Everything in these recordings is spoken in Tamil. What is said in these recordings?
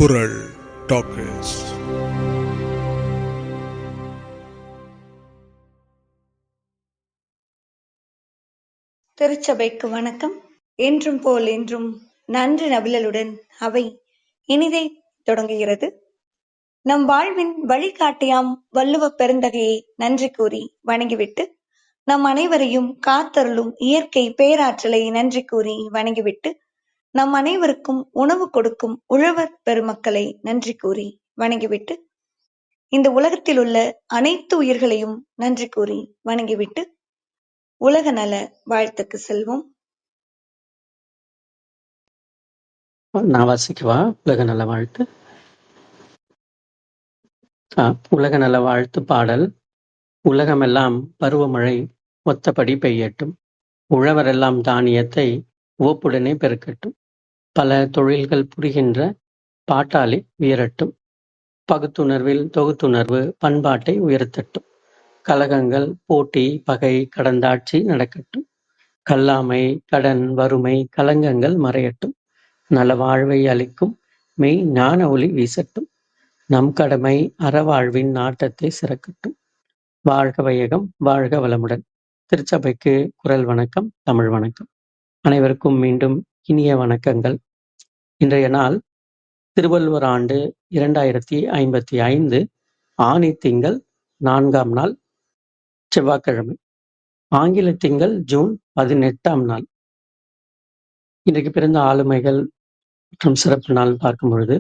குரல் டாக்கர்ஸ். திருச்சபைக்கு வணக்கம். என்றும் போல் என்றும் நன்றி நவிழலுடன் அவை இனிதை தொடங்குகிறது. நம் வாழ்வின் வழிகாட்டியாம் வள்ளுவப் பெருந்தகையை நன்றி கூறி வணங்கிவிட்டு, நம் அனைவரையும் காத்தருளும் இயற்கை பேராற்றலை நன்றி கூறி வணங்கிவிட்டு, நம் அனைவருக்கும் உணவு கொடுக்கும் உழவர் பெருமக்களை நன்றி கூறி வணங்கிவிட்டு, இந்த உலகத்தில் உள்ள அனைத்து உயிர்களையும் நன்றி கூறி வணங்கிவிட்டு, உலக நல வாழ்த்துக்கு செல்வோம். நான் வாசிக்கவா? உலக நல வாழ்த்து. உலக நல வாழ்த்து பாடல். உலகமெல்லாம் பருவமழை ஒத்தபடி பெய்யட்டும், உழவரெல்லாம் தானியத்தை உவப்புடனே பெருக்கட்டும், பல தொழில்கள் புரிகின்ற பாட்டாளி உயரட்டும், பகுத்துணர்வில் தொகுத்துணர்வு பண்பாட்டை உயர்த்தட்டும், கலகங்கள் போட்டி பகை கடந்தாட்சி நடக்கட்டும், கல்லாமை கடன் வறுமை கலங்கங்கள் மறையட்டும், நல வாழ்வை அளிக்கும் மெய் ஞான ஒளி வீசட்டும், நம் கடமை அறவாழ்வின் நாட்டத்தை சிறக்கட்டும், வாழ்க வையகம் வாழ்க வளமுடன். திருச்சபைக்கு குரல் வணக்கம், தமிழ் வணக்கம். அனைவருக்கும் மீண்டும் இனிய வணக்கங்கள். இன்றைய நாள் திருவள்ளுவர் ஆண்டு 2055 ஆனி திங்கள் 4ஆம் நாள் செவ்வாய்க்கிழமை. ஆங்கில திங்கள் ஜூன் 18ஆம் நாள். இன்றைக்கு பிறந்த ஆளுமைகள் மற்றும் சிறப்பு நாள் பார்க்கும் பொழுது,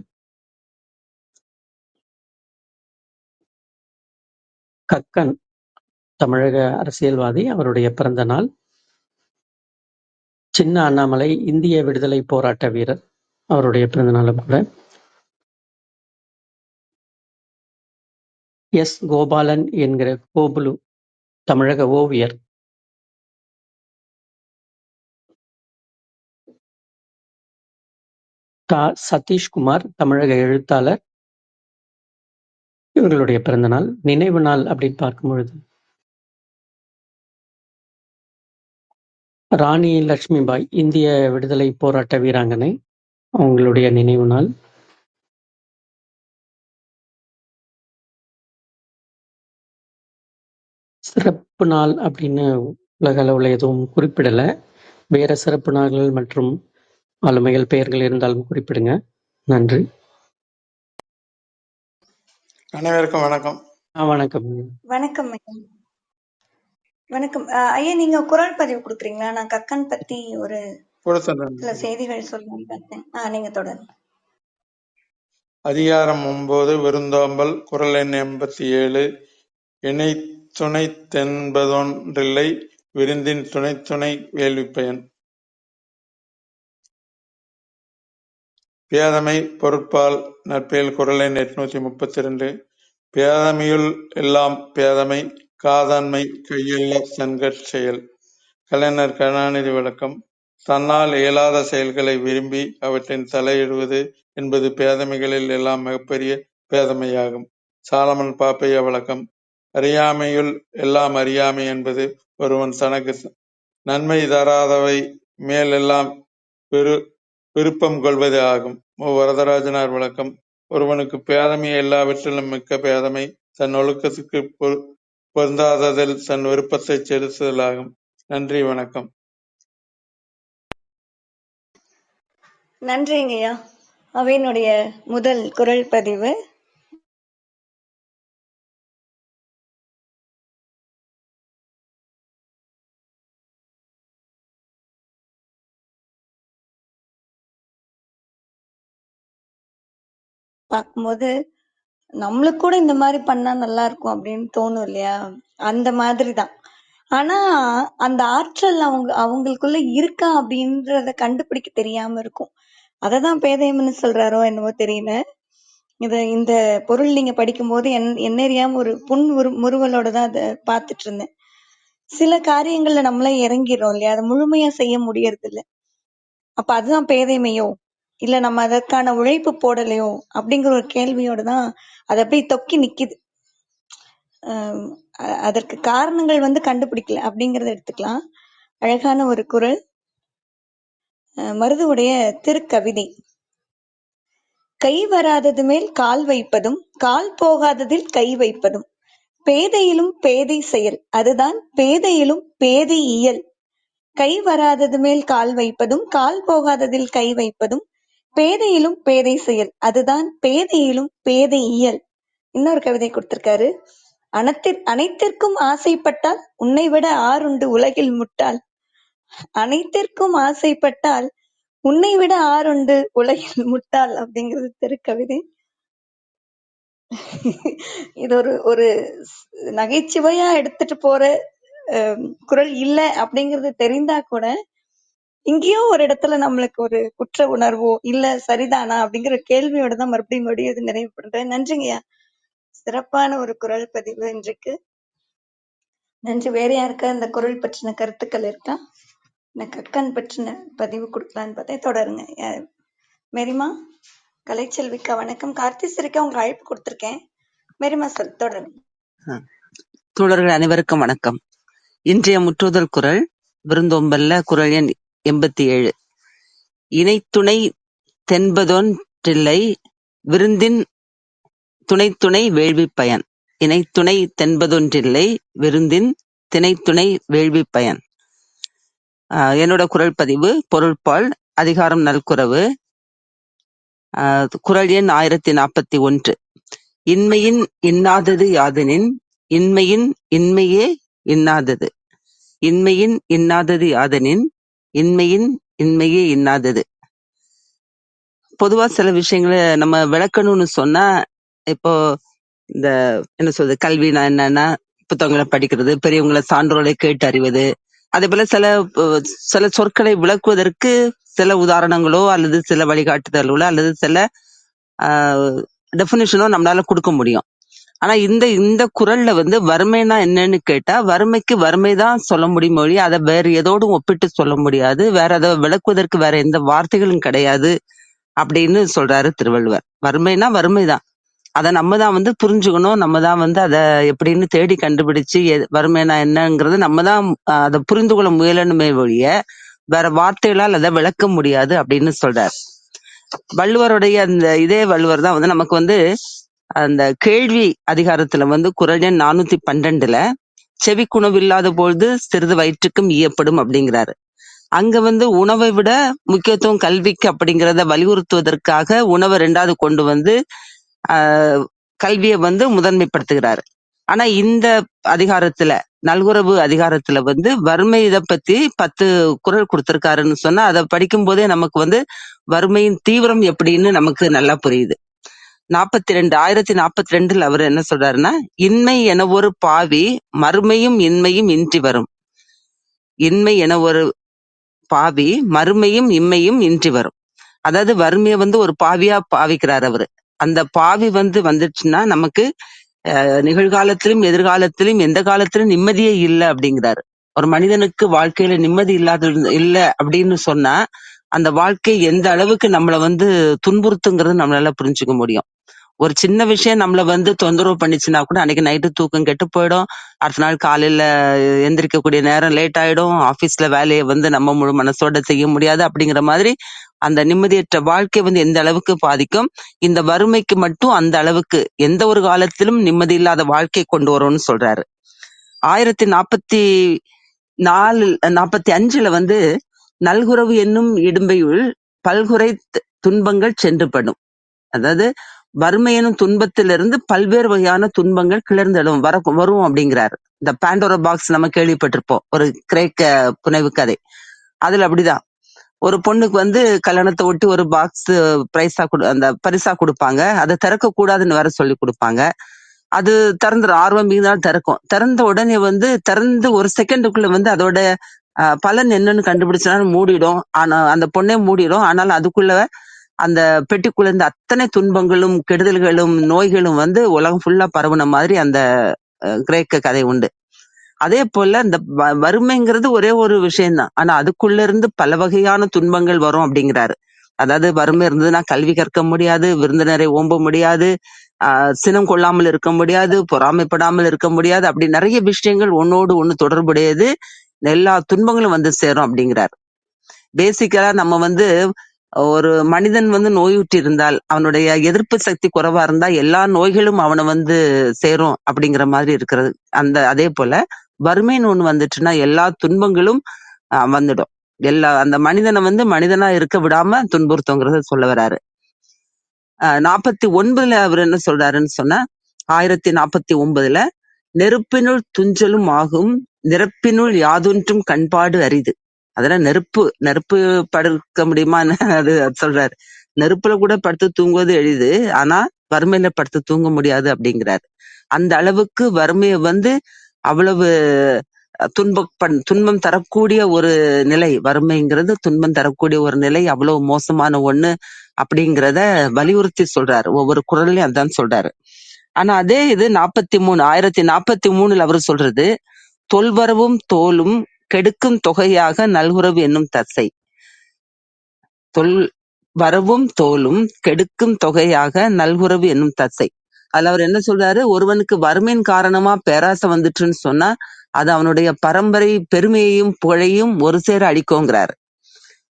கக்கன் தமிழக அரசியல்வாதி, அவருடைய பிறந்த நாள். சின்ன அண்ணாமலை இந்திய விடுதலை போராட்ட வீரர், அவருடைய பிறந்த நாளும் கூட. எஸ் கோபாலன் என்கிற கோபுலு தமிழக ஓவியர். சதீஷ்குமார் தமிழக எழுத்தாளர், இவர்களுடைய பிறந்த நாள். நினைவு நாள் அப்படின்னு பார்க்கும் பொழுது, ராணி லட்சுமிபாய் இந்திய விடுதலை போராட்ட வீராங்கனை, அவங்களுடைய நினைவு நாள். சிறப்பு நாள் அப்படின்னு உலக அளவில் எதுவும் குறிப்பிடலை. வேற சிறப்பு நாள்கள் மற்றும் ஆளுமைகள் பெயர்கள் இருந்தாலும் குறிப்பிடுங்க. நன்றி. அனைவருக்கும் வணக்கம். வணக்கம். வணக்கம் ஐயா. வணக்கம் ஐயா, நீங்க குரல் பதிவு கொடுக்குறீங்களா? நான் கக்கன் பத்தி ஒரு சில செய்திகள் சொல்லணும்னு பார்த்தேன். நீங்க தொடர்ந்து. அதிகாரம் 9 விருந்தோம்பல். குரல் எண் 87. இணை துணை தென்பதொன்றில்லை, விருந்தின் துணை துணை வேள்விப்பயன். பேதமை பொருட்பால் நற்பெயல். குரல் எண் 832. பேதமையுள் எல்லாம் பேதமை, காதன்மை கையல்ல சண்கட் செயல். கலைஞர் கருணாநிதி விளக்கம். தன்னால் இயலாத செயல்களை விரும்பி அவற்றின் தலையிடுவது என்பது பேதமைகளில் எல்லாம் மிகப்பெரிய பேதமையாகும். சாலமன் பாப்பையா விளக்கம். அறியாமையுள் எல்லாம் அறியாமை என்பது ஒருவன் தனக்கு நன்மை தராதவை மேலெல்லாம் விருப்பம் கொள்வது ஆகும். வரதராஜனார் விளக்கம். ஒருவனுக்கு பேதமை எல்லாவற்றிலும் மிக்க பேதமை தன் ஒழுக்கத்துக்கு பொருந்தாததில் தன் விருப்பத்தை செலுத்துதலாகும். நன்றி, வணக்கம். நன்றிங்கய்யா. அவையினுடைய முதல் குரல் பதிவு. பார்க்கும்போது நம்மளுக்கு கூட இந்த மாதிரி பண்ணா நல்லா இருக்கும் அப்படின்னு தோணும் இல்லையா? அந்த மாதிரிதான். ஆனா அந்த ஆற்றல் அவங்களுக்குள்ள இருக்கா அப்படின்றத கண்டுபிடிக்க தெரியாம இருக்கும். அததான் பேதையம்னு சொல்றாரோ என்னவோ தெரியல. இந்த பொருள் நீங்க படிக்கும் போது என்ன அறியாம ஒரு முறுவலோட தான் அதை பார்த்துட்டு இருந்தேன். சில காரியங்கள்ல நம்மளே இறங்கிடுறோம் இல்லையா? அதை முழுமையா செய்ய முடியறது இல்லை. அப்ப அதுதான் பேதைமையோ, இல்ல நம்ம அதற்கான உழைப்பு போடலையோ அப்படிங்கிற ஒரு கேள்வியோட தான் அது அப்படியே தொக்கி நிக்குது. அதற்கு காரணங்கள் கண்டுபிடிக்கல அப்படிங்கறத எடுத்துக்கலாம். அழகான ஒரு குரல். மருதுவுடைய திருக்கவிதை. கை வராதது மேல் கால் வைப்பதும் கால் போகாததில் கை வைப்பதும் பேதையிலும் பேதை செயல், அதுதான் பேதையிலும் பேதை இயல். கை வராதது மேல் கால் வைப்பதும் கால் போகாததில் கை வைப்பதும் பேதையிலும் பேதை செயல், அதுதான் பேதையிலும் பேதை இயல். இன்னொரு கவிதை கொடுத்திருக்காரு. அனைத்திற்கும் ஆசைப்பட்டால் உன்னை விட ஆறுண்டு உலகில் முட்டாள். அனைத்திற்கும் ஆசைப்பட்டால் உன்னை விட ஆறுண்டு உலகில் முட்டாள் அப்படிங்கிறது திருக்கவிதை. இது ஒரு நகைச்சுவையா எடுத்துட்டு போற குரல் இல்ல அப்படிங்கிறது தெரிந்தா கூட இங்கேயோ ஒரு இடத்துல நம்மளுக்கு ஒரு குற்ற உணர்வோ இல்ல சரிதானா அப்படிங்கிற கேள்வியோட தான் மறுபடியும் இது நிறைவு பண்றேன். நன்றிங்கய்யா, சிறப்பான ஒரு குரல் பதிவு இன்றைக்கு. நன்றி. வேற யாருக்கா இந்த குரல் பற்றின கருத்துக்கள் இருக்கா? நான் கக்கன் பற்றின பதிவு கொடுக்கலான்னு பார்த்தேன். தொடருங்க. மேரிமா, கலைச்செல்விக்கா வணக்கம். கார்த்தி சிரிக்கா உங்க அழைப்பு கொடுத்திருக்கேன். மேரிமா சொல், தொடருங்க. தோழர்கள் அனைவருக்கும் வணக்கம். இன்றைய முற்றுதல் குரல் விருந்தோம்பல்ல குரல் எண் 87. இணைத்துணை தென்பதொன்றில்லை விருந்தின் துணைத்துணை வேள்வி பயன். இணைத்துணை தென்பதொன்றில்லை விருந்தின் திணைத்துணை வேள்வி பயன். என்னோட குரல் பதிவு பொருள்பால், அதிகாரம் நல்குரவு, குரல் எண் 1041. இன்மையின் இன்னாதது யாதெனின் இன்மையின் இன்மையே இன்னாதது. இன்மையின் இன்னாதது யாதெனின் இன்மையின் இன்மையே இன்னாதது. பொதுவா சில விஷயங்களை நம்ம விளக்கணும்னு சொன்னா, இப்போ இந்த என்ன சொல்றது, கல்வினா என்னன்னா புத்தகங்களை படிக்கிறது, பெரியவங்களை சான்றோரை கேட்டு அறிவது, அதே போல சில சொற்களை விளக்குவதற்கு சில உதாரணங்களோ அல்லது சில வழிகாட்டுதல்களோ அல்லது சில டெபினிஷனோ நம்மளால கொடுக்க முடியும். ஆனா இந்த குரல்ல வறுமைனா என்னன்னு கேட்டா, வறுமைக்கு வறுமைதான் சொல்ல முடியும் மொழி, அதை வேற எதோடும் ஒப்பிட்டு சொல்ல முடியாது, வேற அதை விளக்குவதற்கு வேற எந்த வார்த்தைகளும் கிடையாது அப்படின்னு சொல்றாரு திருவள்ளுவர். வறுமைனா வறுமைதான், அதை நம்ம தான் புரிஞ்சுக்கணும், நம்ம தான் அதை எப்படின்னு தேடி கண்டுபிடிச்சு வறுமைனா என்னங்கிறது நம்ம தான் அதை புரிந்து கொள்ள முயலனுமே ஒழிய வேற வார்த்தைகளால் அதை விளக்க முடியாது அப்படின்னு சொல்றாரு வள்ளுவருடைய. இதே வள்ளுவர் தான் நமக்கு அந்த கேள்வி அதிகாரத்துல குரல் எண் 412 செவிக்குணவு இல்லாத பொழுது சிறிது வயிற்றுக்கும் ஈயப்படும் அப்படிங்கிறாரு. அங்க உணவை விட முக்கியத்துவம் கல்விக்கு அப்படிங்கிறத வலியுறுத்துவதற்காக உணவை 2வது கொண்டு கல்வியை முதன்மைப்படுத்துகிறாரு. ஆனா இந்த அதிகாரத்துல, நல்குரவு அதிகாரத்துல வறுமை இதை பத்தி 10 குறள் கொடுத்திருக்காருன்னு சொன்னா, அதை படிக்கும் போதே நமக்கு வறுமையின் தீவிரம் எப்படின்னு நமக்கு நல்லா புரியுது. 1042 அவர் என்ன சொல்றாருன்னா, இன்மை என ஒரு பாவி மறுமையும் இன்மையும் இன்றி வரும். இன்மை என ஒரு பாவி மறுமையும் இம்மையும் இன்றி வரும். அதாவது வறுமையை ஒரு பாவியா பாவிக்கிறார் அவரு. அந்த பாவி வந்துச்சுன்னா நமக்கு நிகழ்காலத்திலும் எதிர்காலத்திலும் எந்த காலத்திலும் நிம்மதியே இல்லை அப்படிங்கிறாரு. ஒரு மனிதனுக்கு வாழ்க்கையில நிம்மதி இல்ல அப்படின்னு சொன்னா அந்த வாழ்க்கை எந்த அளவுக்கு நம்மள துன்புறுத்துங்கிறது நம்மளால புரிஞ்சுக்க முடியும். ஒரு சின்ன விஷயம் நம்மள தொந்தரவு பண்ணிச்சுன்னா கூட அன்னைக்கு நைட்டு தூக்கம் கெட்டு போயிடும், அடுத்த நாள் காலையில எந்திரிக்கக்கூடிய நேரம் லேட் ஆயிடும், ஆபீஸ்ல வேலையை நம்ம முழு மனசோட செய்ய முடியாது. அப்படிங்கிற மாதிரி அந்த நிம்மதியற்ற வாழ்க்கை எந்த அளவுக்கு பாதிக்கும், இந்த வறுமைக்கு மட்டும் அந்த அளவுக்கு எந்த ஒரு காலத்திலும் நிம்மதி இல்லாத வாழ்க்கை கொண்டு வரும்னு சொல்றாரு. 1045 நல்குரவு என்னும் இடும்பையுள் பல்குறை துன்பங்கள் சென்றுபடும். அதாவது வறுமை எனும் துன்பத்திலிருந்து பல்வேறு வகையான துன்பங்கள் கிளர்ந்தெழும் வரும் அப்படிங்கிறாரு. இந்த பாண்டோரா பாக்ஸ் நம்ம கேள்விப்பட்டிருப்போம், ஒரு கிரேக்க புனைவு கதை. அதுல அப்படிதான் ஒரு பொண்ணுக்கு கல்யாணத்தை ஒட்டி ஒரு பாக்ஸ் அந்த பரிசா கொடுப்பாங்க. அதை திறக்க கூடாதுன்னு வேற சொல்லி கொடுப்பாங்க. அது திறந்துடும், ஆர்வம் மீதால் திறக்கும். திறந்த உடனே திறந்து ஒரு செகண்டுக்குள்ள அதோட பலன் என்னன்னு கண்டுபிடிச்சாலும் மூடிடும். ஆனா அந்த பொண்ணே மூடிடும். ஆனாலும் அதுக்குள்ள அந்த பெட்டிக்குள்ள இருந்து அத்தனை துன்பங்களும் கெடுதல்களும் நோய்களும் உலகம் ஃபுல்லா பரவுன மாதிரி அந்த கிரேக்க கதை உண்டு. அதே போல இந்த வறுமைங்கிறது ஒரே ஒரு விஷயம்தான், ஆனா அதுக்குள்ள இருந்து பல வகையான துன்பங்கள் வரும் அப்படிங்கிறாரு. அதாவது வறுமை இருந்ததுன்னா கல்வி கற்க முடியாது, விருந்தினரை ஓம்ப முடியாது, சினம் கொள்ளாமல் இருக்க முடியாது, பொறாமைப்படாமல் இருக்க முடியாது, அப்படி நிறைய விஷயங்கள் ஒன்னோடு ஒண்ணு தொடர்புடையது. எல்லா துன்பங்களும் சேரும் அப்படிங்கிறாரு. பேசிக்கலா நம்ம ஒரு மனிதன் நோயுற்று இருந்தால் அவனுடைய எதிர்ப்பு சக்தி குறைவா இருந்தா எல்லா நோய்களும் அவனை சேரும் அப்படிங்கிற மாதிரி இருக்கிறது. அதே போல வறுமைன்னு ஒண்ணு வந்துச்சுன்னா எல்லா துன்பங்களும் வந்துடும். அந்த மனிதனை மனிதனா இருக்க விடாம துன்புறுத்துங்கிறத சொல்ல வர்றாரு. 49 அவர் என்ன சொல்றாருன்னு சொன்னா, 1049 நெருப்பினுள் துஞ்சலும் ஆகும் நிரப்பினுள் யாதொன்றும் கண்பாடு அரிது. அதெல்லாம் நெருப்பு படுக்க முடியுமான்னு அது சொல்றாரு. நெருப்புல கூட படுத்து தூங்குவது எளிது, ஆனா வறுமையில படுத்து தூங்க முடியாது அப்படிங்கிறாரு. அந்த அளவுக்கு வறுமையை அவ்வளவு துன்பம் தரக்கூடிய ஒரு நிலை, வறுமைங்கிறது துன்பம் தரக்கூடிய ஒரு நிலை, அவ்வளவு மோசமான ஒண்ணு அப்படிங்கிறத வலியுறுத்தி சொல்றாரு. ஒவ்வொரு குறள்லயும் அதான் சொல்றாரு. ஆனா அதே இது 1043 அவரு சொல்றது, தொல்வரவும் தோலும் கெடுக்கும் தொகையாக நல்குறவு என்னும் தசை. வரவும் தோலும் கெடுக்கும் தொகையாக நல்குறவு என்னும் தசை. அதுல அவர் என்ன சொல்றாரு, ஒருவனுக்கு வறுமையின் காரணமா பேராசை வந்துட்டுன்னு சொன்னா அது அவனுடைய பரம்பரை பெருமையையும் புகழையும் ஒரு சேர அழிக்குங்கிறாரு.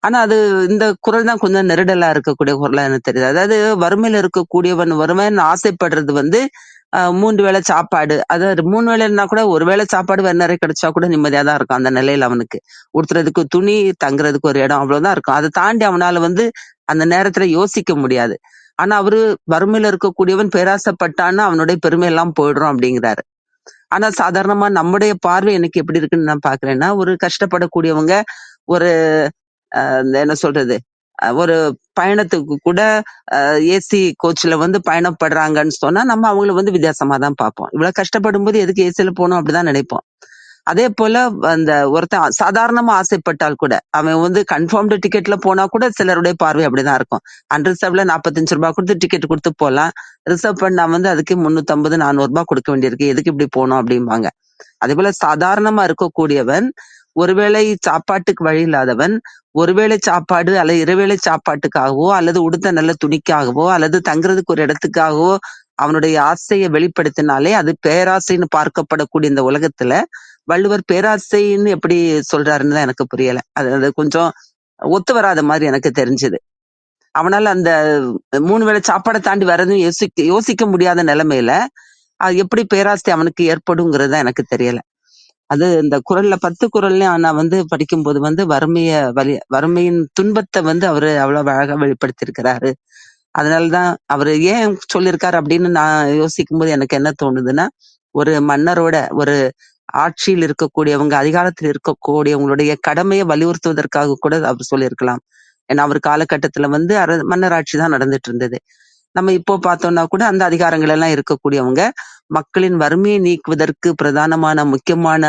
ஆனா அது இந்த குறள் தான் கொஞ்சம் நெருடலா இருக்கக்கூடிய குறளா எனக்கு தெரியுது. அதாவது வறுமையில இருக்கக்கூடியவன் வறுமைன்னு ஆசைப்படுறது 3 வேளை சாப்பாடு, அதாவது 3 வேளைன்னா கூட ஒரு வேளை சாப்பாடு வேற நிறைய கிடைச்சா கூட நிம்மதியா தான் இருக்கும். அந்த நிலையில அவனுக்கு உடுத்துறதுக்கு துணி, தங்குறதுக்கு ஒரு இடம், அவ்வளவுதான் இருக்கும். அதை தாண்டி அவனால அந்த நேரத்துல யோசிக்க முடியாது. ஆனா அவரு வறுமையில இருக்கக்கூடியவன் பேராசைப்பட்டான்னா அவனுடைய பெருமை எல்லாம் போயிடும் அப்படிங்கிறாரு. ஆனா சாதாரணமா நம்முடைய பார்வை எனக்கு எப்படி இருக்குன்னு நான் பாக்குறேன்னா, ஒரு கஷ்டப்படக்கூடியவங்க ஒரு என்ன சொல்றது, ஒரு பயணத்துக்கு கூட ஏசி கோச்ல பயணப்படுறாங்கன்னு சொன்னா நம்ம அவங்கள வித்தியாசமா தான் பார்ப்போம். இவ்வளவு கஷ்டப்படும் போது எதுக்கு ஏசியில போகணும் அப்படிதான் நினைப்போம். அதே போல அந்த ஒருத்தன் சாதாரணமா ஆசைப்பட்டால் கூட அவன் கன்ஃபார்ம்டு டிக்கெட்ல போனா கூட சிலருடைய பார்வை அப்படிதான் இருக்கும். அன்ரிசர்வ்ல 45 ரூபாய் கொடுத்து டிக்கெட் கொடுத்து போலாம், ரிசர்வ் பண்ணா அதுக்கு 350 400 ரூபாய் கொடுக்க வேண்டியிருக்கு, எதுக்கு இப்படி போகணும் அப்படிம்பாங்க. அதே போல சாதாரணமா இருக்கக்கூடியவன், ஒருவேளை சாப்பாட்டுக்கு வழி இல்லாதவன், ஒருவேளை சாப்பாடு அல்லது இருவேளை சாப்பாட்டுக்காகவோ அல்லது உடுத்த நல்ல துணிக்காகவோ அல்லது தங்குறதுக்கு ஒரு இடத்துக்காகவோ அவனுடைய ஆசையை வெளிப்படுத்தினாலே அது பேராசைன்னு பார்க்கப்படக்கூடிய இந்த உலகத்துல வள்ளுவர் பேராசைன்னு எப்படி சொல்றாருன்னு தான் எனக்கு புரியல. அது கொஞ்சம் ஒத்து வராத மாதிரி எனக்கு தெரிஞ்சது. அவனால அந்த 3 வேளை சாப்பாடை தாண்டி வரதும் யோசிக்க முடியாத நிலைமையில அது எப்படி பேராசை அவனுக்கு ஏற்படுங்கிறது எனக்கு தெரியல. அது இந்த குறள்ல 10 குறள்லயும் நான் படிக்கும்போது வறுமையின் துன்பத்தை அவரு அவ்வளவு அழகா வெளிப்படுத்தியிருக்கிறாரு. அதனாலதான் அவரு ஏன் சொல்லியிருக்காரு அப்படின்னு நான் யோசிக்கும் போது எனக்கு என்ன தோணுதுன்னா, ஒரு மன்னரோட ஒரு ஆட்சியில் இருக்கக்கூடியவங்க, அதிகாரத்தில் இருக்கக்கூடியவங்களுடைய கடமையை வலியுறுத்துவதற்காக கூட அவர் சொல்லியிருக்கலாம். ஏன்னா அவர் காலகட்டத்துல மன்னர் ஆட்சி தான் நடந்துட்டு இருந்தது. நம்ம இப்போ பார்த்தோம்னா கூட அந்த அதிகாரங்கள் எல்லாம் இருக்கக்கூடியவங்க மக்களின் வறுமையை நீக்குவதற்கு பிரதானமான முக்கியமான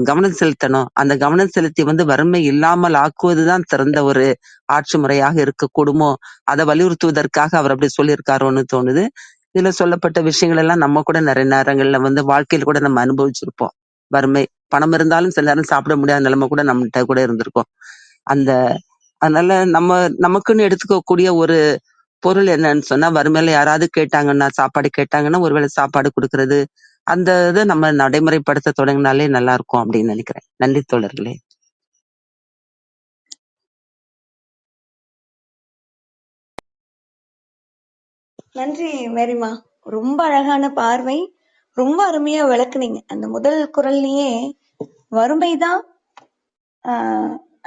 கவனம் செலுத்தணும். அந்த கவனம் செலுத்தி வறுமை இல்லாமல் ஆக்குவதுதான் சிறந்த ஒரு ஆட்சி முறையாக இருக்கக்கூடுமோ, அதை வலியுறுத்துவதற்காக அவர் அப்படி சொல்லியிருக்காரோன்னு தோணுது. இதுல சொல்லப்பட்ட விஷயங்கள் எல்லாம் நம்ம கூட நிறைய நேரங்கள்ல வாழ்க்கையில் கூட நம்ம அனுபவிச்சிருப்போம். வறுமை, பணம் இருந்தாலும் சில நேரம் சாப்பிட முடியாத நிலைமை கூட நம்மகிட்ட கூட இருந்திருக்கும். அதனால நமக்குன்னு எடுத்துக்கக்கூடிய ஒரு பொருள் என்னன்னு சொன்னா, வறுமையில யாராவது கேட்டாங்கன்னா, சாப்பாடு கேட்டாங்கன்னா ஒருவேளை சாப்பாடு கொடுக்கறது, அந்த இதை நம்ம நடைமுறைப்படுத்த தொடங்கினாலே நல்லா இருக்கும் அப்படின்னு நினைக்கிறேன். நன்றி தோழர்களே. நன்றி மேரிமா, ரொம்ப அழகான பார்வை, ரொம்ப அருமையா விளக்குனீங்க. அந்த முதல் குறள்லயே வறுமைதான்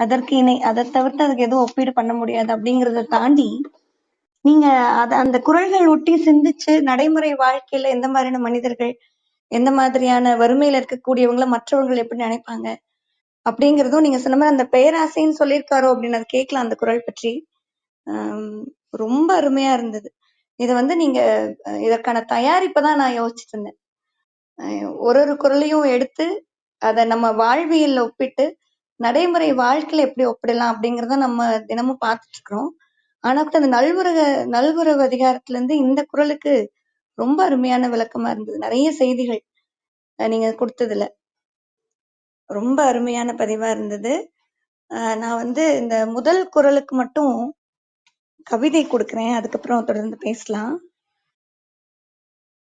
அதற்கு இணை, அதை தவிர்த்து அதுக்கு எதுவும் ஒப்பீடு பண்ண முடியாது அப்படிங்கறத தாண்டி நீங்க அந்த குறள்கள் ஒட்டி சிந்திச்சு நடைமுறை வாழ்க்கையில எந்த மாதிரியான மனிதர்கள், எந்த மாதிரியான வறுமையில இருக்கக்கூடியவங்கள மற்றவர்கள் எப்படி நினைப்பாங்க அப்படிங்கறதும் நீங்க சொன்ன மாதிரி அந்த பேராசைன்னு சொல்லியிருக்காரோ அப்படின்னு அதை கேட்கலாம் அந்த குறள் பற்றி. ரொம்ப அருமையா இருந்தது. இதை நீங்க இதற்கான தயாரிப்பதான் நான் யோசிச்சுட்டு இருந்தேன். ஒரு குறளையும் எடுத்து அதை நம்ம வாழ்வியல்ல ஒப்பிட்டு நடைமுறை வாழ்க்கையில எப்படி ஒப்பிடலாம் அப்படிங்கறத நம்ம தினமும் பார்த்துட்டு இருக்கிறோம். ஆனா கூட அந்த நல்வுறவு அதிகாரத்துல இருந்து இந்த குறளுக்கு ரொம்ப அருமையான விளக்கமா இருந்தது. நிறைய செய்திகள் நீங்க கொடுத்ததுல ரொம்ப அருமையான பதிவா இருந்தது. நான் இந்த முதல் குறளுக்கு மட்டும் கவிதை கொடுக்கிறேன், அதுக்கப்புறம் தொடர்ந்து பேசலாம்.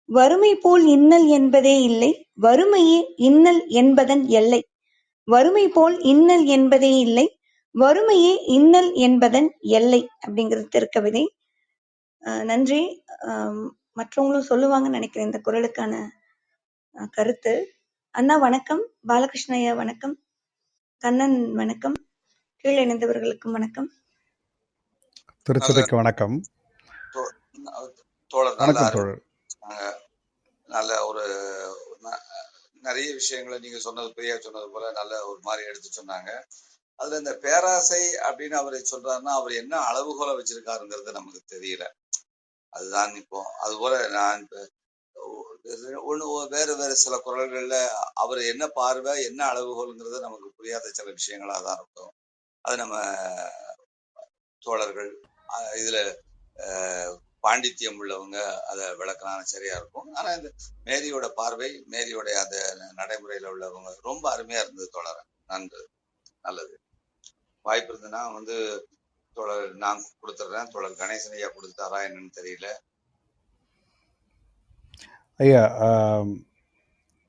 வறுமை போல் இன்னல் என்பதே இல்லை, வறுமையே இன்னல் என்பதன் எல்லை. வறுமை போல் இன்னல் என்பதே இல்லை, வறுமையே இன்னல் என்பதன் எல்லை அப்படிங்கிறது திருக்கவிதை. நன்றி. மற்றவங்களும் சொல்லுவாங்கன்னு நினைக்கிறேன் இந்த குறளுக்கான கருத்து. அண்ணா வணக்கம், பாலகிருஷ்ண ஐயா வணக்கம், கண்ணன் வணக்கம், கீழே இணைந்தவர்களுக்கும் வணக்கம். திருச்சபைக்கு வணக்கம். தோழர் வணக்கம் தோழர். நல்ல ஒரு நிறைய விஷயங்களை நீங்க சொன்னது பெரியா சொன்னது போல நல்ல ஒரு மாதிரி எடுத்து சொன்னாங்க. அதுல இந்த பேராசை அப்படின்னு அவரை சொல்றாருன்னா அவர் என்ன அளவுகோலை வச்சிருக்காருங்கிறது நமக்கு தெரியல. அதுதான் இப்போ அது போல நான் வேறு வேறு சில குறள்கள்ல அவர் என்ன பார்வை என்ன அளவுகோல்ங்கிறது நமக்கு புரியாத சில விஷயங்களா தான் இருக்கும். அது நம்ம தோழர்கள் இதுல பாண்டித்யம் உள்ளவங்க அதை விளக்கினா சரியா இருக்கும். ஆனா இந்த மேரியோட பார்வை மேரியோட அந்த நடைமுறையில உள்ளவங்க ரொம்ப அருமையா இருந்தது தோழர். நன்று, நல்லது. வாய்ப்பு இருந்ததுன்னா தோழர் நான் கொடுத்துட்றேன். தோழர் கணேசன் ஐயா கொடுத்தாரா என்னன்னு தெரியல. ஐயா,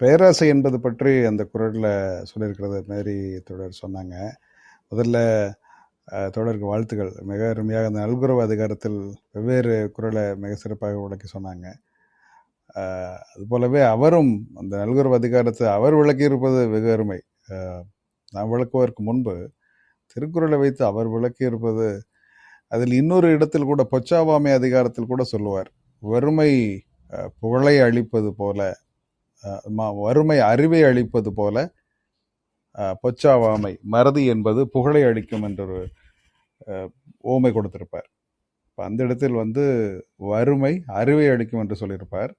பேராசை என்பது பற்றி அந்த குறள்ல சொல்லியிருக்கிறது மேரி தோழர் சொன்னாங்க. முதல்ல தோழருக்கு வாழ்த்துக்கள். மிக அருமையாக அந்த நல்குறவு அதிகாரத்தில் வெவ்வேறு குறளை மிக சிறப்பாக விளக்கி சொன்னாங்க. அதுபோலவே அவரும் அந்த நல்குறவு அதிகாரத்தை அவர் விளக்கியிருப்பது வெகு அருமை. நான் விளக்குவதற்கு முன்பு திருக்குறளை வைத்து அவர் விளக்கியிருப்பது, அதில் இன்னொரு இடத்தில் கூட பொச்சாவாமை அதிகாரத்தில் கூட சொல்லுவார், வறுமை புகழை அளிப்பது போல, வறுமை அறிவை அளிப்பது போல பொச்சாவாமை மறதி என்பது புகழை அளிக்கும் என்றொரு ஓமை கொடுத்திருப்பார். அந்த இடத்தில் வறுமை அறிவை அளிக்கும் என்று சொல்லியிருப்பார்.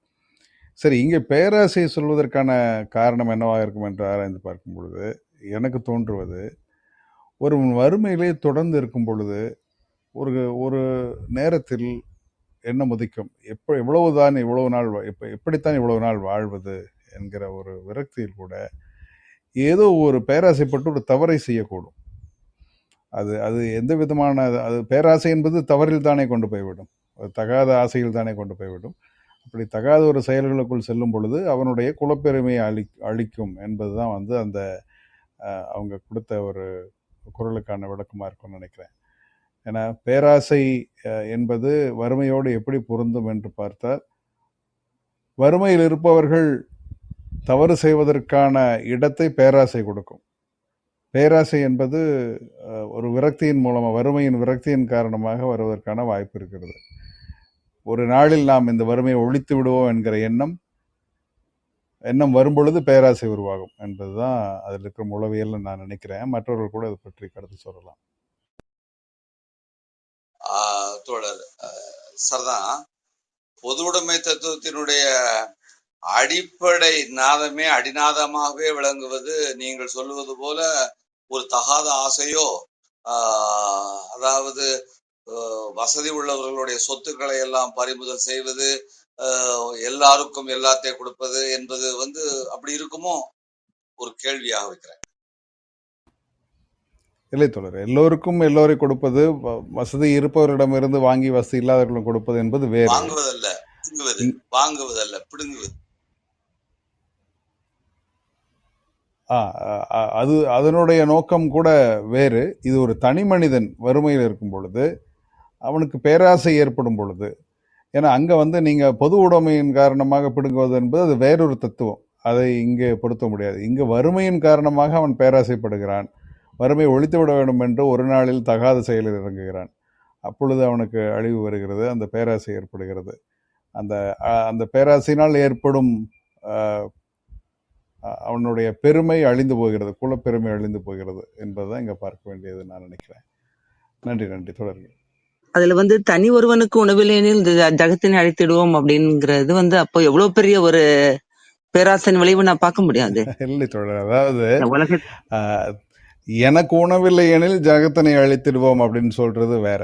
சரி, இங்கே பேராசை சொல்வதற்கான காரணம் என்னவாக இருக்கும் என்று ஆராய்ந்து பார்க்கும் பொழுது எனக்கு தோன்றுவது, ஒரு வறுமையிலே தொடர்ந்து இருக்கும் பொழுது ஒரு நேரத்தில் என்ன முதிக்கும், எப்படித்தான் இவ்வளவு நாள் வாழ்வது என்கிற ஒரு விரக்தியில் கூட ஏதோ ஒரு பேராசைப்பட்டு ஒரு தவறை செய்யக்கூடும். அது எந்த விதமான, அது பேராசை என்பது தவறில் தானே கொண்டு போய்விடும், தகாத ஆசையில் தானே கொண்டு போய்விடும். அப்படி தகாத ஒரு செயல்களுக்குள் செல்லும் பொழுது அவனுடைய குலப்பெருமையை அழிக்கும் என்பதுதான் அந்த அவங்க கொடுத்த ஒரு குறளுக்கான விளக்கமாக இருக்கும்னு நினைக்கிறேன். ஏன்னா பேராசை என்பது வறுமையோடு எப்படி பொருந்தும் என்று பார்த்தால், வறுமையில் இருப்பவர்கள் தவறு செய்வதற்கான இடத்தை பேராசை கொடுக்கும். பேராசை என்பது ஒரு விரக்தியின் மூலமாக, வறுமையின் விரக்தியின் காரணமாக வருவதற்கான வாய்ப்பு இருக்கிறது. ஒரு நாளில் நாம் இந்த வறுமையை ஒழித்து விடுவோம் என்கிற எண்ணம் வரும்பொழுது பேராசை உருவாகும் என்பதுதான் அதில் இருக்கிற உளவியல் நான் நினைக்கிறேன். மற்றவர்கள் கூட அதை பற்றி கருத்து சொல்லலாம். தோழர் சரிதான். பொது உடைமை தத்துவத்தினுடைய அடிப்படை நாதமே அடிநாதமாகவே விளங்குவது நீங்கள் சொல்லுவது போல ஒரு தகாத ஆசையோ, அதாவது வசதி உள்ளவர்களுடைய சொத்துக்களை எல்லாம் பறிமுதல் செய்வது, எல்லாருக்கும் எல்லாத்தையும் கொடுப்பது என்பது அப்படி இருக்குமோ ஒரு கேள்வியாக வைக்கிறேன். இல்லை தோழர், எல்லோருக்கும் எல்லோரை கொடுப்பது, வசதி இருப்பவரிடமிருந்து வாங்கி வசதி இல்லாதவர்களும் கொடுப்பது என்பது வேறு. வாங்குவதல்ல பிடுங்குவது. அது அதனுடைய நோக்கம் கூட வேறு. இது ஒரு தனி மனிதன் வறுமையில் இருக்கும் பொழுது அவனுக்கு பேராசை ஏற்படும் பொழுது, ஏன்னா அங்க நீங்க பொது உடைமையின் காரணமாக பிடுங்குவது என்பது அது வேறொரு தத்துவம், அதை இங்கே பொருத்த முடியாது. இங்கு வறுமையின் காரணமாக அவன் பேராசைப்படுகிறான், வறுமையை ஒழித்து விட வேண்டும் என்று ஒரு நாளில் தகாத செயலில் இறங்குகிறான். அப்பொழுது அவனுக்கு அழிவு வருகிறது, அந்த பேராசை ஏற்படுகிறது. அந்த பேராசையினால் ஏற்படும் அவனுடைய பெருமை அழிந்து போகிறது, குலப்பெருமை அழிந்து போகிறது என்பதுதான் இங்க பார்க்க வேண்டியது நான் நினைக்கிறேன். நன்றி தொடர்கள். அதுல தனி ஒருவனுக்கு உணவில்லையெனில் இந்த ஜகத்தினை அழித்திடுவோம் அப்படிங்கிறது அப்போ எவ்வளவு பெரிய ஒரு பேராசையின் விளைவு நான் பார்க்க முடியாது. இல்லை தொடர், அதாவது எனக்கு உணவில்லை எனில் ஜகத்தினை அழித்திடுவோம் அப்படின்னு சொல்றது வேற,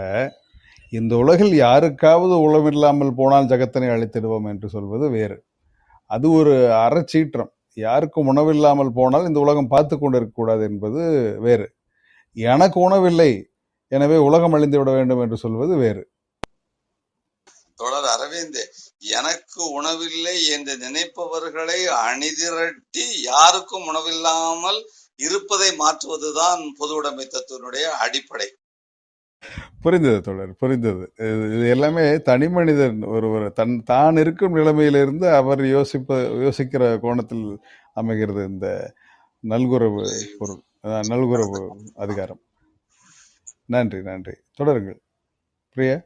இந்த உலகில் யாருக்காவது உணவில்லாமல் போனால் ஜகத்தினை அழித்திடுவோம் என்று சொல்வது வேறு. அது ஒரு அறச்சீற்றம். யாருக்கும் உணவில்லாமல் போனால் இந்த உலகம் பார்த்து கொண்டு இருக்கக்கூடாது என்பது வேறு. எனக்கு உணவில்லை எனவே உலகம் அழிந்து விட வேண்டும் என்று சொல்வது வேறு. தொடர் அரவிந்த், எனக்கு உணவில்லை என்று நினைப்பவர்களை அணிதிரட்டி யாருக்கும் உணவில்லாமல் இருப்பதை மாற்றுவதுதான் பொது உடைமைத்துவத்தினுடைய அடிப்படை. புரிந்தது தோழர், புரிந்தது. இது எல்லாமே தனி மனிதன் ஒருவர் தான் இருக்கும் நிலைமையிலிருந்து அவர் யோசிக்கிற கோணத்தில் அமைகிறது இந்த நல்குறவு பொருள், நல்குறவு அதிகாரம். நன்றி, நன்றி. தொடருங்கள் பிரியா.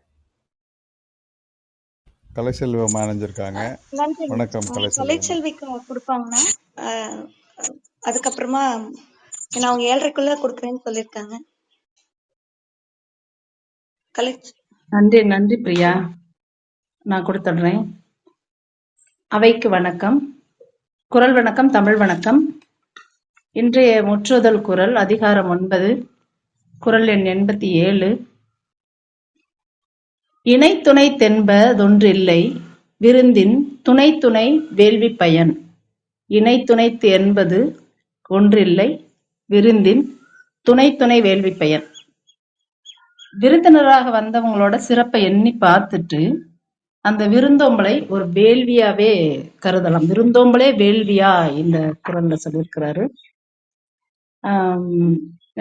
கலைச்செல்வம் அணைஞ்சிருக்காங்க. நன்றி. வணக்கம் கலைச்செல்வம். கலைச்செல்விக்கு கொடுப்பாங்கண்ணா. அதுக்கப்புறமா நான் அவங்க 7:30க்குள்ள கொடுக்குறேன்னு சொல்லியிருக்காங்க. நன்றி பிரியா, நான் கொடுத்துடுறேன். அவைக்கு வணக்கம், குரல் வணக்கம், தமிழ் வணக்கம். இன்றைய முற்றுதல் குரல் அதிகாரம் 9, குரல் எண் 87. இணை துணை தென்பதொன்றில்லை விருந்தின் துணை துணை வேள்வி பயன். இணை துணை என்பது ஒன்றில்லை விருந்தின் துணை துணை வேள்வி பயன். விருந்தினராக வந்தவங்களோட சிறப்பை எண்ணி பார்த்துட்டு அந்த விருந்தோம்பலை ஒரு வேள்வியாவே கருதலாம். விருந்தோம்பலே வேள்வியா இந்த குரல்ல சொல்லியிருக்கிறாரு.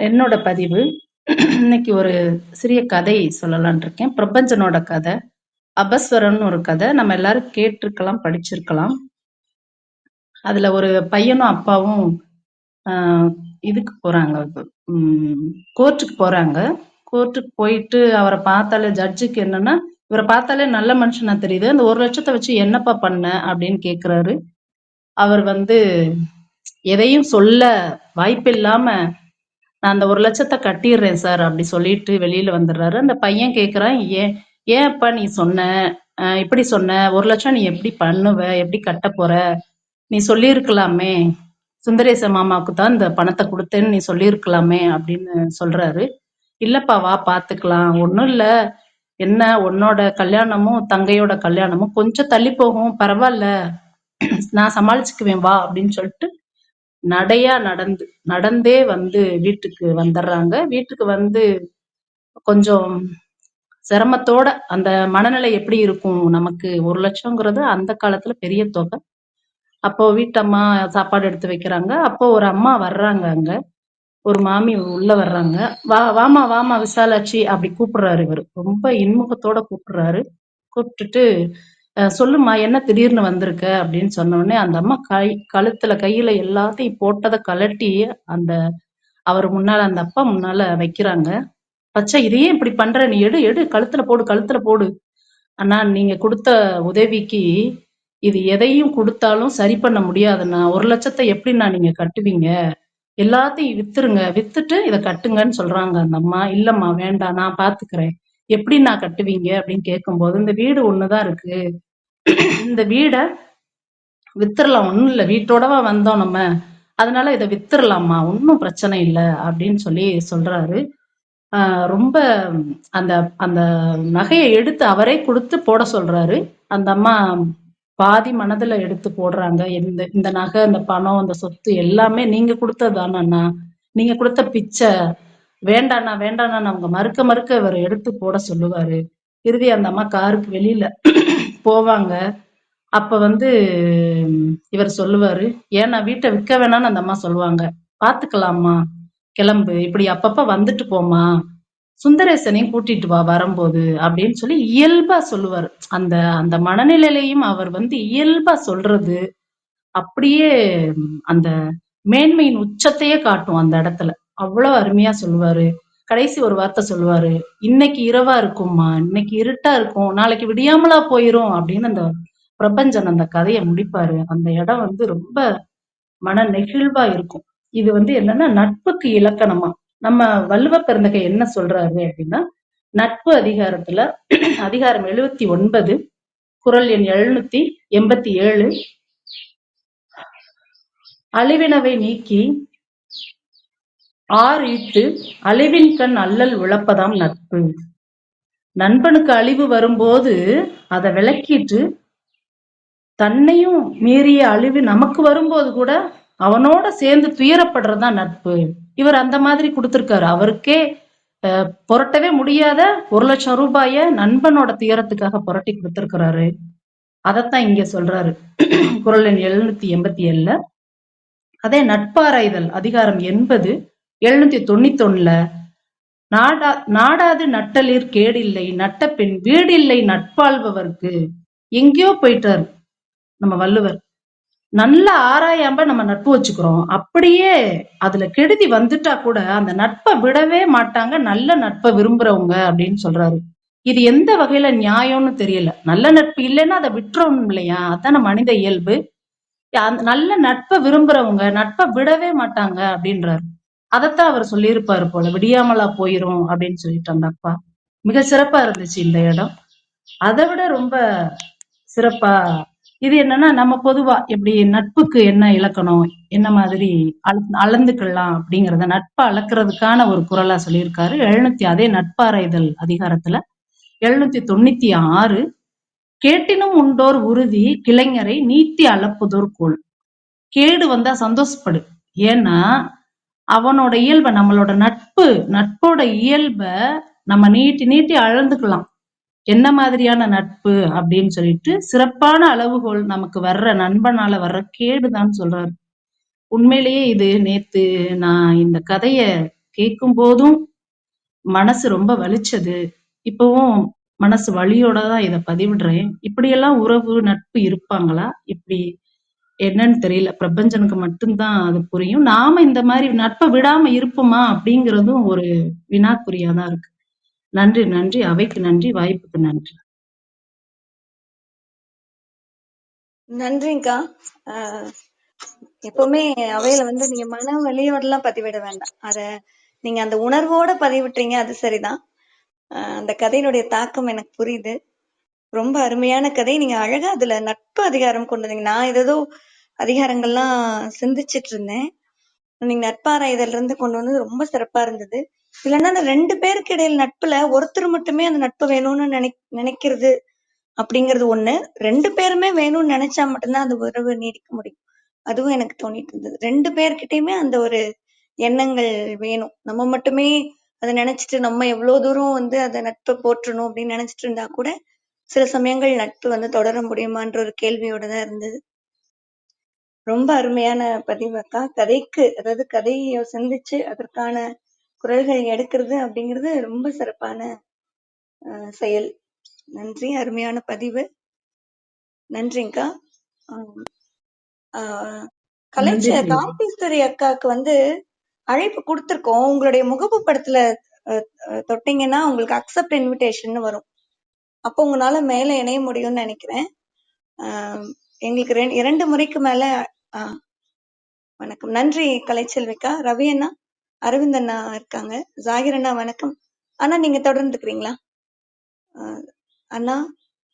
என்னோட பதிவு இன்னைக்கு ஒரு சிறிய கதை சொல்லலான் இருக்கேன். பிரபஞ்சனோட கதை, அபஸ்வரம்னு ஒரு கதை. நம்ம எல்லாரும் கேட்டிருக்கலாம், படிச்சிருக்கலாம். அதுல ஒரு பையனும் அப்பாவும் இதுக்கு போறாங்க, கோர்ட்டுக்கு போறாங்க. கோர்ட்டுக்கு போயிட்டு அவரை பார்த்தாலே ஜட்ஜுக்கு என்னன்னா, இவரை பார்த்தாலே நல்ல மனுஷனா தெரியுது, அந்த 1 லட்சத்தை வச்சு என்னப்பா பண்ண அப்படின்னு கேக்குறாரு. அவர் எதையும் சொல்ல வாய்ப்பில்லாம நான் அந்த 1 லட்சத்தை கட்டிடுறேன் சார் அப்படி சொல்லிட்டு வெளியில வந்துடுறாரு. அந்த பையன் கேக்குறான், ஏன் அப்பா நீ சொன்ன, இப்படி சொன்ன, 1 லட்சம் நீ எப்படி பண்ணுவ, எப்படி கட்ட போற, நீ சொல்லியிருக்கலாமே, சுந்தரேச மாமாவுக்கு தான் இந்த பணத்தை கொடுத்தேன்னு நீ சொல்லியிருக்கலாமே அப்படின்னு சொல்றாரு. இல்லப்பா வா பாத்துக்கலாம், ஒண்ணும் இல்ல, என்ன உன்னோட கல்யாணமும் தங்கையோட கல்யாணமும் கொஞ்சம் தள்ளி போகும், பரவாயில்ல, நான் சமாளிச்சுக்குவேன் வா அப்படின்னு சொல்லிட்டு நடையா நடந்தே வீட்டுக்கு வந்துடுறாங்க. வீட்டுக்கு கொஞ்சம் சிரமத்தோட, அந்த மனநிலை எப்படி இருக்கும் நமக்கு, 1 லட்சம்ங்கிறது அந்த காலத்துல பெரிய தொகை. அப்போ வீட்டம்மா சாப்பாடு எடுத்து வைக்கிறாங்க. அப்போ ஒரு அம்மா வர்றாங்க, அங்க ஒரு மாமி உள்ள வர்றாங்க. வாமா விசாலாட்சி அப்படி கூப்பிடுறாரு. இவர் ரொம்ப இன்முகத்தோட கூப்பிடுறாரு. கூப்பிட்டுட்டு சொல்லுமா என்ன திடீர்னு வந்திருக்க அப்படின்னு சொன்ன உடனே அந்த அம்மா கழுத்துல கையில எல்லாத்தையும் போட்டதை கலட்டி அவர் முன்னால, அந்த அப்பா முன்னால வைக்கிறாங்க. பச்சை இதையே இப்படி பண்ற, நீ எடு கழுத்துல போடு. ஆனா நீங்க கொடுத்த உதவிக்கு இது எதையும் கொடுத்தாலும் சரி பண்ண முடியாதுண்ணா, 1 லட்சத்தை எப்படின்னா நீங்க கட்டுவீங்க, எல்லாத்தையும் வித்துருங்க, வித்துட்டு இதை கட்டுங்கன்னு சொல்றாங்க அந்த அம்மா. இல்லம்மா வேண்டாம், நான் பாத்துக்கிறேன், எப்படி நான் கட்டுவீங்க அப்படின்னு கேட்கும்போது, இந்த வீடு ஒண்ணுதான் இருக்கு, இந்த வீட வித்துரலாம், ஒண்ணும் இல்ல, வீட்டோடவா வந்தோம் நம்ம, அதனால இதை வித்துரலாமா, ஒன்னும் பிரச்சனை இல்லை அப்படின்னு சொல்றாரு. ரொம்ப அந்த அந்த நகையை எடுத்து அவரே கொடுத்து போட சொல்றாரு. அந்த அம்மா பாதி மனதுல எடுத்து போடுறாங்க. இந்த நகை, இந்த பணம், இந்த சொத்து எல்லாமே நீங்க கொடுத்ததானா, நீங்க கொடுத்த பிச்சை, வேண்டாண்ணா அவங்க மறுக்க இவர் எடுத்து போட சொல்லுவாரு. இறுதி அந்த அம்மா காருக்கு வெளியில போவாங்க. அப்ப இவர் சொல்லுவாரு, ஏன்னா வீட்டை விற்க வேணாம்னு அந்த அம்மா சொல்லுவாங்க. பாத்துக்கலாமா, கிளம்பு, இப்படி அப்பப்ப வந்துட்டு போமா, சுந்தரேசனையும் கூட்டிட்டு வா வரும்போது அப்படின்னு சொல்லி இயல்பா சொல்லுவாரு. அந்த அந்த மனநிலையிலையும் அவர் இயல்பா சொல்றது அப்படியே அந்த மேன்மையின் உச்சத்தையே காட்டும் அந்த இடத்துல. அவ்வளவு அருமையா சொல்லுவாரு. கடைசி ஒரு வார்த்தை சொல்லுவாரு, இன்னைக்கு இரவா இருக்கும்மா, இன்னைக்கு இருட்டா இருக்கும், நாளைக்கு விடியாமலா போயிரும் அப்படின்னு அந்த பிரபஞ்சன் அந்த கதையை முடிப்பாரு. அந்த இடம் ரொம்ப மன நெகிழ்வா இருக்கும். இது என்னன்னா நட்புக்கு இலக்கணமா நம்ம வள்ளுவ பெருந்தகை என்ன சொல்றாரு அப்படின்னா, நட்பு அதிகாரத்துல அதிகாரம் 79 குரல் எண் 787, அழிவினவை நீக்கி ஆறிட்டு அழிவின் கண் அல்லல் விளப்பதாம் நட்பு. நண்பனுக்கு அழிவு வரும்போது அதை விளக்கிட்டு தன்னையும் மீறிய அழிவு நமக்கு வரும்போது கூட அவனோட சேர்ந்து துயரப்படுறதுதான் நட்பு. இவர் அந்த மாதிரி கொடுத்திருக்காரு. அவருக்கே புரட்டவே முடியாத 1 லட்சம் ரூபாய நண்பனோட துயரத்துக்காக புரட்டி கொடுத்திருக்கிறாரு. அதத்தான் இங்க சொல்றாரு குரல் எண் 787. அதே நட்பாராய்தல் அதிகாரம் 80 791 நாடாது நட்டலிற் கேடில்லை நட்டபின் வீடில்லை நட்பாள்பவர்க்கு. எங்கேயோ போயிட்டாரு நம்ம வள்ளுவர். நல்லா ஆராயாம நம்ம நட்பு வச்சுக்கிறோம். அப்படியே அதுல கெடுதி வந்துட்டா கூட அந்த நட்பை விடவே மாட்டாங்க நல்ல நட்பை விரும்புறவங்க அப்படின்னு சொல்றாரு. இது எந்த வகையில நியாயம்னு தெரியல. நல்ல நட்பு இல்லைன்னா அதை விட்டுறணும் இல்லையா? அதான மனித இயல்பு. நல்ல நட்பை விரும்புறவங்க நட்பை விடவே மாட்டாங்க அப்படின்றாரு. அதைத்தான் அவர் சொல்லியிருப்பாரு போல, விடியாமலா போயிரும் அப்படின்னு சொல்லிட்டு அந்த அப்பா. மிக சிறப்பா இருந்துச்சு இந்த இடம். அதை விட ரொம்ப சிறப்பா இது என்னன்னா, நம்ம பொதுவா எப்படி நட்புக்கு என்ன இலக்கணம், என்ன மாதிரி அளந்துக்கலாம் அப்படிங்கறத நட்பை அளக்குறதுக்கான ஒரு குறளா சொல்லியிருக்காரு. அதே நட்பாராய்தல் அதிகாரத்துல 796 கேட்டினும் உண்டோர் உறுதி கிளைஞரை நீட்டி அளப்புதோர் கோல். கேடு வந்தா சந்தோஷப்படு. ஏன்னா அவனோட இயல்பை, நம்மளோட நட்போட இயல்பை நம்ம நீட்டி நீட்டி அளந்துக்கலாம். என்ன மாதிரியான நட்பு அப்படின்னு சொல்லிட்டு சிறப்பான அளவுகோல் நமக்கு வர்ற நண்பனால வர்ற கேடுதான் சொல்றாரு. உண்மையிலேயே இது நேத்து நான் இந்த கதைய கேட்கும் போதும் மனசு ரொம்ப வலிச்சது. இப்பவும் மனசு வலியோட தான் இதை பதிவிடுறேன். இப்படியெல்லாம் உறவு நட்பு இருப்பாங்களா? இப்படி என்னன்னு தெரியல. பிரபஞ்சனுக்கு மட்டும்தான் அது புரியும். நாம இந்த மாதிரி நட்பை விடாம இருப்போமா அப்படிங்கிறதும் ஒரு வினாக்குறியாதான் இருக்கு. நன்றி நன்றி. அவைக்கு நன்றி. வாய்ப்புக்கு நன்றி. நன்றிங்கக்கா. எப்பவுமே அவையில நீங்க மன வலியோடலாம் பதிவிட வேண்டாம். நீங்க அந்த உணர்வோட பதிவிட்டீங்க, அது சரிதான். அந்த கதையினுடைய தாக்கம் எனக்கு புரியுது. ரொம்ப அருமையான கதை. நீங்க அழகா அதுல நட்பு அதிகாரம் கொண்டு வந்தீங்க. நான் ஏதோ அதிகாரங்கள்லாம் சிந்திச்சிட்டு இருந்தேன். நீங்க நட்பாராய்தல் இருந்து கொண்டு வந்தது ரொம்ப சிறப்பா இருந்தது. இல்லைன்னா அந்த 2 பேருக்கு இடையில நட்புல ஒருத்தர் மட்டுமே அந்த நட்பு வேணும்னு நினைக்கிறது அப்படிங்கிறது ஒண்ணு. 2 பேருமே வேணும்னு நினைச்சா மட்டும்தான் அந்த உறவு நீடிக்க முடியும். அதுவும் எனக்கு தோணிட்டு இருந்தது. 2 பேர்கிட்டயுமே அந்த ஒரு எண்ணங்கள் வேணும். நம்ம மட்டுமே அதை நினைச்சிட்டு நம்ம எவ்வளவு தூரம் அதை நட்பை போற்றணும் அப்படின்னு நினைச்சிட்டு இருந்தா கூட சில சமயங்கள் நட்பு தொடர முடியுமான்ற ஒரு கேள்வியோட தான் இருந்தது. ரொம்ப அருமையான பதிவு அக்கா. அதாவது கதையை சிந்திச்சு அதற்கான குரல்கள் எடுக்கிறது அப்படிங்கிறது ரொம்ப சிறப்பான செயல். நன்றி. அருமையான பதிவு. நன்றிங்கக்கா. காம்பீஸ்வரி அக்காவுக்கு அழைப்பு கொடுத்திருக்கோம். உங்களுடைய முகப்பு படத்துல தொட்டீங்கன்னா உங்களுக்கு அக்செப்ட் இன்விடேஷன் வரும். அப்போ உங்களால மேல இணைய முடியும்னு நினைக்கிறேன். எங்களுக்கு 2 முறைக்கு மேல. வணக்கம். நன்றி கலைச்செல்விக்கா. ரவி அண்ணா, அரவிந்த் அண்ணா இருக்காங்க. ஜாகிர் அண்ணா வணக்கம். அண்ணா நீங்க தொடர்ந்து இருக்கிறீங்களா? அண்ணா,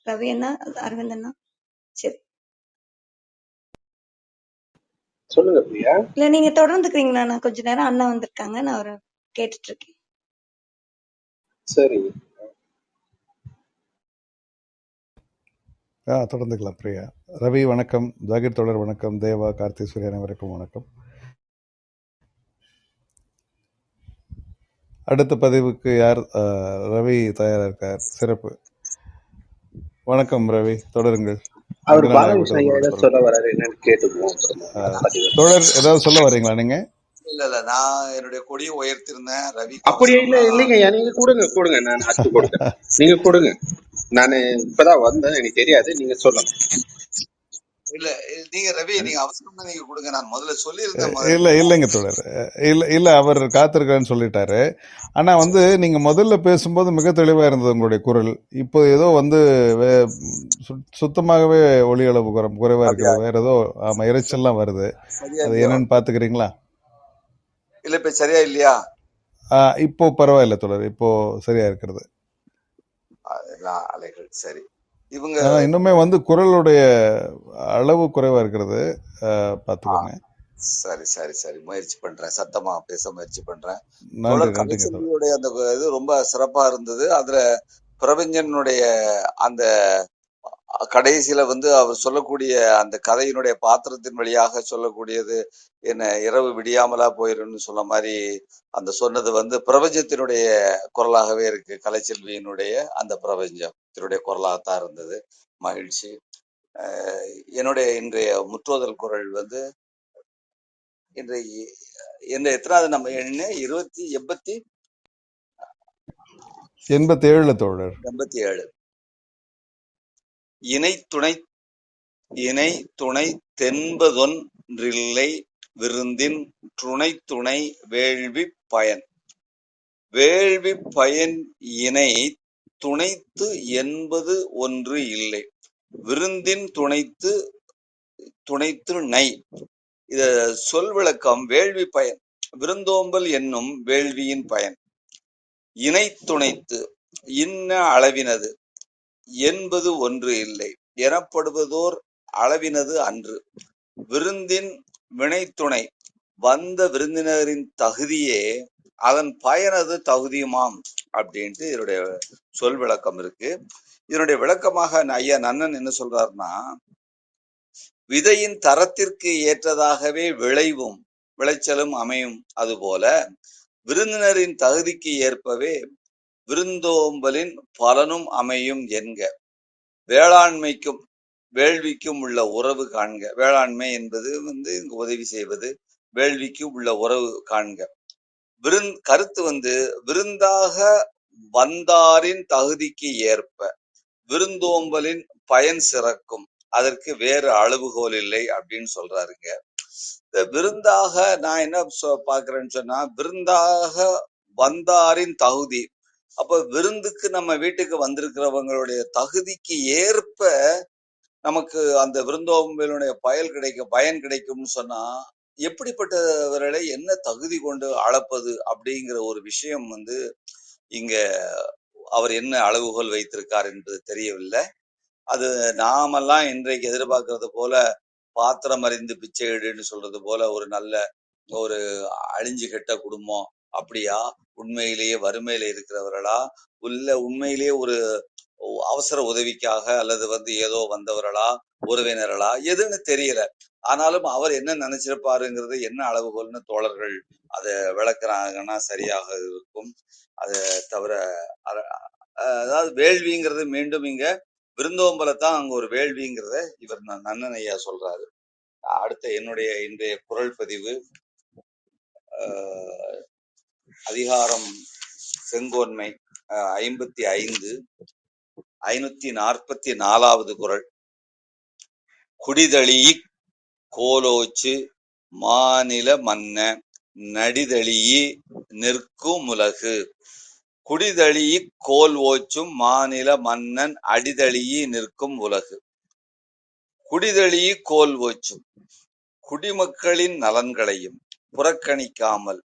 ரவி அண்ணா, அரவிந்த் அண்ணா. சரி, சொல்லுங்க பிரியா. இல்ல நீங்க தொடர்ந்துக்கிறீங்களா? நான் கொஞ்ச நேரம் அண்ணா வந்திருக்காங்க, நான் அவரை கேட்டுட்டு இருக்கேன். சரி, தொடர்ந்துக்கலாம் பிரியா. ரவி வணக்கம், ஜாகிர் தொடர் வணக்கம், தேவா, கார்த்திஸ்வரி அனைவருக்கும் வணக்கம். அடுத்த பதிவுக்கு யார்? ரவி தயாரா இருக்கார். சிறப்பு. வணக்கம் ரவி, தொடருங்கள். அவர் சொல்ல வர்றாரு என்னன்னு கேட்டுக்குவோம். தொடர் ஏதாவது சொல்ல வரீங்களா நீங்க? இல்ல நான் என்னுடைய கொடியை உயர்த்திருந்தேன். ரவி அப்படியே இல்லைங்க, நீங்க கொடுங்க நான் அச்சு கொடுங்க. நீங்க கொடுங்க. நான் இப்பதான் வந்தேன், எனக்கு தெரியாது, நீங்க சொல்லுங்க. இல்ல நீங்க ரவி, நீங்க அவசரமா நீங்க கொடுங்க. நான் முதல்ல சொல்லியிருந்தேன். இல்லைங்க தொடர், இல்ல அவர் காத்திருக்கான்னு சொல்லிட்டாரு. ஆனா நீங்க முதல்ல பேசும்போது மிக தெளிவா இருந்தது உங்களுடைய குரல். இப்போ ஏதோ சுத்தமாகவே ஒலி அளவு குறைவா இருக்கிறது. வேற ஏதோ இறைச்சல்லாம் வருது. அது என்னன்னு பாத்துக்கிறீங்களா? இல்ல இப்ப சரியா இல்லையா? இப்போ பரவாயில்ல தொடர், இப்போ சரியா இருக்கிறது. அலைகள் சரி. இவங்க இன்னுமே குரலுடைய அளவு குறைவா இருக்கிறது, பாத்துக்கோங்க. சரி சரி சரி, முயற்சி பண்றேன். சத்தமா பேச முயற்சி பண்றேன். அந்த இது ரொம்ப சிறப்பா இருந்தது. அதுல பிரபஞ்சனுடைய அந்த கடைசியில அவர் சொல்லக்கூடிய அந்த கதையினுடைய பாத்திரத்தின் வழியாக சொல்லக்கூடியது என்ன, இரவு விடியாமலா போயிருன்னு சொன்ன மாதிரி அந்த சொன்னது பிரபஞ்சத்தினுடைய குரலாகவே இருக்கு. கலைச்செல்வியினுடைய அந்த பிரபஞ்சத்தினுடைய குரலாகத்தான் இருந்தது. மகிழ்ச்சி. என்னுடைய இன்றைய முற்றோதல் குரல் இன்றைக்கு எத்தனாவது நம்ம எண்ணு 87 தோழர். 87. இணை துணை தென்பதொன்றில்லை விருந்தின் துணை வேள்வி பயன். வேள்வி பயன் இணை துணைத்து என்பது ஒன்று இல்லை. விருந்தின் துணைத்து நை. இத சொல் விளக்கம். வேள்வி பயன் விருந்தோம்பல் என்னும் வேள்வியின் பயன். இணை துணைத்து இன்ன அளவினது என்பது ஒன்று இல்லை எனப்படுவதோர் அளவினது அன்று. விருந்தின் வினைத்துணை வந்த விருந்தினரின் தகுதியே அதன் பயனது தகுதியுமாம் அப்படின்ட்டு இதனுடைய சொல் விளக்கம் இருக்கு. இதனுடைய விளக்கமாக ஐயா நன்னன் என்ன சொல்றாருன்னா, விதையின் தரத்திற்கு ஏற்றதாகவே விளைச்சலும் அமையும். அதுபோல விருந்தினரின் தகுதிக்கு ஏற்பவே விருந்தோம்பலின் பலனும் அமையும் என்க. வேளாண்மைக்கும் வேள்விக்கும் உள்ள உறவு காண்க. வேளாண்மை என்பது இங்கு உதவி செய்வது, வேள்விக்கு உள்ள உறவு காண்க. கருத்து விருந்தாக வந்தாரின் தகுதிக்கு ஏற்ப விருந்தோம்பலின் பயன் சிறக்கும். அதற்கு வேறு அளவுகோல் இல்லை அப்படின்னு சொல்றாருங்க. இந்த விருந்தாக நான் என்ன பாக்குறேன்னு சொன்னா, விருந்தாக வந்தாரின் தகுதி. அப்ப விருந்துக்கு நம்ம வீட்டுக்கு வந்திருக்கிறவங்களுடைய தகுதிக்கு ஏற்ப நமக்கு அந்த விருந்தோம்பலுடைய பயன் கிடைக்கும்னு சொன்னா, எப்படிப்பட்டவர்களை என்ன தகுதி கொண்டு அளப்பது அப்படிங்கிற ஒரு விஷயம் இங்க அவர் என்ன அளவுகோல் வைத்திருக்கார் என்பது தெரியவில்லை. அது நாமெல்லாம் இன்றைக்கு எதிர்பார்க்கறது போல பாத்திரம் அறிந்து பிச்சை எடுன்னு சொல்றது போல ஒரு அழிஞ்சு கெட்ட குடும்பம் அப்படியா, உண்மையிலேயே வறுமையில இருக்கிறவர்களா, இல்ல உண்மையிலேயே ஒரு அவசர உதவிக்காக அல்லது ஏதோ வந்தவர்களா, உறவினர்களா, எதுன்னு தெரியல. ஆனாலும் அவர் என்ன நினைச்சிருப்பாருங்கிறது என்ன அளவுகோல்னு தோழர்கள் அதை விளக்குறாங்கன்னா சரியாக இருக்கும். அதை தவிர அதாவது வேள்விங்கிறது மீண்டும் இங்க விருந்தோம்பலத்தான் அங்க ஒரு வேள்விங்கிறத இவர் நன்னன் ஐயா சொல்றாரு. அடுத்த என்னுடைய இன்றைய குரல் பதிவு அதிகாரம் செங்கோன்மை 55 544வது குரல். குடிதழி கோலோச்சு மாநில மன்ன நடிதழியி நிற்கும் உலகு. குடிதழி கோல் ஓச்சும் மாநில மன்னன் அடிதழியி நிற்கும் உலகு. குடிதழி கோல் ஓச்சும் குடிமக்களின் நலன்களையும் புறக்கணிக்காமல்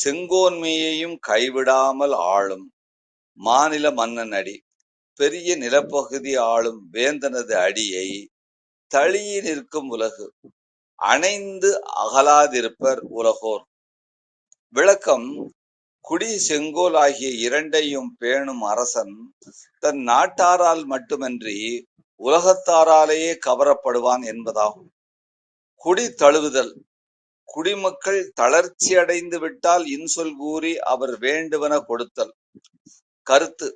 செங்கோன்மையையும் கைவிடாமல் ஆளும் மாநில மன்னன் அடி. பெரிய நிலப்பகுதி ஆளும் வேந்தனது அடியை தழியி நிற்கும் உலகு. அணைந்து அகலாதிருப்பர் உலகோர். விளக்கம். குடி செங்கோல் ஆகிய இரண்டையும் பேணும் அரசன் தன் நாட்டாரால் மட்டுமன்றி உலகத்தாராலேயே கவரப்படுவான் என்பதாகும். குடி தழுவுதல். குடிமக்கள் தளர்ச்சி அடைந்து விட்டால் இன்சொல் கூறி அவர் வேண்டுவன கொடுத்தல். கருத்து.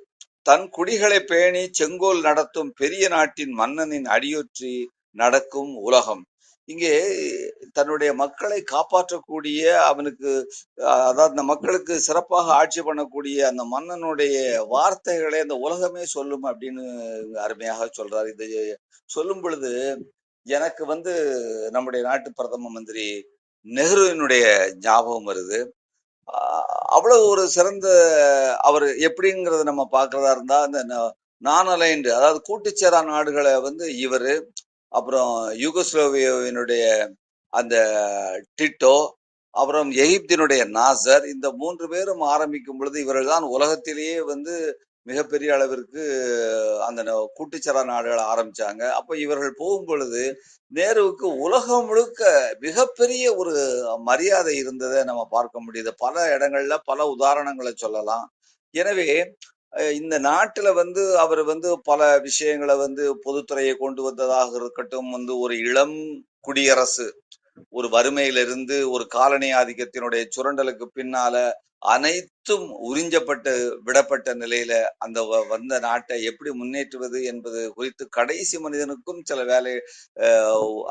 தன் குடிகளை பேணி செங்கோல் நடத்தும் பெரிய நாட்டின் மன்னனின் அடியொற்றி நடக்கும் உலகம். இங்கே தன்னுடைய மக்களை காப்பாற்றக்கூடிய அவனுக்கு, அதாவது அந்த மக்களுக்கு சிறப்பாக ஆட்சி பண்ணக்கூடிய அந்த மன்னனுடைய வார்த்தைகளை அந்த உலகமே சொல்லும் அப்படின்னு அருமையாக சொல்றாரு. இது சொல்லும் பொழுது எனக்கு நம்முடைய நாட்டு பிரதம மந்திரி நெஹ்ருவினுடைய ஞாபகம் வருது. அவ்வளவு ஒரு சிறந்த அவர் எப்படிங்கிறத நம்ம பாக்குறதா இருந்தா, அந்த நான் அலைன்டு, அதாவது கூட்டுச்சேரா நாடுகளை இவரு, அப்புறம் யூகோஸ்லோவியாவினுடைய அந்த டிட்டோ, அப்புறம் எகிப்தினுடைய நாசர், இந்த 3 பேரும் ஆரம்பிக்கும் பொழுது இவர்கள் தான் உலகத்திலேயே மிகப்பெரிய அளவிற்கு அந்த கூட்டுச்சேரா நாடுகளை ஆரம்பிச்சாங்க. அப்ப இவர்கள் போகும் பொழுது நேருவுக்கு உலகம் முழுக்க மிகப்பெரிய ஒரு மரியாதை இருந்ததை நம்ம பார்க்க முடியுது. பல இடங்கள்ல பல உதாரணங்களை சொல்லலாம். எனவே இந்த நாட்டுல அவர் பல விஷயங்களை பொதுத்துறையை கொண்டு வந்ததாக இருக்கட்டும், ஒரு இளம் குடியரசு ஒரு வறுமையிலிருந்து ஒரு காலனி ஆதிக்கத்தினுடைய சுரண்டலுக்கு பின்னால அனைத்தும் உறிஞ்சப்பட்டு விடப்பட்ட நிலையில அந்த வந்த நாட்டை எப்படி முன்னேற்றுவது என்பது குறித்து கடைசி மனிதனுக்கும் சில வேலை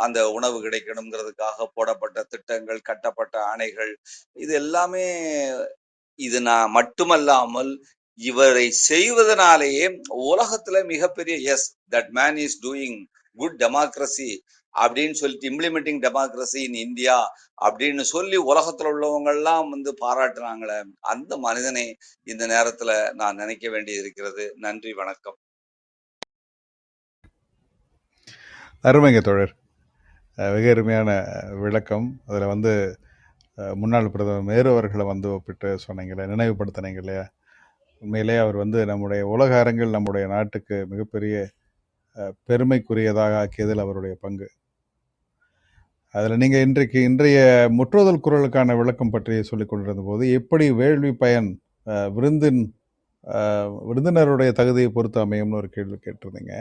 அந்த உணவு கிடைக்கணுங்கிறதுக்காக போடப்பட்ட திட்டங்கள், கட்டப்பட்ட அணைகள், இது எல்லாமே இது நான் மட்டுமல்லாமல் இவரை செய்வதனாலேயே உலகத்துல மிகப்பெரிய S that man is doing good democracy அப்படின்னு சொல்லிட்டு இம்ப்ளிமெண்டிங் டெமோக்ரஸி இன் இந்தியா அப்படின்னு சொல்லி உலகத்துல உள்ளவங்க எல்லாம் பாராட்டுறாங்களே, அந்த மனிதனை இந்த நேரத்துல நான் நினைக்க வேண்டி இருக்கிறது. நன்றி, வணக்கம். அருமைங்க தோழர், மிக அருமையான விளக்கம். அதில் முன்னாள் பிரதமர் நேரு அவர்களை ஒப்பிட்டு சொன்னீங்களே, நினைவுபடுத்தினீங்க இல்லையா? உண்மையிலே அவர் நம்முடைய உலக அரங்கில் நம்முடைய நாட்டுக்கு மிகப்பெரிய பெருமைக்குரியதாக ஆக்கியதில் அவருடைய பங்கு. அதில் நீங்கள் இன்றைய முற்றோதல் குரலுக்கான விளக்கம் பற்றி சொல்லிக் கொண்டிருந்த போது எப்படி வேள்வி பயன் விருந்தினருடைய தகுதியை பொறுத்து அமையும்னு ஒரு கேள்வி கேட்டிருந்தீங்க.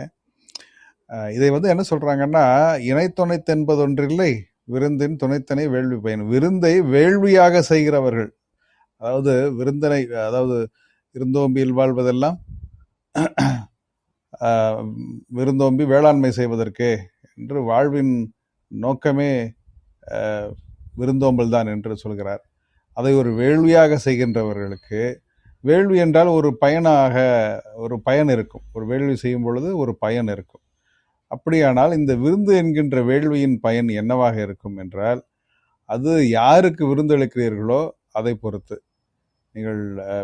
இதை என்ன சொல்கிறாங்கன்னா, இணைத்துணைத்து என்பதொன்றில்லை விருந்தின் துணைத்தனை வேள்வி பயன். விருந்தை வேள்வியாக செய்கிறவர்கள், அதாவது விருந்தோம்பியில் வாழ்வதெல்லாம் விருந்தோம்பி வேளாண்மை செய்வதற்கே என்று வாழ்வின் நோக்கமே விருந்தோம்பல் தான் என்று சொல்கிறார். அதை ஒரு வேள்வியாக செய்கின்றவர்களுக்கு, வேள்வி என்றால் ஒரு பயன் இருக்கும். ஒரு வேள்வி செய்யும் பொழுது ஒரு பயன் இருக்கும். அப்படியானால் இந்த விருந்து என்கின்ற வேள்வியின் பயன் என்னவாக இருக்கும் என்றால், அது யாருக்கு விருந்தளிக்கிறீர்களோ அதை பொறுத்து. நீங்கள்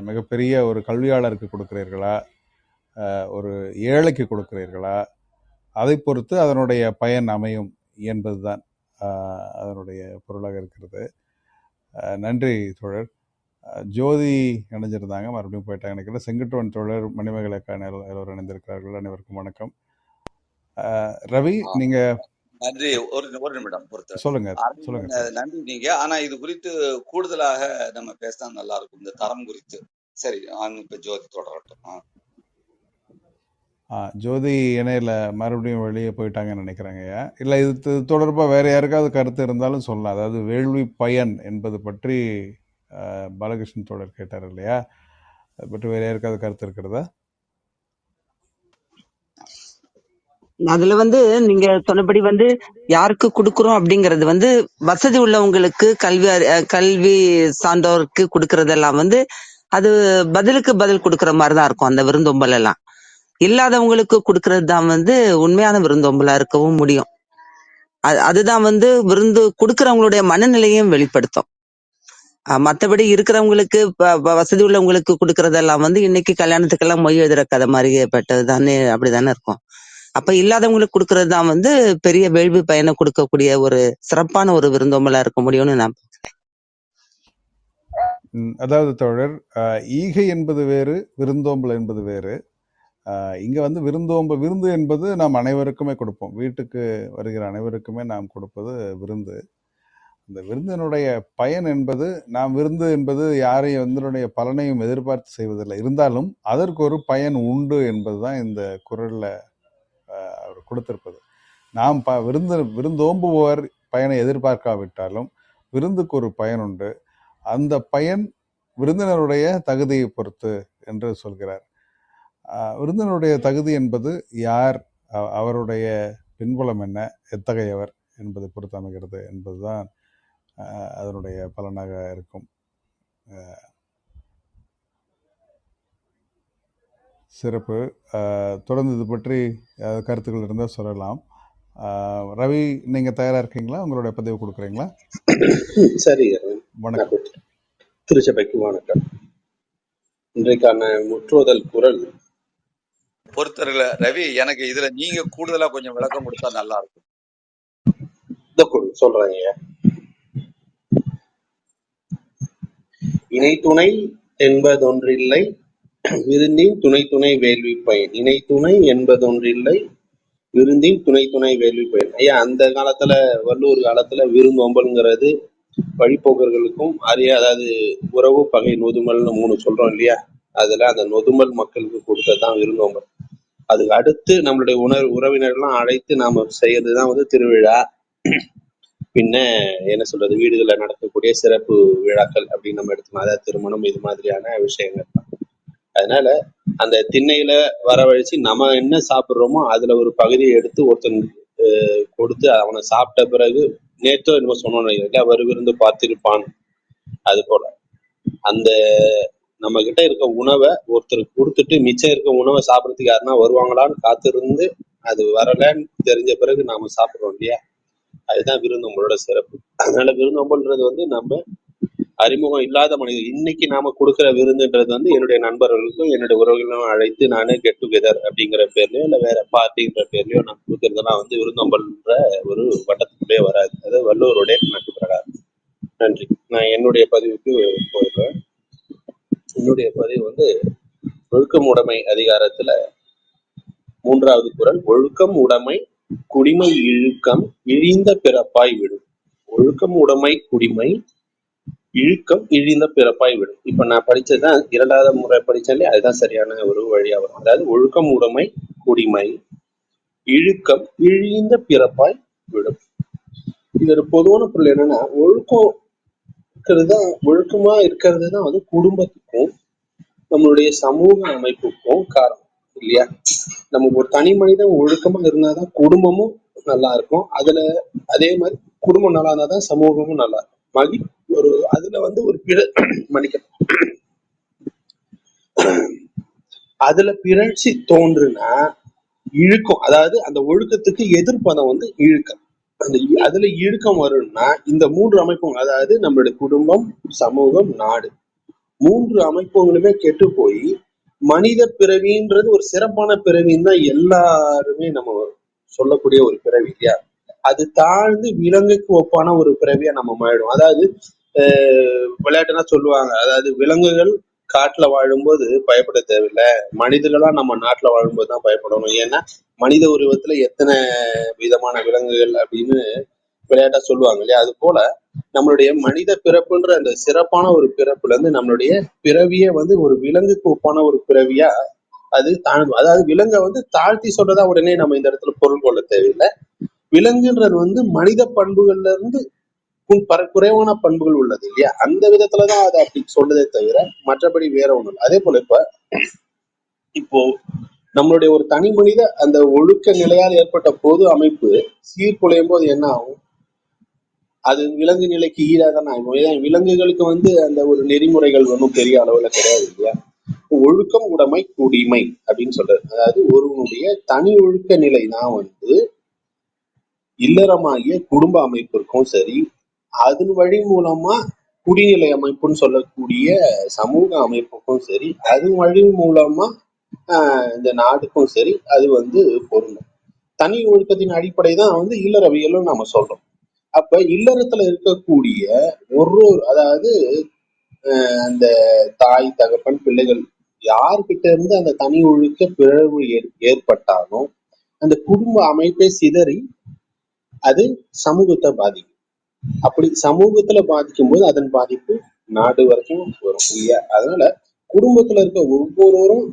மிகப்பெரிய ஒரு கல்வியாளருக்கு கொடுக்கிறீர்களா, ஒரு ஏழைக்கு கொடுக்கிறீர்களா, அதை பொறுத்து அதனுடைய பயன் அமையும் என்பதுதான் அதனுடைய பொருளாக இருக்கிறது. நன்றி தோழர். ஜோதி இணைஞ்சிருந்தாங்க, மறுபடியும் போயிட்டாங்க நினைக்கிறேன். செங்குட்டுவன் தோழர், மணிமேகலைக்கான எல்லோரும் இணைந்திருக்கிறார்கள். அனைவருக்கும் வணக்கம். ரவி, நீங்க நன்றி. ஒரு நிமிடம் பொறுத்து சொல்லுங்க. நன்றி நீங்க. ஆனா இது குறித்து கூடுதலாக நம்ம பேசினா நல்லா இருக்கும், இந்த தரம் குறித்து. சரி, இப்ப ஜோதி தொடரட்டும். ஜோதி இணையில மறுபடியும் வெளியே போயிட்டாங்கன்னு நினைக்கிறாங்க. இல்லை, இது தொடர்பாக வேற யாருக்காவது கருத்து இருந்தாலும் சொல்லலாம். அதாவது வேள்வி பயன் என்பது பற்றி பாலகிருஷ்ணன் தோழர் கேட்டார் இல்லையா, அதை பற்றி வேற யாருக்காவது கருத்து இருக்கிறதா? அதுல நீங்க சொன்னபடி யாருக்கு கொடுக்கறோம் அப்படிங்கறது வசதி உள்ளவங்களுக்கு, கல்வி சார்ந்தோருக்கு கொடுக்கறதெல்லாம் அது பதிலுக்கு பதில் கொடுக்கற மாதிரிதான் இருக்கும். அந்த விருந்தோம்பல் எல்லாம் இல்லாதவங்களுக்கு கொடுக்கறது தான் உண்மையான விருந்தோம்பலா இருக்கவும் முடியும். அதுதான் விருந்து கொடுக்கறவங்களுடைய மனநிலையும் வெளிப்படுத்தும். மற்றபடி இருக்கிறவங்களுக்கு, வசதி உள்ளவங்களுக்கு கொடுக்கறதெல்லாம் இன்னைக்கு கல்யாணத்துக்கெல்லாம் மொய் எழுதுற கதை மாதிரிப்பட்டது தானே, அப்படிதானே இருக்கும். அப்ப இல்லாதவங்களுக்கு கொடுக்கறது தான் பெரிய வேள்வி பயனை கொடுக்கக்கூடிய ஒரு சிறப்பான ஒரு விருந்தோம்பலா இருக்க முடியும்னு நான் பார்க்கிறேன். அதாவது தோழர், ஈகை என்பது வேறு, விருந்தோம்பல் என்பது வேறு. இங்க விருந்து என்பது நாம் அனைவருக்குமே கொடுப்போம். வீட்டுக்கு வருகிற அனைவருக்குமே நாம் கொடுப்பது விருந்து. இந்த விருந்தினுடைய பயன் என்பது, நாம் விருந்து என்பது யாரையும் விருந்தினுடைய பலனையும் எதிர்பார்த்து செய்வதில்லை. இருந்தாலும் அதற்கு ஒரு பயன் உண்டு என்பதுதான் இந்த குறள்ல அவர் கொடுத்திருப்பது. நாம் விருந்தோம்புவோர் பயனை எதிர்பார்க்காவிட்டாலும் விருந்துக்கு ஒரு பயன் உண்டு. அந்த பயன் விருந்தினருடைய தகுதியை பொறுத்து என்று சொல்கிறார். விருந்தினருடைய தகுதி என்பது யார், அவருடைய பின்புலம் என்ன, எத்தகையவர் என்பதை பொறுத்து அமைகிறது என்பதுதான் அதனுடைய பலனாக இருக்கும். சிறப்பு. தொடர்ந்து இது பற்றி கருத்துக்கள் இருந்தால் சொல்லலாம். ரவி, நீங்க தயாரா இருக்கீங்களா? உங்களுடைய பதிவு கொடுக்குறீங்களா? சரி, வணக்கம். திருச்சபைக்கு வணக்கம். இன்றைக்கான முற்றோதல் குரல் பொறுத்தவர்கள ரவி, எனக்கு இதுல நீங்க கூடுதலா கொஞ்சம் விளக்கம் கொடுத்தா நல்லா இருக்கும். சொல்றேங்க. இணை துணை என்பதொன்றில்லை விருந்தின் துணை துணை வேள்வி பயன். இணை துணை என்பதொன்றில்லை விருந்தின் துணை துணை வேள்வி பயன். ஐயா, அந்த காலத்துல, வள்ளுவர் காலத்துல விருந்தோம்பல்ங்கிறது வழிபோக்கர்களுக்கும் அதாவது உறவு பகை நொதுமல்னு 3 சொல்றோம் இல்லையா, அதுல அந்த நொதுமல் மக்களுக்கு கொடுத்ததுதான் விருந்தோம்பல். அதுக்கு அடுத்து நம்மளுடைய உறவினர்லாம் அழைத்து நாம செய்யறதுதான் திருவிழா. பின்ன என்ன சொல்றது, வீடுகளில் நடக்கக்கூடிய சிறப்பு விழாக்கள் அப்படின்னு நம்ம எடுத்துக்கணும். அதாவது திருமணம், இது மாதிரியான விஷயங்கள். அதனால அந்த திண்ணையில வரவழைச்சு நம்ம என்ன சாப்பிடுறோமோ அதுல ஒரு பகுதியை எடுத்து ஒருத்தனுக்கு கொடுத்து அவனை சாப்பிட்ட பிறகு, நேற்றோ என்னமோ சொன்னோம் இல்லையா, வருவிருந்து பார்த்திருப்பான். அது போல அந்த நம்ம கிட்ட இருக்க உணவை ஒருத்தருக்கு கொடுத்துட்டு மிச்சம் இருக்க உணவை சாப்பிடறதுக்கு யாருன்னா வருவாங்களான்னு காத்திருந்து அது வரலன்னு தெரிஞ்ச பிறகு நாம சாப்பிடுறோம் இல்லையா, அதுதான் விருந்தோம்பலோட சிறப்பு. அதனால விருந்தோம்பல்ன்றது வந்து நம்ம அறிமுகம் இல்லாத மனிதர், இன்னைக்கு நாம கொடுக்குற விருந்துன்றது வந்து என்னுடைய நண்பர்களுக்கும் என்னுடைய உறவுகளும் அழைத்து நானே கெட் டுகெதர் அப்படிங்கிற பேர்லயோ இல்ல வேற பார்ட்டிங்கிற பேர்லயோ நான் கொடுக்கறதெல்லாம் வந்து விருந்தோம்பல்ன்ற ஒரு வட்டத்துக்குள்ளே வராது. அது வள்ளுவருடைய கணக்கு பிரகாரம். நன்றி. நான் என்னுடைய பதிவுக்கு போயிருக்கேன். என்னுடைய பதிவு வந்து ஒழுக்கம் உடைமை அதிகாரத்துல 3வது குறள், ஒழுக்கம் உடைமை குடிமை இழுக்கம் இழிந்த பிறப்பாய் விடும். ஒழுக்கம் உடைமை குடிமை இழுக்கம் இழிந்த பிறப்பாய் விடும். இப்ப நான் படிச்சதுதான் 2வது முறை படிச்சாலே அதுதான் சரியான ஒரு வழியா வரும். அதாவது ஒழுக்கம் உடைமை குடிமை இழுக்கம் இழிந்த பிறப்பாய் விடும். இது ஒரு பொதுவான பொருள் என்னன்னா, ஒழுக்கமா இருக்கிறது தான் வந்து குடும்பத்துக்கும் நம்மளுடைய சமூக அமைப்புக்கும் காரணம் இல்லையா. நமக்கு ஒரு தனி மனிதன் ஒழுக்கமா இருந்தாதான் குடும்பமும் நல்லா இருக்கும். அதே மாதிரி குடும்பம் நல்லா இருந்தாதான் சமூகமும் நல்லா இருக்கும். அதுல வந்து ஒரு அதுல பிறழ்ச்சி தோன்றுனா இழுக்கம், அதாவது அந்த ஒழுக்கத்துக்கு எதிர்ப்பதம் வந்து இழுக்கம். அதுல இழுக்கம் வரும்னா இந்த 3 அமைப்பும், அதாவது நம்மளுடைய குடும்பம், சமூகம், நாடு, 3 அமைப்புகளுமே கெட்டு போய் மனித பிறவின்றது ஒரு சிறப்பான பிறவின்னு தான் எல்லாருமே நம்ம சொல்லக்கூடிய ஒரு பிறவி இல்லையா. அது தாழ்ந்து விலங்குக்கு ஒப்பான ஒரு பிறவியா நம்ம மாறிடும். அதாவது விளையாட்டுனா சொல்லுவாங்க, அதாவது விலங்குகள் காட்டுல வாழும்போது பயப்பட தேவையில்லை, மனிதர்களா நம்ம நாட்டுல வாழும்போது தான் பயப்படணும். ஏன்னா மனித உருவத்துல எத்தனை விதமான விலங்குகள் அப்படின்னு விளையாட்டா சொல்லுவாங்க இல்லையா. அது போல நம்மளுடைய மனித பிறப்புன்ற அந்த சிறப்பான ஒரு பிறப்புல இருந்து நம்மளுடைய பிறவியே வந்து ஒரு விலங்குக்கு ஒப்பான ஒரு பிறவியா அது தாழ்வு. அதாவது விலங்கை வந்து தாழ்த்தி சொல்றதா உடனே நம்ம இந்த இடத்துல பொருள் கொள்ள தேவையில்லை. விலங்குன்றது வந்து மனித பண்புகள்ல இருந்து குறைவான பண்புகள் உள்ளது இல்லையா. அந்த விதத்துலதான் அதை அப்படி சொல்றதே தவிர மற்றபடி வேற ஒண்ணும் இல்லை. அதே போல இப்போ நம்மளுடைய ஒரு தனி மனித அந்த ஒழுக்க நிலையால் ஏற்பட்ட பொது அமைப்பு சீர்குலையும் போது என்ன ஆகும், அது விலங்கு நிலைக்கு ஈடாதான் ஆகும். ஏன்னா விலங்குகளுக்கு வந்து அந்த ஒரு நெறிமுறைகள் ஒன்றும் பெரிய அளவுல கிடையாது இல்லையா. ஒழுக்கம் உடைமை குடிமை அப்படின்னு சொல்றது, அதாவது ஒருவனுடைய தனி ஒழுக்க நிலை தான் வந்து இல்லறமாகிய குடும்ப அமைப்பிற்கும் சரி, அதன் வழி மூலமா குடிநிலை அமைப்புன்னு சொல்லக்கூடிய சமூக அமைப்புக்கும் சரி, அதன் வழி மூலமா இந்த நாடுக்கும் சரி அது வந்து பொருந்தும். தனி ஒழுக்கத்தின் அடிப்படை தான் வந்து இல்லறவியலும் நம்ம சொல்றோம். அப்ப இல்லறத்துல இருக்கக்கூடிய அதாவது அந்த தாய் தகப்பன் பிள்ளைகள் யார்கிட்ட இருந்து அந்த தனி ஒழுக்க பிறழ்வு ஏற்பட்டாலும் அந்த குடும்ப அமைப்பை சிதறி அது சமூகத்தை பாதிக்கும். அப்படி சமூகத்துல பாதிக்கும் போது அதன் பாதிப்பு நாடு வரைக்கும் வரும் இல்லையா. அதனால குடும்பத்துல இருக்க ஒவ்வொருவரும்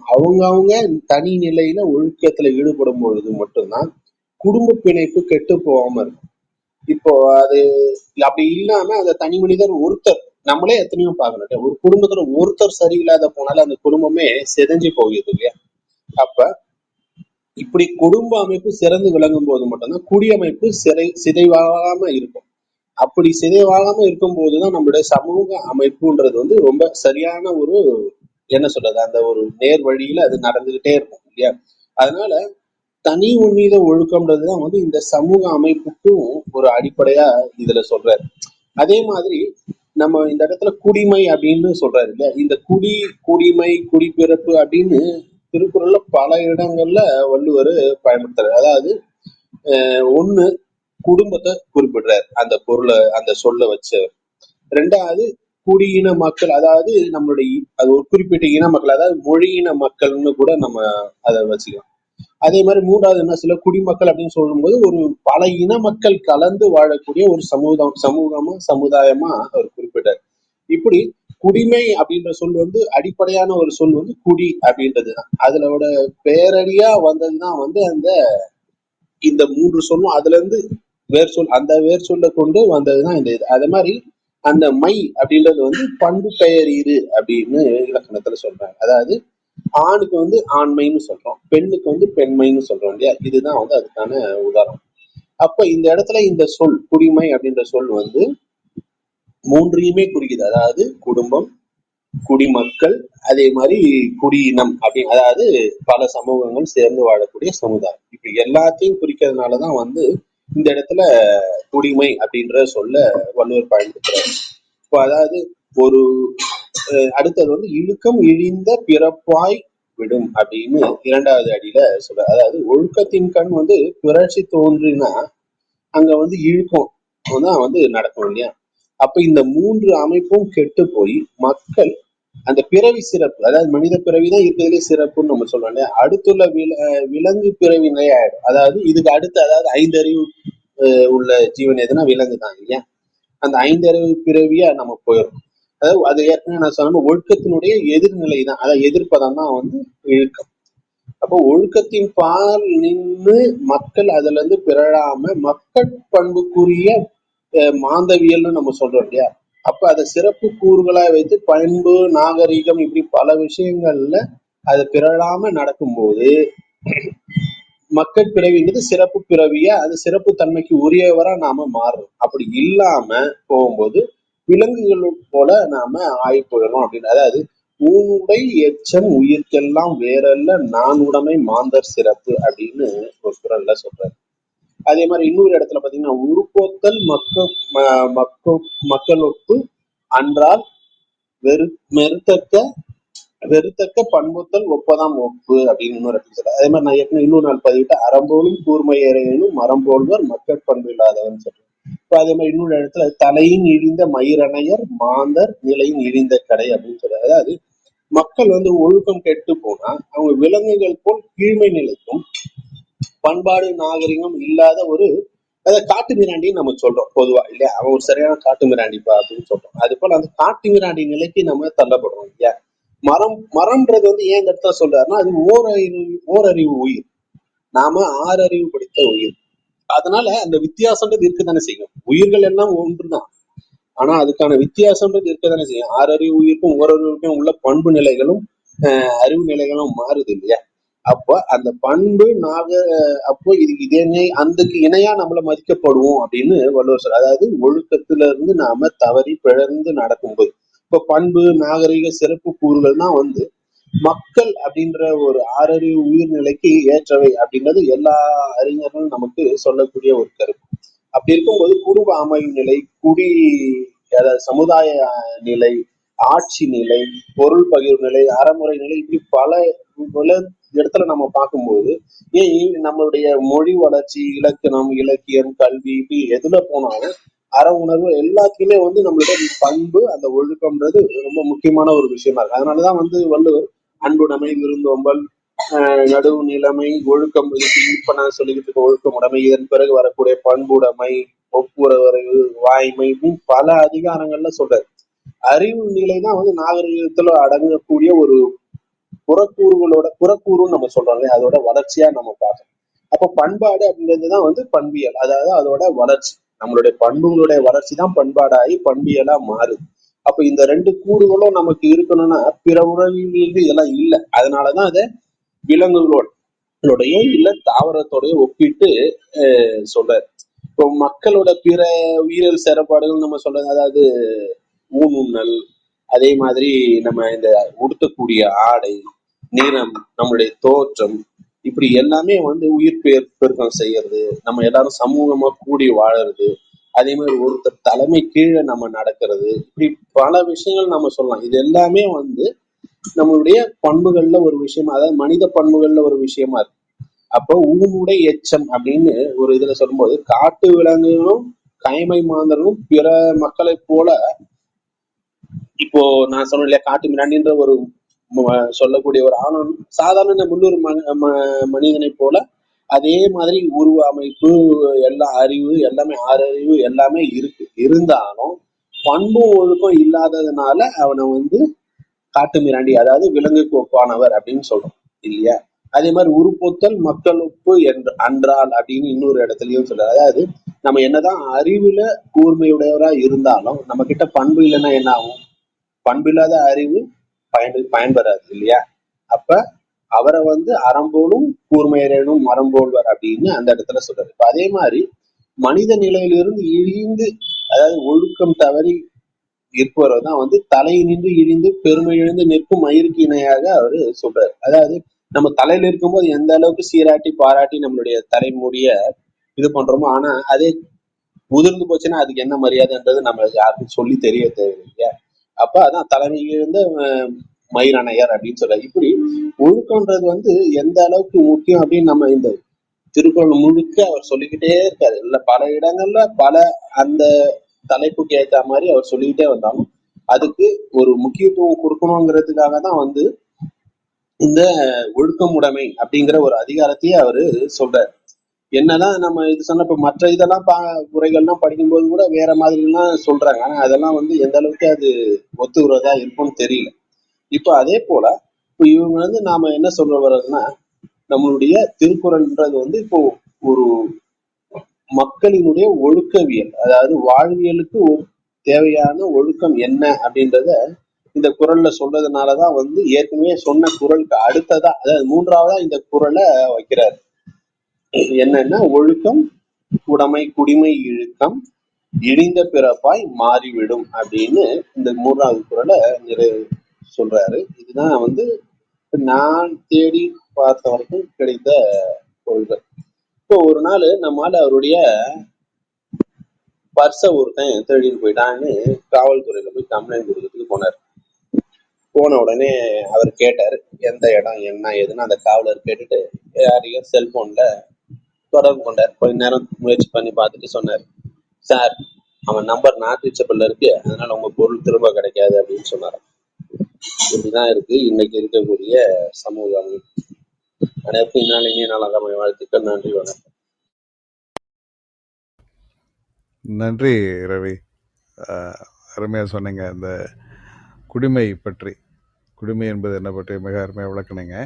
அவங்க தனி நிலையில ஒழுக்கத்துல ஈடுபடும் பொழுது மட்டும்தான் குடும்ப பிணைப்பு கெட்டு போகாம இருக்கும். இப்போ அது அப்படி இல்லாம அந்த தனி மனிதர் ஒருத்தர், நம்மளே எத்தனையோ பார்க்கணும், ஒரு குடும்பத்துல ஒருத்தர் சரியில்லாத போனாலும் அந்த குடும்பமே சிதைஞ்சு போகுது இல்லையா. அப்ப இப்படி குடும்ப அமைப்பு சிறந்து விளங்கும் போது மட்டும்தான் குடியமைப்பு சிதைவாகாம இருக்கும். அப்படி சிதைவாகாம இருக்கும் போதுதான் நம்மளுடைய சமூக அமைப்புன்றது வந்து ரொம்ப சரியான ஒரு என்ன சொல்றது, அந்த ஒரு நேர் வழியில அது நடந்துகிட்டே இருக்கும் இல்லையா. அதனால தனி மனித ஒழுக்கம்ன்றதுதான் வந்து இந்த சமூக அமைப்புக்கும் ஒரு அடிப்படையா இதுல சொல்றாரு. அதே மாதிரி நம்ம இந்த இடத்துல குடிமை அப்படின்னு சொல்றாரு இல்லையா. இந்த குடிமை குடிப்பிறப்பு அப்படின்னு திருக்குறள்ல பல இடங்கள்ல வள்ளுவர் பயன்படுத்துறாரு. அதாவது ஒண்ணு குடும்பத்தை குறிப்பிடுறாரு அந்த பொருளை அந்த சொல்ல வச்சு. 2வது குடியின மக்கள், அதாவது நம்மளுடைய அது ஒரு குறிப்பிட்ட இன மக்கள், அதாவது மொழியின மக்கள்னு கூட நம்ம அதை வச்சுக்கலாம். அதே மாதிரி 3வது என்ன சில குடிமக்கள் அப்படின்னு சொல்லும்போது ஒரு பல இன மக்கள் கலந்து வாழக்கூடிய ஒரு சமுதாயமா அவர் குறிப்பிட்டார். இப்படி குடிமை அப்படின்ற சொல் வந்து அடிப்படையான ஒரு சொல் வந்து குடி அப்படின்றதுதான். அதோட பேரடியா வந்ததுதான் வந்து இந்த 3 சொல்லும். அதுல இருந்து வேர் சொல், அந்த வேர் சொல்ல கொண்டு வந்ததுதான் இந்த இது. அதே மாதிரி அந்த மை அப்படின்றது வந்து பண்பு பெயர் இரு அப்படின்னு இலக்கணத்துல சொல்றாங்க. அதாவது ஆணுக்கு வந்து ஆண்மைன்னு சொல்றோம், பெண்ணுக்கு வந்து பெண்மைன்னு சொல்றோம் இல்லையா? இதுதான் வந்து அதுக்கான உதாரணம். அப்ப இந்த இடத்துல இந்த சொல் குடிமை அப்படின்ற சொல் வந்து மூன்றையுமே குறிக்குது. அதாவது குடும்பம், குடிமக்கள், அதே மாதிரி குடியினம் அப்படி, அதாவது பல சமூகங்கள் சேர்ந்து வாழக்கூடிய சமுதாயம். இப்ப எல்லாத்தையும் குறிக்கிறதுனாலதான் வந்து இந்த இடத்துல குடிமை அப்படின்ற சொல்ல வள்ளுவர் பயன்படுத்துறாரு. இப்போ அதாவது ஒரு அடுத்தது வந்து இழுக்கம் இழிந்த பிறப்பாய் விடும் அப்படின்னு இரண்டாவது அடியில சொல்ற. அதாவது ஒழுக்கத்தின் கண் வந்து புரட்சி தோன்றினா அங்க வந்து இழுக்கம் தான் வந்து நடக்கும் இல்லையா? அப்ப இந்த மூன்று அமைப்பும் கெட்டு போய் மக்கள் அந்த பிறவி சிறப்பு, அதாவது மனித பிறவிதான் இருக்கிறதுலே சிறப்புன்னு நம்ம சொல்றோம் இல்லையா? அடுத்துள்ள விலங்கு பிறவி நிலையாயிடும். அதாவது இதுக்கு அடுத்து, அதாவது 5 அறிவு உள்ள ஜீவன் எதுனா விலங்கு தான் இல்லையா? அந்த 5 அறிவு பிறவியா நம்ம போயிடும். அதாவது அது ஏற்கனவே நான் சொன்ன ஒழுக்கத்தினுடைய எதிர்நிலை தான், அதாவது எதிர்ப்பதம் தான் வந்து இழுக்கம். அப்போ ஒழுக்கத்தின் பால் நின்று மக்கள் அதுல இருந்து பிறழாம மக்கள் பண்புக்குரிய மாந்தவியல்னு நம்ம சொல்றோம் இல்லையா? அப்ப அதை சிறப்பு கூறுகளா வைத்து பண்பு, நாகரிகம், இப்படி பல விஷயங்கள்ல அது பிறழாம நடக்கும்போது மக்கள் பிறவிங்கிறது சிறப்பு பிறவியா, அது சிறப்பு தன்மைக்கு உரியவரா நாம மாறுறோம். அப்படி இல்லாம போகும்போது விலங்குகள் போல நாம ஆகி போயிடணும் அப்படின்னு. அதாவது ஊனுடை எச்சம் உயிர்க்கெல்லாம் வேறல்ல நான் உடைமை மாந்தர் சிறப்பு அப்படின்னு ஒரு குறள்ல சொல்றாரு. அதே மாதிரி இன்னொரு இடத்துல பாத்தீங்கன்னா உருப்போத்தல் மக்களொப்பு அன்றால் வெறுத்தக்க பண்புத்தல் ஒப்பதாம் ஒப்பு அப்படின்னு இன்னொரு இடத்துல சொல்றாரு. அதே மாதிரி நான் ஏற்கனவே இன்னொரு நாள் பதிவிட்டு அறம்போலும் கூர்மையேனும் மரம்போல்வர் மக்கள் பண்பு இல்லாதவன்னு சொல்றேன். இப்ப அதே மாதிரி இன்னொரு இடத்துல தலையின் இழிந்த மயிரணையர் மாந்தர் நிலையின் இழிந்த கடை அப்படின்னு சொல்றாரு. அதாவது மக்கள் வந்து ஒழுக்கம் கெட்டு போனா அவங்க விலங்குகள் போல் கீழ்மை நிலைக்கும் பண்பாடு நாகரிகம் இல்லாத ஒரு, அதாவது காட்டு மிராண்டின்னு நம்ம சொல்றோம் பொதுவா இல்லையா? அவன் ஒரு சரியான காட்டு மிராண்டிப்பா அப்படின்னு சொல்றோம். அது போல அந்த காட்டு மிராண்டி நிலைக்கு நம்ம தள்ளப்படுறோம் இல்லையா? மரம்ன்றது வந்து ஏன் இந்த இடத்துல சொல்றாருன்னா அது ஓரறிவு உயிர், நாம 6 அறிவு படித்த உயிர். அதனால அந்த வித்தியாசம்ன்றது இருக்கத்தானே செய்யும். உயிர்கள் எல்லாம் ஒன்றுதான், ஆனா அதுக்கான வித்தியாசம்ன்றது இருக்கத்தானே செய்யும். 6 அறிவு உயிருக்கும் ஓரறிவுக்கும் உள்ள பண்பு நிலைகளும் அறிவு நிலைகளும் மாறுது இல்லையா? அப்ப அந்த பண்பு அப்போ இது அதுக்கு இணையா நம்மள மதிக்கப்படுவோம் அப்படின்னு வள்ளுவர் சொல்ற. அதாவது ஒழுக்கத்துல இருந்து நாம தவறி பிழந்து நடக்கும்போது இப்ப பண்பு நாகரிக சிறப்பு கூறுகள் தான் வந்து மக்கள் அப்படின்ற ஒரு 6 அறிவு உயிர்நிலைக்கு ஏற்றவை அப்படின்றது எல்லா அறிஞர்களும் நமக்கு சொல்லக்கூடிய ஒரு கருத்து. அப்படி இருக்கும்போது குடும்ப அமைவு நிலை, அதாவது சமுதாய நிலை, ஆட்சி நிலை, பொருள் பகிர்வு நிலை, அறமுறை நிலை, இப்படி பல இடத்துல நம்ம பார்க்கும்போது ஏன் நம்மளுடைய மொழி வளர்ச்சி, இலக்கணம், இலக்கியம், கல்வி, இப்படி எதுல போனாலும் அற உணர்வு எல்லாத்துக்குமே வந்து நம்மளுடைய பண்பு, அந்த ஒழுக்கம்ன்றது ரொம்ப முக்கியமான ஒரு விஷயமா இருக்கு. அதனாலதான் வந்து வள்ளுவர் அன்புடைமை, விருந்தோம்பல், நடுவு நிலைமை, ஒழுக்கம், இப்ப நான் சொல்லிக்கிட்டு இருக்க ஒழுக்கம் உடைமை, இதன் பிறகு வரக்கூடிய பண்புடைமை, ஒப்புரவறிவு, வாய்மை, இப்படின்னு பல அதிகாரங்கள்ல சொல்றாரு. அறிவு நிலைதான் வந்து நாகரிகத்துல அடங்கக்கூடிய ஒரு புறக்கூறுன்னு நம்ம சொல்றோம், அதோட வளர்ச்சியா நம்ம பார்க்கணும். அப்ப பண்பாடு அப்படின்றதுதான் வந்து பண்பியல், அதாவது அதோட வளர்ச்சி, நம்மளுடைய பண்புகளுடைய வளர்ச்சி தான் பண்பாடாகி பண்பியலா மாறுது. அப்ப இந்த 2 கூறுகளும் நமக்கு இருக்கணும்னா பிற உறவுகளுக்கு இதெல்லாம் இல்லை. அதனாலதான் அதை விலங்குகளோடைய இல்ல தாவரத்தோடைய ஒப்பிட்டு சொல்றாரு. இப்போ மக்களோட பிற உயிரியல் செயற்பாடுகள் நம்ம சொல்றது, அதாவது ஊனுண்ணல், அதே மாதிரி நம்ம இந்த உடுத்தக்கூடிய ஆடை, நிறம், நம்மளுடைய தோற்றம், இப்படி எல்லாமே வந்து உயிர் பெருக்கம் செய்யறது, நம்ம எல்லாரும் சமூகமா கூடி வாழறது, அதே மாதிரி ஒருத்தர் தலைமை கீழே நம்ம நடக்கிறது, இப்படி பல விஷயங்கள் நம்ம சொல்லலாம். இது எல்லாமே வந்து நம்மளுடைய பண்புகள்ல ஒரு விஷயமா, அதாவது மனித பண்புகள்ல ஒரு விஷயமா இருக்கு. அப்போ ஊனுடை எச்சம் அப்படின்னு ஒரு இதுல சொல்லும்போது காட்டு விலங்குகளும் கைமை மாந்தர்களும் பிற மக்களை போல, இப்போ நான் சொன்னேன் இல்லையா, காட்டு மிராண்டின்ற ஒரு சொல்லக்கூடிய ஒரு ஆணவன் சாதாரண முன்னூறு மனிதனை போல அதே மாதிரி உருவ அமைப்பு, எல்லா அறிவு எல்லாமே 6 அறிவு எல்லாமே இருக்கு. இருந்தாலும் பண்பு ஒழுக்கம் இல்லாததுனால அவனை வந்து காட்டு மிராண்டி, அதாவது விலங்குக்கு ஒப்பானவர் அப்படின்னு சொல்றோம் இல்லையா? அதே மாதிரி உருப்பொத்தல் மக்கள் ஒப்பு அன்றால் அப்படின்னு இன்னொரு இடத்துலயும் சொல்றாரு. அதாவது நம்ம என்னதான் அறிவுல கூர்மையுடையவரா இருந்தாலும் நம்ம கிட்ட பண்பு இல்லைன்னா என்ன ஆகும்? பண்பில்லாத அறிவு பயன்பெறாது இல்லையா? அப்ப அவரை வந்து அறம்போலும் கூர்மையரேனும் மரம்போல்வர் அப்படின்னு அந்த இடத்துல சொல்றாரு. இப்ப அதே மாதிரி மனித நிலையிலிருந்து இழிந்து, அதாவது ஒழுக்கம் தவறி இருப்பவர் தான் வந்து தலையினின்று இழிந்து பெருமை இழந்து நிற்கும் மயிருக்கு இணையாக அவரு சொல்றாரு. அதாவது நம்ம தலையில இருக்கும்போது எந்த அளவுக்கு சீராட்டி பாராட்டி நம்மளுடைய தலைமுடிய இது பண்றோமோ, ஆனா அதே உதிர்ந்து போச்சுன்னா அதுக்கு என்ன மரியாதைன்றது நம்ம யாருக்கும் சொல்லி தெரிய தேவையில்லையா? அப்ப அதான் தலைமை இழந்த மயிரணையர் அப்படின்னு சொல்றாரு. இப்படி ஒழுக்கம்ன்றது வந்து எந்த அளவுக்கு முக்கியம் அப்படின்னு நம்ம இந்த திருக்குறள் முழுக்க அவர் சொல்லிக்கிட்டே இருக்காரு. இல்ல பல இடங்கள்ல பல அந்த தலைப்புக்கு ஏற்ற மாதிரி அவர் சொல்லிக்கிட்டே வந்தாலும் அதுக்கு ஒரு முக்கியத்துவம் கொடுக்கணுங்கிறதுக்காக தான் வந்து இந்த ஒழுக்கமுடைமை அப்படிங்கிற ஒரு அதிகாரத்தையே அவரு சொல்றாரு. என்னதான் நம்ம இது சொன்ன இப்ப மற்ற இதெல்லாம் உரைகள்லாம் படிக்கும்போது கூட வேற மாதிரி எல்லாம் சொல்றாங்க. ஆனா அதெல்லாம் வந்து எந்த அளவுக்கு அது ஒத்துக்கிறதா இருக்கும்னு தெரியல. இப்ப அதே போல இப்ப இவங்க வந்து நாம என்ன சொல்ல வர்றதுன்னா, நம்மளுடைய திருக்குறள்ன்றது வந்து இப்போ ஒரு மக்களினுடைய ஒழுக்கவியல், அதாவது வாழ்வியலுக்கு தேவையான ஒழுக்கம் என்ன அப்படின்றத இந்த குறள்ல சொல்றதுனாலதான் வந்து ஏற்கனவே சொன்ன குறளுக்கு அடுத்ததா, அதாவது மூன்றாவதா இந்த குறளை வைக்கிறாரு. என்னன்னா, ஒழுக்கம் உடைமை குடிமை இழுக்கம் இழிந்த பிறப்பாய் மாறிவிடும் அப்படின்னு இந்த மூன்றாவது குறளை சொல்றாரு. இதுதான் வந்து நான் தேடி பார்த்த வரைக்கும் கிடைத்த பொருள்கள். இப்போ ஒரு நாள் நம்மால அவருடைய பர்ஸ ஒருத்தன் திருடின்னு போயிட்டான்னு காவல்துறையில போய் கம்ப்ளைண்ட் கொடுக்கறதுக்கு போனார். போன உடனே அவர் கேட்டாரு எந்த இடம் என்ன ஏதுன்னு. அந்த காவலர் கேட்டுட்டு யாரையும் செல்போன்ல தொடர்பு கொண்டார். கொஞ்ச நேரம் முயற்சி பண்ணி பார்த்துட்டு சொன்னார், சார் அவன் நம்பர் நாட் ரீச்சபிள்ல இருக்கு, அதனால உங்க பொருள் திரும்ப கிடைக்காது அப்படின்னு சொன்னாராம். இப்படிதான் இருக்கு இன்னைக்கு இருக்கக்கூடிய சமூகம். அனைவருக்கும் இந்நாள் இனிய நாளாக வாழ்த்துக்கள். நன்றி, வணக்கம். நன்றி ரவி. அருமையாக சொன்னீங்க. இந்த குடிமை பற்றி, குடிமை என்பது என்ன பற்றி மிக அருமையாக விளக்குனீங்க.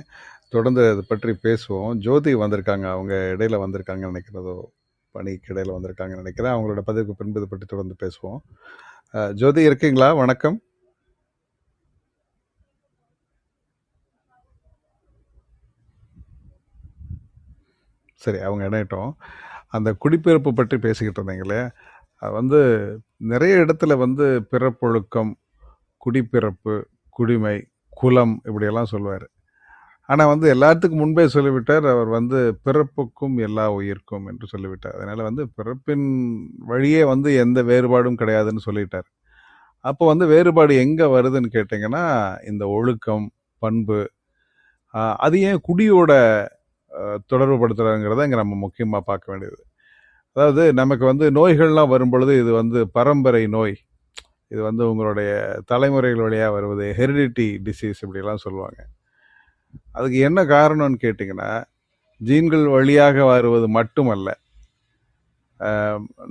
தொடர்ந்து அதை பற்றி பேசுவோம். ஜோதி வந்திருக்காங்க, அவங்க இடையில வந்திருக்காங்கன்னு நினைக்கிறதோ, பணிக்கு இடையில வந்திருக்காங்கன்னு நினைக்கிறேன். அவங்களோட பதிவுக்கு பின்பு இதை பற்றி தொடர்ந்து பேசுவோம். ஜோதி இருக்கீங்களா? வணக்கம். சரி, அவங்க இணையட்டும். அந்த குடிப்பிறப்பு பற்றி பேசிக்கிட்டு இருந்தீங்களே, அது வந்து நிறைய இடத்துல வந்து பிறப்பொழுக்கம், குடிப்பிறப்பு, குடிமை, குலம் இப்படியெல்லாம் சொல்லுவார். ஆனால் வந்து எல்லாத்துக்கும் முன்பே சொல்லிவிட்டார், அவர் வந்து பிறப்புக்கும் எல்லா உயிர்க்கும் என்று சொல்லிவிட்டார். அதனால் வந்து பிறப்பின் வழியே வந்து எந்த வேறுபாடும் கிடையாதுன்னு சொல்லிட்டார். அப்போ வந்து வேறுபாடு எங்கே வருதுன்னு கேட்டிங்கன்னா, இந்த ஒழுக்கம், பண்பு, அது ஏன் குடியோட தொடர்பு படுத்துறாங்கிறத இங்கே நம்ம முக்கியமாக பார்க்க வேண்டியது. அதாவது நமக்கு வந்து நோய்கள்லாம் வரும் பொழுது இது வந்து பரம்பரை நோய், இது வந்து உங்களுடைய தலைமுறைகள் வழியாக வருவது, ஹெரிடிட்டி டிசீஸ் இப்படிலாம் சொல்லுவாங்க. அதுக்கு என்ன காரணம்னு கேட்டிங்கன்னா, ஜீன்கள் வழியாக வருவது மட்டுமல்ல,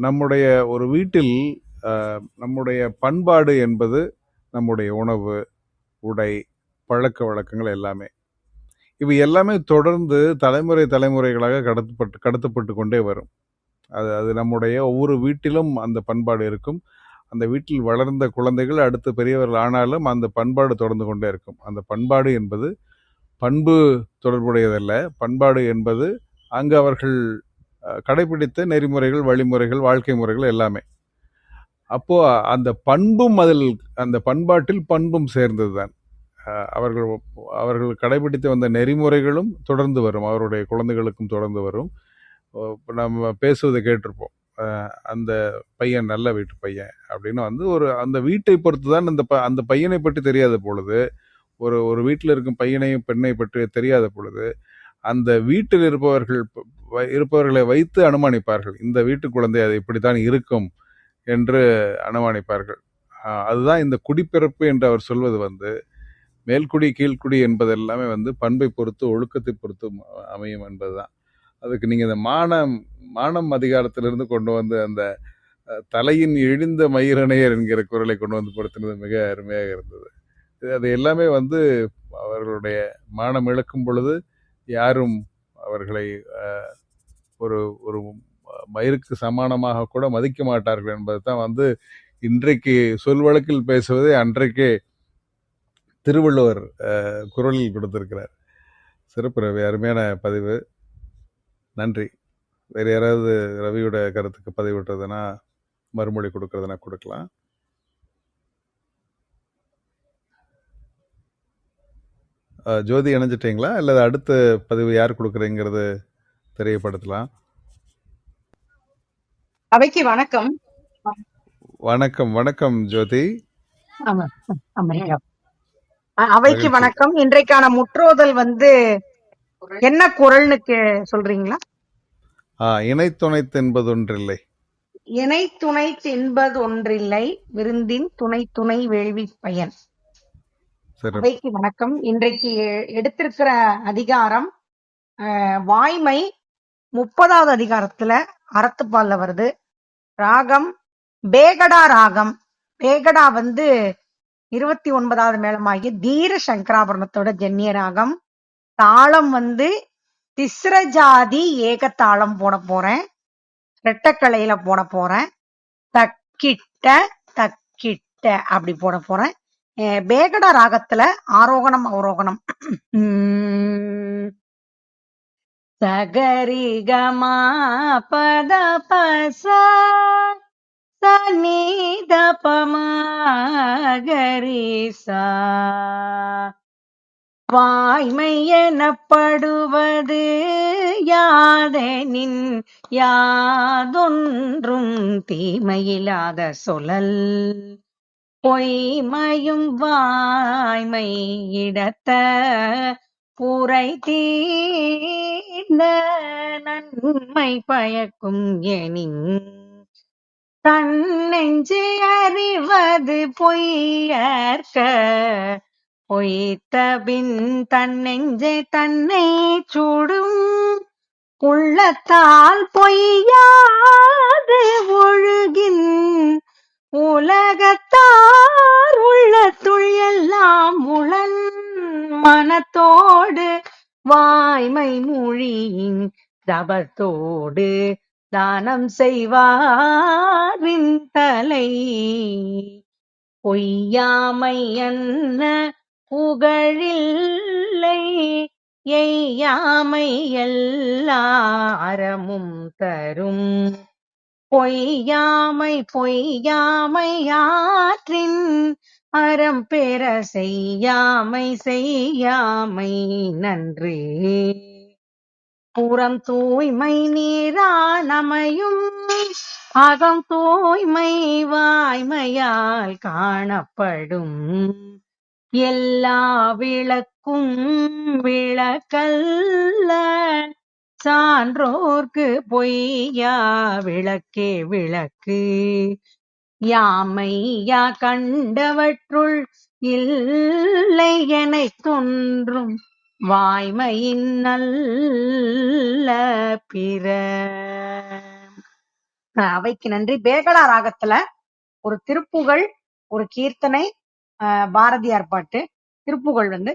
நம்முடைய ஒரு வீட்டில் நம்முடைய பண்பாடு என்பது நம்முடைய உணவு, உடை, பழக்க வழக்கங்கள் எல்லாமே, இவை எல்லாமே தொடர்ந்து தலைமுறைகளாக கடத்தப்பட்டு கொண்டே வரும். அது நம்முடைய ஒவ்வொரு வீட்டிலும் அந்த பண்பாடு இருக்கும். அந்த வீட்டில் வளர்ந்த குழந்தைகள் அடுத்து பெரியவர்கள் ஆனாலும் அந்த பண்பாடு தொடர்ந்து கொண்டே இருக்கும். அந்த பண்பாடு என்பது பண்பு தொடர்புடையதல்ல. பண்பாடு என்பது அங்கு அவர்கள் கடைபிடித்த நெறிமுறைகள், வழிமுறைகள், வாழ்க்கை முறைகள் எல்லாமே. அப்போ அந்த பண்பும் அதில், அந்த பண்பாட்டில் பண்பும் சேர்ந்தது தான். அவர்கள் கடைபிடித்து வந்த நெறிமுறைகளும் தொடர்ந்து வரும், அவருடைய குழந்தைகளுக்கும் தொடர்ந்து வரும். நம்ம பேசுவதை கேட்டிருப்போம், அந்த பையன் நல்ல வீட்டு பையன் அப்படின்னு வந்து அந்த வீட்டை பொறுத்து தான் அந்த பையனை பற்றி தெரியாத பொழுது, ஒரு வீட்டில் இருக்கும் பையனையும் பெண்ணை பற்றி தெரியாத பொழுது அந்த வீட்டில் இருப்பவர்களை வைத்து அனுமானிப்பார்கள். இந்த வீட்டு குழந்தை அது இப்படித்தான் இருக்கும் என்று அனுமானிப்பார்கள். அதுதான் இந்த குடிப்பிறப்பு என்று அவர் சொல்வது வந்து மேல்குடி கீழ்குடி என்பதெல்லாமே வந்து பண்பை பொறுத்து, ஒழுக்கத்தை பொறுத்து அமையும் என்பதுதான். அதுக்கு நீங்கள் இந்த மானம் அதிகாரத்திலிருந்து கொண்டு வந்து அந்த தலையின் இழிந்த மயிரணையர் என்கிற குரலை கொண்டு வந்து படுத்தினது மிக அருமையாக இருந்தது. அது எல்லாமே வந்து அவர்களுடைய மானம் இழக்கும் பொழுது யாரும் அவர்களை ஒரு மயிருக்கு சமானமாக கூட மதிக்க மாட்டார்கள் என்பது தான் வந்து இன்றைக்கு சொல் வழக்கில் பேசுவதை அன்றைக்கே திருவள்ளுவர் குரலில் கொடுத்திருக்கிறார். சிறப்பு ரவி, அருமையான பதிவு, நன்றி. வேறு யாராவது ரவியோட கருத்துக்கு பதிவிட்டதுன்னா மறுமொழி கொடுக்கறதுனா கொடுக்கலாம். ஜோதி இணைஞ்சிட்டீங்களா? அல்லது அடுத்த பதிவு யார் கொடுக்குறீங்கிறது தெரியப்படுத்தலாம். அவைக்கு வணக்கம். வணக்கம் வணக்கம் ஜோதி. ஆமா, அவைக்கு வணக்கம். இன்றைக்கான முற்றோதல் வந்து என்ன குரல்னு சொல்றீங்களா? இணைத்துணைத்து என்பதொன்றில்லை. இணைத்துணைத்து என்பதொன்றில்லை, விருந்தின் துணை துணை வேள்வி பயன். அவைக்கு வணக்கம். இன்றைக்கு எடுத்திருக்கிற அதிகாரம் வாய்மை, 30வது அதிகாரத்துல அறத்துப்பால்ல வருது. ராகம் பேகடா ராகம். பேகடா வந்து 29வது மேளமாகிய தீர சங்கராபரணத்தோட ஜன்னிய ராகம். தாளம் வந்து திஸ்ரஜாதி ஏகத்தாளம் போட போறேன், ரெட்டக்கலையில போட போறேன், தக்கிட்ட தக்கிட்ட அப்படி போட போறேன். பேகடா ராகத்துல ஆரோகணம் அவரோகணம். சகரிகமா பத பச சனித பமகரிசா. வாய்மை எனப்படுவது யாதெனின் யாதொன்றும் தீமையில்லாத சொல்லல். பொய்மையும் வாய்மை இடத்த புரை தீர்ந்த நன்மை பயக்கும் எனின் தன்னெஞ்சு அறிவது பொய்யற்க. பொய்த்தபின் தன்னெஞ்சை தன்னை சுடும் உள்ளத்தால் பொய்யாது ஒழுகின் உலகத்தார் உள்ளத்துள் எல்லாம் உளன். மனத்தோடு வாய்மை மொழியின் தபத்தோடு தானம் செய்வாரின் தலை. பொய்யாமை என்ன புகழில்லை, எய்யாமை எல்லாரமும் தரும். பொய்யாமை பொய்யாமை ஆற்றின் அறம் பெற செய்யாமை செய்யாமை நன்றே. புறம் தூய்மை நீரானமையும் அகம் தூய்மை வாய்மையால் காணப்படும். எல்லா விளக்கும் விளக்கல்ல, சான்றோர்க்கு பொய்யா விளக்கே விளக்கு. யாமையா கண்டவற்றுள் இல்லை எனத் தோன்றும் வாய்மையின் நல்ல பிற. அவைக்கு நன்றி. பேகடா ராகத்துல ஒரு திருப்புகழ், ஒரு கீர்த்தனை, பாரதியார் பாட்டு. திருப்புகழ் வந்து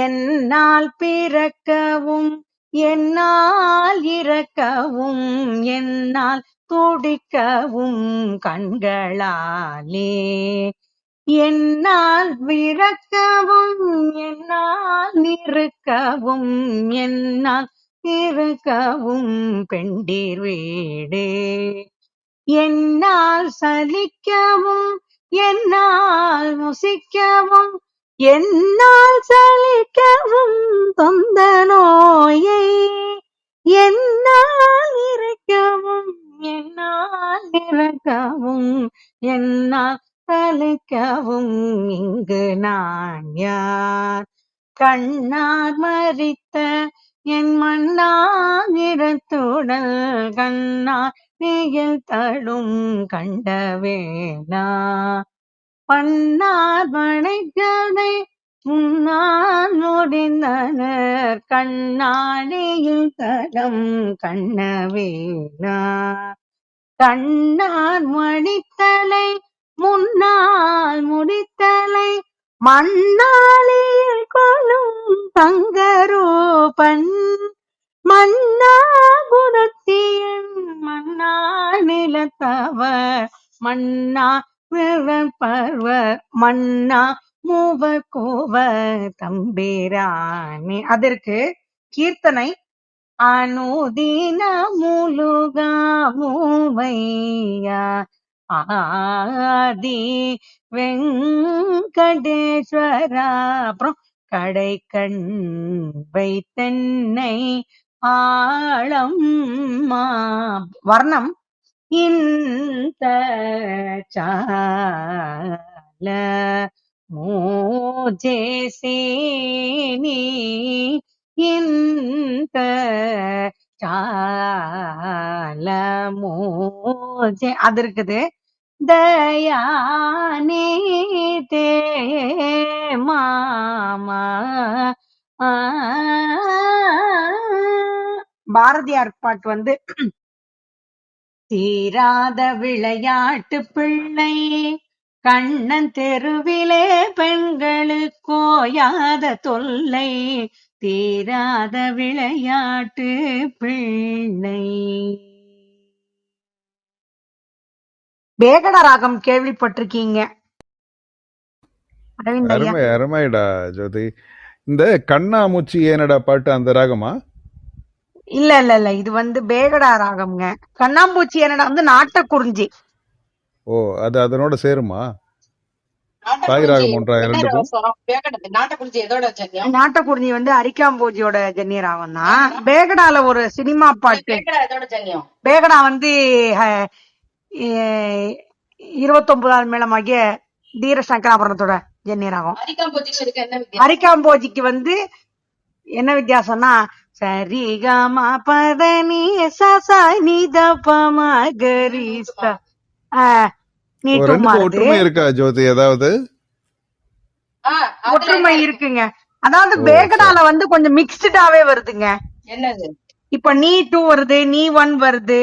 என்னால் பிறக்கவும் என்னால் இறக்கவும் என்னால் துடிக்கவும் கண்களாலே, என்னால் விறக்கவும் என்னால் நிறுக்கவும் என்னால் இருக்கவும் பெண்டீர் வீடு. என்னால் சலிக்கவும் என்னால் முசிக்கவும் என்னால் சலிக்கவும் தொந்த நோயை. என்னால் இறைக்கவும் என்னால் இறக்கவும் என்னால் சலிக்கவும் இங்கு நான் யார். கண்ணார் மறித்த என் மண்ணாகிடத்துடல் கண்ணார் நெகிழ் தடும் கண்டவேனா. பன்னார் படைக்கதை முன்னால் முடிந்தனர் கண்ணாடியில் தடம் கண்ணவேனா. கண்ணார் மணித்தலை முன்னால் முடித்தலை மண்ணாளியில் கொள்ளும் தங்கரூபன். மன்னா குணத்தியன் மன்ன தவர் மன்னா பர்வர் மன்னா மூவர் கோவர் தம்பிரானே. அதற்கு கீர்த்தனை அனுதின முழுகா மூவையா ஆதி வெங்கடேஸ்வரா. அப்புறம் கடை கண் வைத்தென்னை ஆழம் வர்ணம் இந்த சால மோஜேசேனி இந்த சால மோஜே. அது இருக்குது தயானே தே மாமா. பாரதியார் பாட்டு வந்து தீராத விளையாட்டு பிள்ளை கண்ணன் தெருவிலே பெண்களுக்கோயாத தொல்லை தீராத விளையாட்டு பிள்ளை. வேகட ராகம் கேள்விப்பட்டிருக்கீங்க அரவிந்த் ஐயா? அருமை அருமைடா ஜோதி. இந்த கண்ணாமூச்சி ஏனடா பாட்டு அந்த ராகமா? இல்ல இல்ல இல்ல, இது வந்து பேகடா ராகம்ங்க. கண்ணாம்பூச்சி என்னடா வந்து நாட்டக்குறிஞ்சி. ஓ, அது அதனோட சேருமா? தாய் ராகம் ஒன்றா இரண்டுக்கும்? நாட்டக்குறிஞ்சி வந்து அரிக்காம்பூஜியோட ஜன்னிய ராகம் தான். பேகடால ஒரு சினிமா பாட்டு. பேகடா வந்து 29வது மேளமாகிய தீர சங்கராபரணத்தோட ஜன்னிய ராகம். அரிக்காம்போஜிக்கு வந்து என்ன வித்தியாசம்னா சரிகமா பதனி சசனித பமகரிசா ஒற்றுமை இருக்கா ஜோதி? ஏதாவது ஒற்றுமை இருக்குங்க. அதாவது பேகடால வந்து கொஞ்சம் மிக்ஸ்டாவே வருதுங்க. என்னது இப்ப நீ 2 வருது, நீ 1 வருது,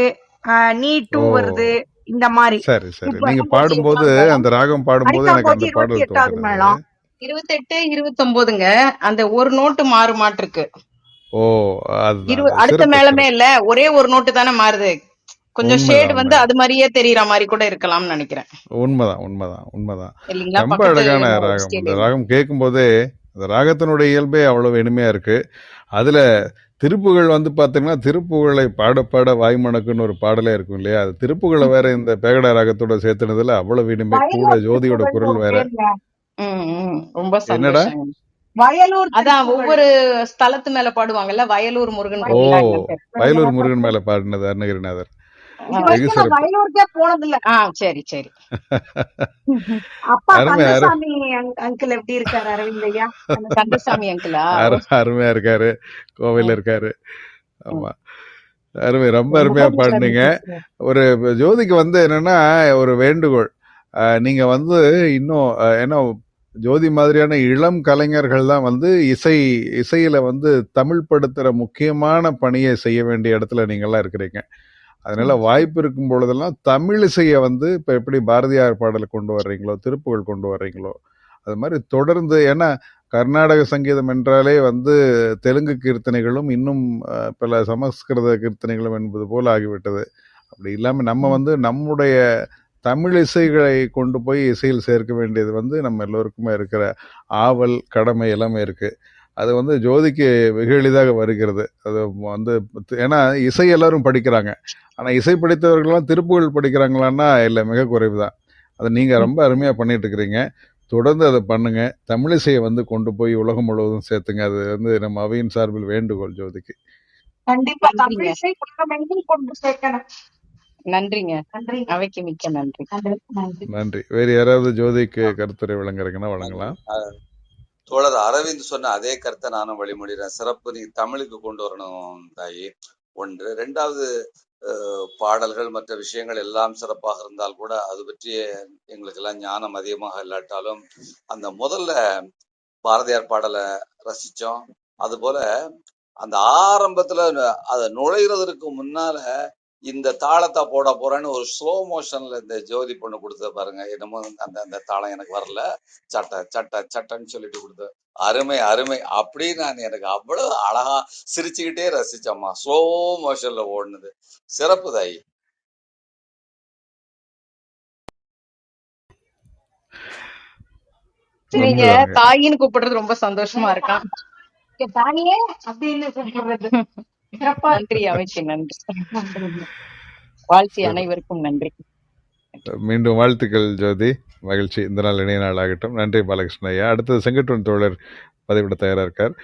நீ 2 வருது, இந்த மாதிரி. சரி சரி. நீங்க பாடும்போது அந்த ராகம் பாடும்போது எனக்கு அந்த பாடல் 28வது மேளம் 28 29ங்க. அந்த ஒரு நோட்டு மாறுமாட்டிருக்கு. ஓ, அடுத்த மேளமே இல்ல, ஒரே ஒரு நோட்டு தானே மாறுது. கொஞ்சம் ஷேட் வந்து அது மாதிரியே தெரியற மாதிரி கூட இருக்கலாம்னு நினைக்கிறேன். உண்மைதான் உண்மைதான் உண்மைதான். ரொம்ப அழகான ராகம். இந்த ராகம் கேட்கும் போதே அந்த ராகத்தினுடைய இயல்பே அவ்வளவு இனிமையா இருக்கு. அதுல திருப்புகள் வந்து பாத்தீங்கன்னா திருப்புகளை பாட பாட வாய்மணக்குன்னு ஒரு பாடலே இருக்கும் இல்லையா? அது திருப்புகளை வேற இந்த பேகடா ராகத்தோட சேர்த்துனதுல அவ்வளவு இனிமை. கூட ஜோதியோட குரல் வேற. ரொம்ப என்னடா வயலூர், அதான் ஒவ்வொரு ஸ்தலத்து மேல பாடுவாங்கல்ல, வயலூர் முருகன். ஓ, வயலூர் முருகன் மேல பாடினது அருணகிரிநாதர். வயலூருக்கே போனதில்ல. சரி சரி. அப்பா கந்தசாமி அங்கிள் எப்படி இருக்காரு அரவிந்த் ஐயா? கந்தசாமி அங்கிளா? அருமையா இருக்காரு, கோவையில இருக்காரு. ஆமா, அருமை, ரொம்ப அருமையா பாடுனீங்க. ஒரு ஜோதிக்கு வந்து என்னன்னா ஒரு வேண்டுகோள், நீங்க வந்து இன்னும் ஏன்னா ஜோதி மாதிரியான இளம் கலைஞர்கள் தான் வந்து இசையில வந்து தமிழ் படுத்துற முக்கியமான பணியை செய்ய வேண்டிய இடத்துல நீங்கெல்லாம் இருக்கிறீங்க. அதனால வாய்ப்பு இருக்கும் பொழுதெல்லாம் தமிழ் இசையை வந்து இப்ப எப்படி பாரதியார் பாடலை கொண்டு வர்றீங்களோ, திருப்புகள் கொண்டு வர்றீங்களோ, அது மாதிரி தொடர்ந்து. ஏன்னா கர்நாடக சங்கீதம் என்றாலே வந்து தெலுங்கு கீர்த்தனைகளும் இன்னும் பல சமஸ்கிருத கீர்த்தனைகளும் என்பது போல ஆகிவிட்டது. அப்படி இல்லாம நம்ம வந்து நம்முடைய தமிழ் இசைகளை கொண்டு போய் இசையில் சேர்க்க வேண்டியது வந்து நம்ம எல்லோருக்குமே இருக்கிற ஆவல், கடமை எல்லாமே இருக்கு. அது வந்து ஜோதிக்கு வெகு எளிதாக வருகிறது. அது வந்து ஏன்னா இசை எல்லாரும் படிக்கிறாங்க, ஆனா இசை படித்தவர்கள்லாம் திருப்புகள் படிக்கிறாங்களான்னா இல்லை, மிக குறைவு தான். அதை நீங்க ரொம்ப அருமையா பண்ணிட்டு இருக்கிறீங்க. தொடர்ந்து அதை பண்ணுங்க. தமிழிசையை வந்து கொண்டு போய் உலகம் முழுவதும் சேர்த்துங்க. அது வந்து நம்ம அவையின் சார்பில் வேண்டுகோள் ஜோதிக்கு. கண்டிப்பா தமிழிசை கொண்டு சேர்க்கணும். நன்றிங்க. அவைக்கு மிக்க நன்றி. நன்றி. வேறு யாராவது ஜோதிக்கு கருத்துரை வழங்குறீங்கன்னா வழங்கலாம். தோழர் அரவிந்த் சொன்ன அதே கருத்தை நானும் வழிமொழிகிறேன். சிறப்பு நீங்க தமிழுக்கு கொண்டு வரணும் தாயி. ஒன்று. ரெண்டாவது, பாடல்கள் மற்ற விஷயங்கள் எல்லாம் சிறப்பாக இருந்தால் கூட அது பற்றிய எங்களுக்கு எல்லாம் ஞானம் அதிகமாக இல்லாட்டாலும் அந்த முதல்ல பாரதியார் பாடலை ரசிச்சோம். அது போல அந்த ஆரம்பத்துல அதை நுழைகிறதுக்கு முன்னால இந்த தாளத்தை போட போறேன்னு ஒரு ஸ்லோ மோஷன்ல இந்த ஜோதி பொண்ணு கொடுத்த பாருங்க. என்னமோ அந்த தாளம் எனக்கு வரல, சட்ட சட்ட சட்டன்னு சொல்லிட்டு கொடுத்த அருமை அருமை அப்படின்னு நான் எனக்கு அவ்வளவு அழகா சிரிச்சுக்கிட்டே ரசிச்சம்மா. ஸ்லோ மோஷன்ல ஓடுனது சிறப்பு தாயி. நீங்க உண்மைதானுங்க. தாயின்னு கூப்பிடுறது ரொம்ப சந்தோஷமா இருக்கான். தாயே அப்படின்னு கூப்பிடுறது சிறப்பா நன்றி அமைக்கு நன்றி. வாழ்த்தி சரி. அனைவருக்கும் நன்றி. மீண்டும் வாழ்த்துக்கள் ஜோதி. மகிழ்ச்சி. இந்த நாள் இணைய நாள் ஆகட்டும். நன்றி பாலகிருஷ்ண ஐயா. அடுத்தது செங்கட்டுவன் தோழர் பதிவிட தயாராக இருக்கார்.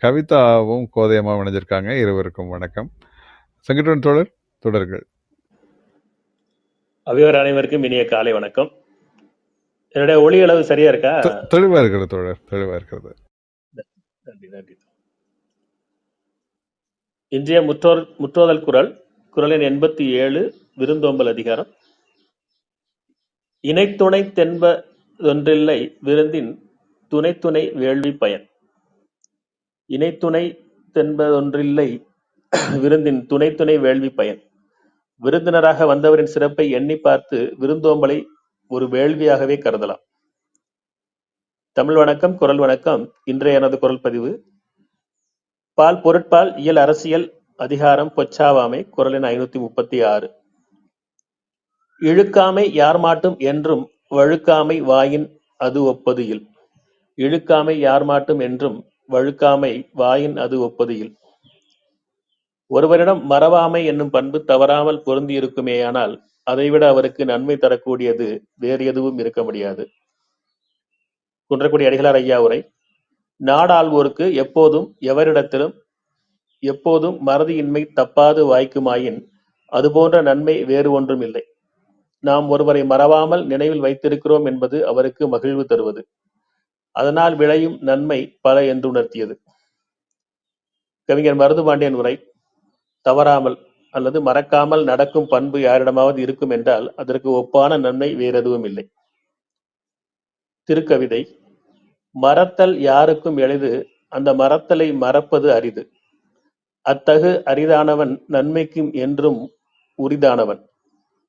கவிதாவும் கோதையம்மாவும் இணைஞ்சிருக்காங்க. இருவருக்கும் வணக்கம். செங்கட்டுவன் தோழர் தொடர்கள். அவையோர் அனைவருக்கும் இனிய காலை வணக்கம். என்னுடைய ஒளி அளவு சரியா இருக்கா? தெளிவா இருக்கிறது தோழர், தெளிவா இருக்கிறது. நன்றி நன்றி. இன்றைய முற்றோதல் குறளின் 87 விருந்தோம்பல் அதிகாரம். இணைத்துணை தென்பதொன்றில்லை விருந்தின் துணைத்துணை வேள்வி பயன். இணைத்துணை தென்பதொன்றில்லை விருந்தின் துணைத்துணை வேள்வி பயன். விருந்தினராக வந்தவரின் சிறப்பை எண்ணி பார்த்து விருந்தோம்பலை ஒரு வேள்வியாகவே கருதலாம். தமிழ் வணக்கம், குரல் வணக்கம். இன்றைய எனது குரல் பதிவு பால் பொருட்பால் இயல் அரசியல் அதிகாரம் பொச்சாவாமை குறளின் 536. இழுக்காமை யார் மாட்டும் என்றும் வழுக்காமை வாயின் அது ஒப்பது இல். இழுக்காமை யார் மாட்டும் என்றும் வழுக்காமை வாயின் அது ஒப்பது இல். ஒருவரிடம் மறவாமை என்னும் பண்பு தவறாமல் பொருந்தி இருக்குமேயானால் அதைவிட அவருக்கு நன்மை தரக்கூடியது வேறு எதுவும் இருக்க முடியாது. குன்றக்குடி அடிகளார் ஐயா உரை. நாடாள்வோருக்கு எப்போதும் எவரிடத்திலும் எப்போதும் மறதியின்மை தப்பாது வாய்க்குமாயின் அதுபோன்ற நன்மை வேறு ஒன்றும் இல்லை. நாம் ஒருவரை மறவாமல் நினைவில் வைத்திருக்கிறோம் என்பது அவருக்கு மகிழ்வு தருவது. அதனால் விளையும் நன்மை பல என்று உணர்த்தியது. கவிஞர் மருதுபாண்டியன் உரை. தவறாமல் அல்லது மறக்காமல் நடக்கும் பண்பு யாரிடமாவது இருக்கும் என்றால் அதற்கு ஒப்பான நன்மை வேறெதுவும் இல்லை. திருக்கவிதை. மறத்தல் யாருக்கும் எளிது, அந்த மறத்தலை மறப்பது அரிது. அத்தகு அரிதானவன் நன்மைக்கும் என்றும் உரிதானவன்.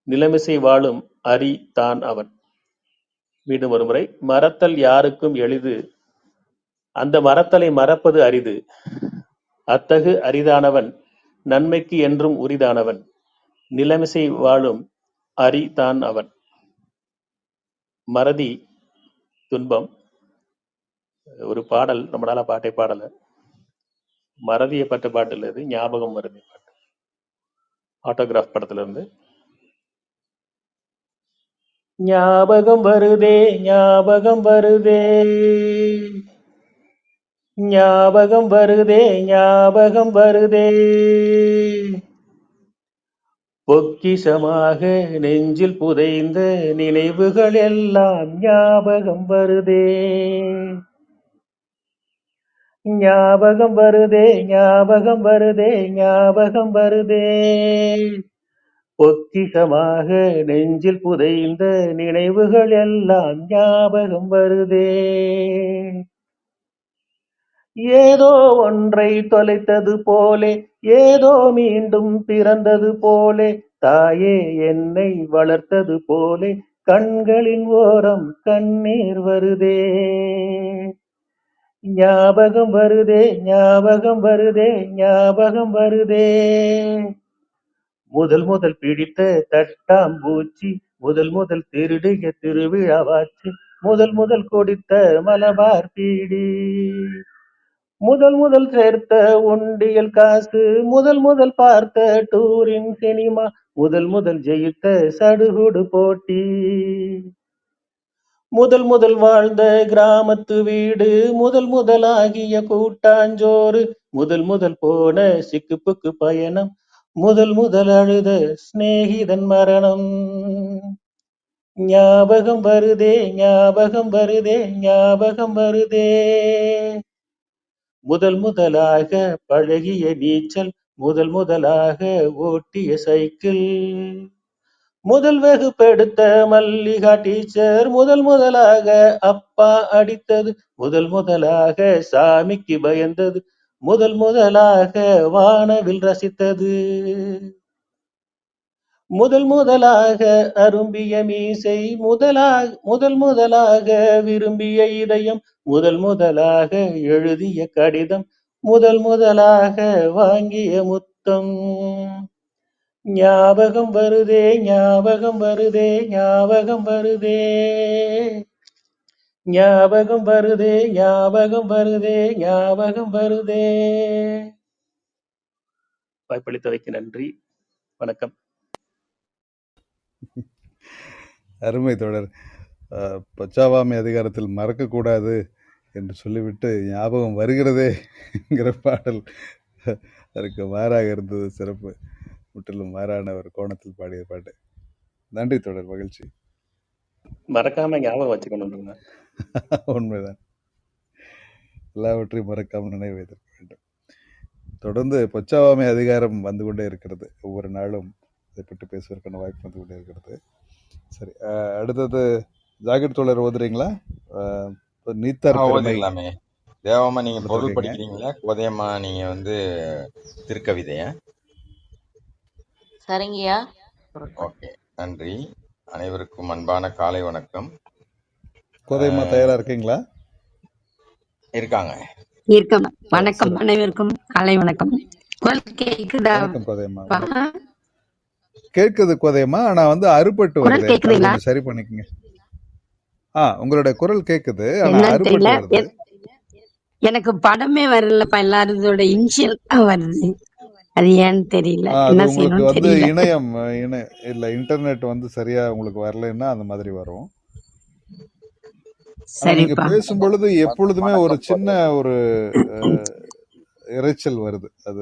நிலைமிசை வாழும் அரி தான் அவன். மீண்டும் ஒருமுறை. மறத்தல் யாருக்கும் எளிது, அந்த மறத்தலை மறப்பது அரிது. அத்தகு அரிதானவன் நன்மைக்கு என்றும் உரிதானவன். நிலைமிசை வாழும் அரி தான் அவன். மறதி துன்பம். ஒரு பாடல், ரொம்ப நாளா பாட்டை பாடல. மறதியை பட்ட பாட்டு இல்ல, இது ஞாபகம் மறதி பாட்டு. ஆட்டோகிராஃப் படத்துல இருந்து. ஞாபகம் வருதே ஞாபகம் வருதே ஞாபகம் வருதே ஞாபகம் வருதே, பொக்கிஷமாக நெஞ்சில் புதைந்த நினைவுகள் எல்லாம் ஞாபகம் வருதே. ஞாபகம் வருதே ஞாபகம் வருதே ஞாபகம் வருதே, பொக்கிஷமாக நெஞ்சில் புதைந்த நினைவுகள் எல்லாம் ஞாபகம் வருதே. ஏதோ ஒன்றை தொலைத்தது போலே, ஏதோ மீண்டும் பிறந்தது போலே, தாயே என்னை வளர்த்தது போலே கண்களின் ஓரம் கண்ணீர் வருதே. ஞாபகம் வருதே ஞாபகம் வருதே ஞாபகம் வருதே, முதல் முதல் பிடித்த தட்டாம்பூச்சி, முதல் முதல் திருடிய திருவிழாவாச்சு, முதல் முதல் கொடுத்த மலபார் பீடி, முதல் முதல் சேர்த்த உண்டியல் காசு, முதல் முதல் பார்த்த டூரின் சினிமா, முதல் முதல் ஜெயித்த சடுகுடு போட்டி, முதல் முதல் வாழ்ந்த கிராமத்து வீடு, முதல் முதலாகிய கூட்டாஞ்சோறு, முதல் முதல் போன சிக்குப்புக்கு பயணம், முதல் முதல் அழுத சிநேகிதன் மரணம். ஞாபகம் வருதே ஞாபகம் வருதே ஞாபகம் வருதே, முதல் முதலாக பழகிய நீச்சல், முதல் முதலாக ஓட்டிய சைக்கிள், முதல் வகுப்பெடுத்த மல்லிகா டீச்சர், முதல் முதலாக அப்பா அடித்தது, முதல் முதலாக சாமிக்கு பயந்தது, முதல் முதலாக வானவில் ரசித்தது, முதல் முதலாக அரும்பிய மீசை, முதல் முதலாக விரும்பிய இதயம், முதல் முதலாக எழுதிய கடிதம், முதல் முதலாக வாங்கிய முத்தம். ஞாபகம் வருதே ஞாபகம் வருதே ஞாபகம் வருதே, ஞாபகம் வருதே ஞாபகம் வருதே ஞாபகம் வருதே. வாய்ப்பளித்தவைக்கு நன்றி, வணக்கம். அருமை தொடர். பச்சாவாமை அதிகாரத்தில் மறக்கக்கூடாது என்று சொல்லிவிட்டு ஞாபகம் வருகிறதேங்கிற பாடல் அதற்கு மாறாக இருந்தது. சிறப்பு. முற்றிலும் மாறான ஒரு கோணத்தில் பாடிய பாட்டு. நன்றி தொடர், மகிழ்ச்சி. மறக்காம ஞாபகம் வச்சுக்கணும். உண்மைதான், எல்லாவற்றையும் மறக்காமல் நினைவு வைத்திருக்க வேண்டும். தொடர்ந்து பச்சாவாமை அதிகாரம் வந்து கொண்டே இருக்கிறது. ஒவ்வொரு நாளும் இதை பற்றி பேசுவதற்கான வாய்ப்பு வந்து கொண்டே இருக்கிறது. சரி, அடுத்தது ஜாகிர் தோழர் ஓதுறீங்களா? நீத்தார் ஓதிடலாமே. தேவம்மா நீங்க பொருள் படிக்கிறீங்களா? கோதையம்மா நீங்க வந்து திருக்கவிதையா? சரிங்கய்யா. ஓகே, நன்றி. அனைவருக்கும் அன்பான காலை வணக்கம். கோதையம்மா தயாரா இருக்கீங்களா? இருக்காங்க. வணக்கம் அனைவருக்கும் காலை வணக்கம். கேக்குதா? வணக்கம் கோதையம்மா. கேட்குது கோதையம்மா, ஆனா வந்து அறுபட்டு வருது. சரி பண்ணிக்கங்க. உங்களுடைய குரல் கேக்குது, ஆனா அறுபட்டு வருது. எனக்கு படமே வரலப்பா, எல்லாரோட இனிஷியல் வருது. அது ஏன்னு தெரியல. உங்களுக்கு வந்து இணையம் இல்ல இன்டர்நெட் வந்து சரியா உங்களுக்கு வரலன்னா அந்த மாதிரி வரும். நீங்க பேசும் பொழுது எப்பொழுதுமே ஒரு சின்ன ஒரு இறைச்சல் வருது. அது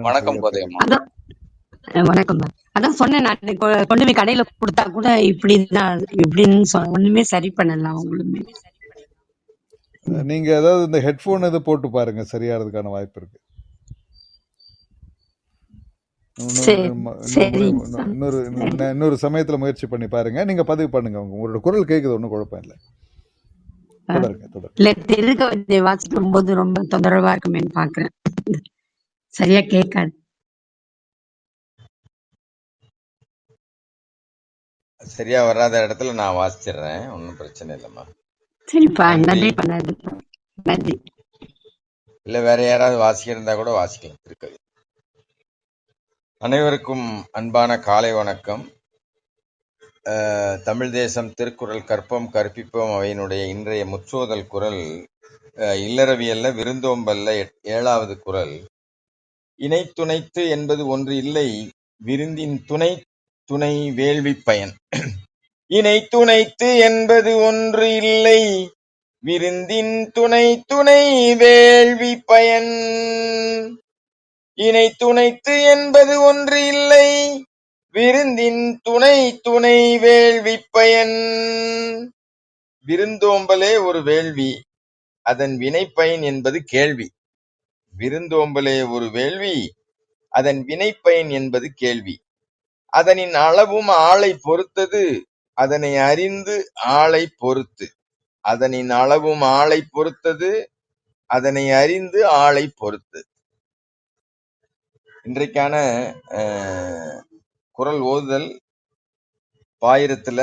வணக்கம் கோதையம்மா. வணக்கம். அதான் சொன்னேன், நான் கொண்டு போய் கடையில கொடுத்தா கூட இப்படிதான் இப்படின்னு ஒண்ணுமே சரி பண்ணலாம். அவங்களுமே நீங்க ஏதாவது இந்த ஹெட்போன் இது போட்டு பாருங்க, சரியாறதுக்கான வாய்ப்பு இருக்கு. இன்னொரு சமயத்துல முயற்சி பண்ணி பாருங்க. நீங்க பதிவு பண்ணுங்க. உங்களோட குரல் கேக்குது, ஒன்னும் குழப்பம் இல்லை. தொடருங்க. வாசிக்கும் போது ரொம்ப தொந்தரவா இருக்குமே பாக்குறேன், சரியா கேட்காது. சரியா வராத இடத்துல நான் வாசிச்சிடுறேன், ஒன்னும் பிரச்சனை இல்லைம்மா. சரிப்பா, நன்றி பண்ணாது. நன்றி. இல்ல வேற யாராவது வாசிக்கிறதா கூட வாசிக்கலாம். திருக்கவி. அனைவருக்கும் அன்பான காலை வணக்கம். தமிழ் தேசம் திருக்குறள் கற்போம் கற்பிப்போம் அவையினுடைய இன்றைய முற்றோதல் குறள் இல்லறவியல்ல விருந்தோம்பல்ல 7வது குறள். இணை துணைத்து என்பது ஒன்று இல்லை, விருந்தின் துணை துணை வேள்வி பயன். இணை துணைத்து என்பது ஒன்று இல்லை, விருந்தின் துணை துணை வேள்வி பயன். இணை துணைத்து என்பது ஒன்று இல்லை, விருந்தின் துணை துணை வேள்வி பயன். விருந்தோம்பலே ஒரு வேள்வி, அதன் வினைப்பயன் என்பது கேள்வி. விருந்தோம்பலே ஒரு வேள்வி, அதன் வினைப்பயன் என்பது கேள்வி. அதனின் அளவும் ஆளை பொறுத்தது, அதனை அறிந்து ஆளை பொறுத்து. அதனின் அளவும் ஆளை பொறுத்தது, அதனை அறிந்து ஆளை பொறுத்து. இன்றைக்கான குறள் ஓதுதல் பாயிரத்துல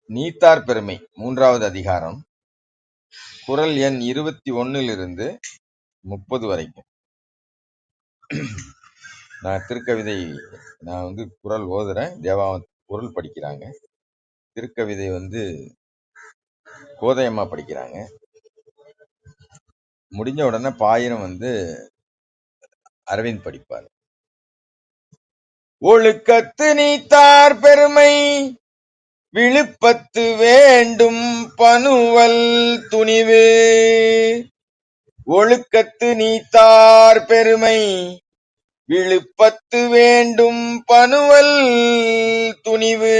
நீத்தார் பெருமை 3வது அதிகாரம், குறள் எண் 21 30 வரைக்கும். நான் திருக்கவிதை நான் வந்து குறள் ஓதுறேன், தேவா குறள் படிக்கிறாங்க. திருக்கவிதை வந்து கோதையம்மா படிக்கிறாங்க. முடிஞ்ச உடனே பாயிரம் வந்து அரவிந்த் படிப்பார். ஒழுக்கத்து நீத்தார் பெருமை விழுப்பத்து வேண்டும் பனுவல் துணிவு. ஒழுக்கத்து நீத்தார் பெருமை விழுப்பத்து வேண்டும் பனுவல் துணிவு.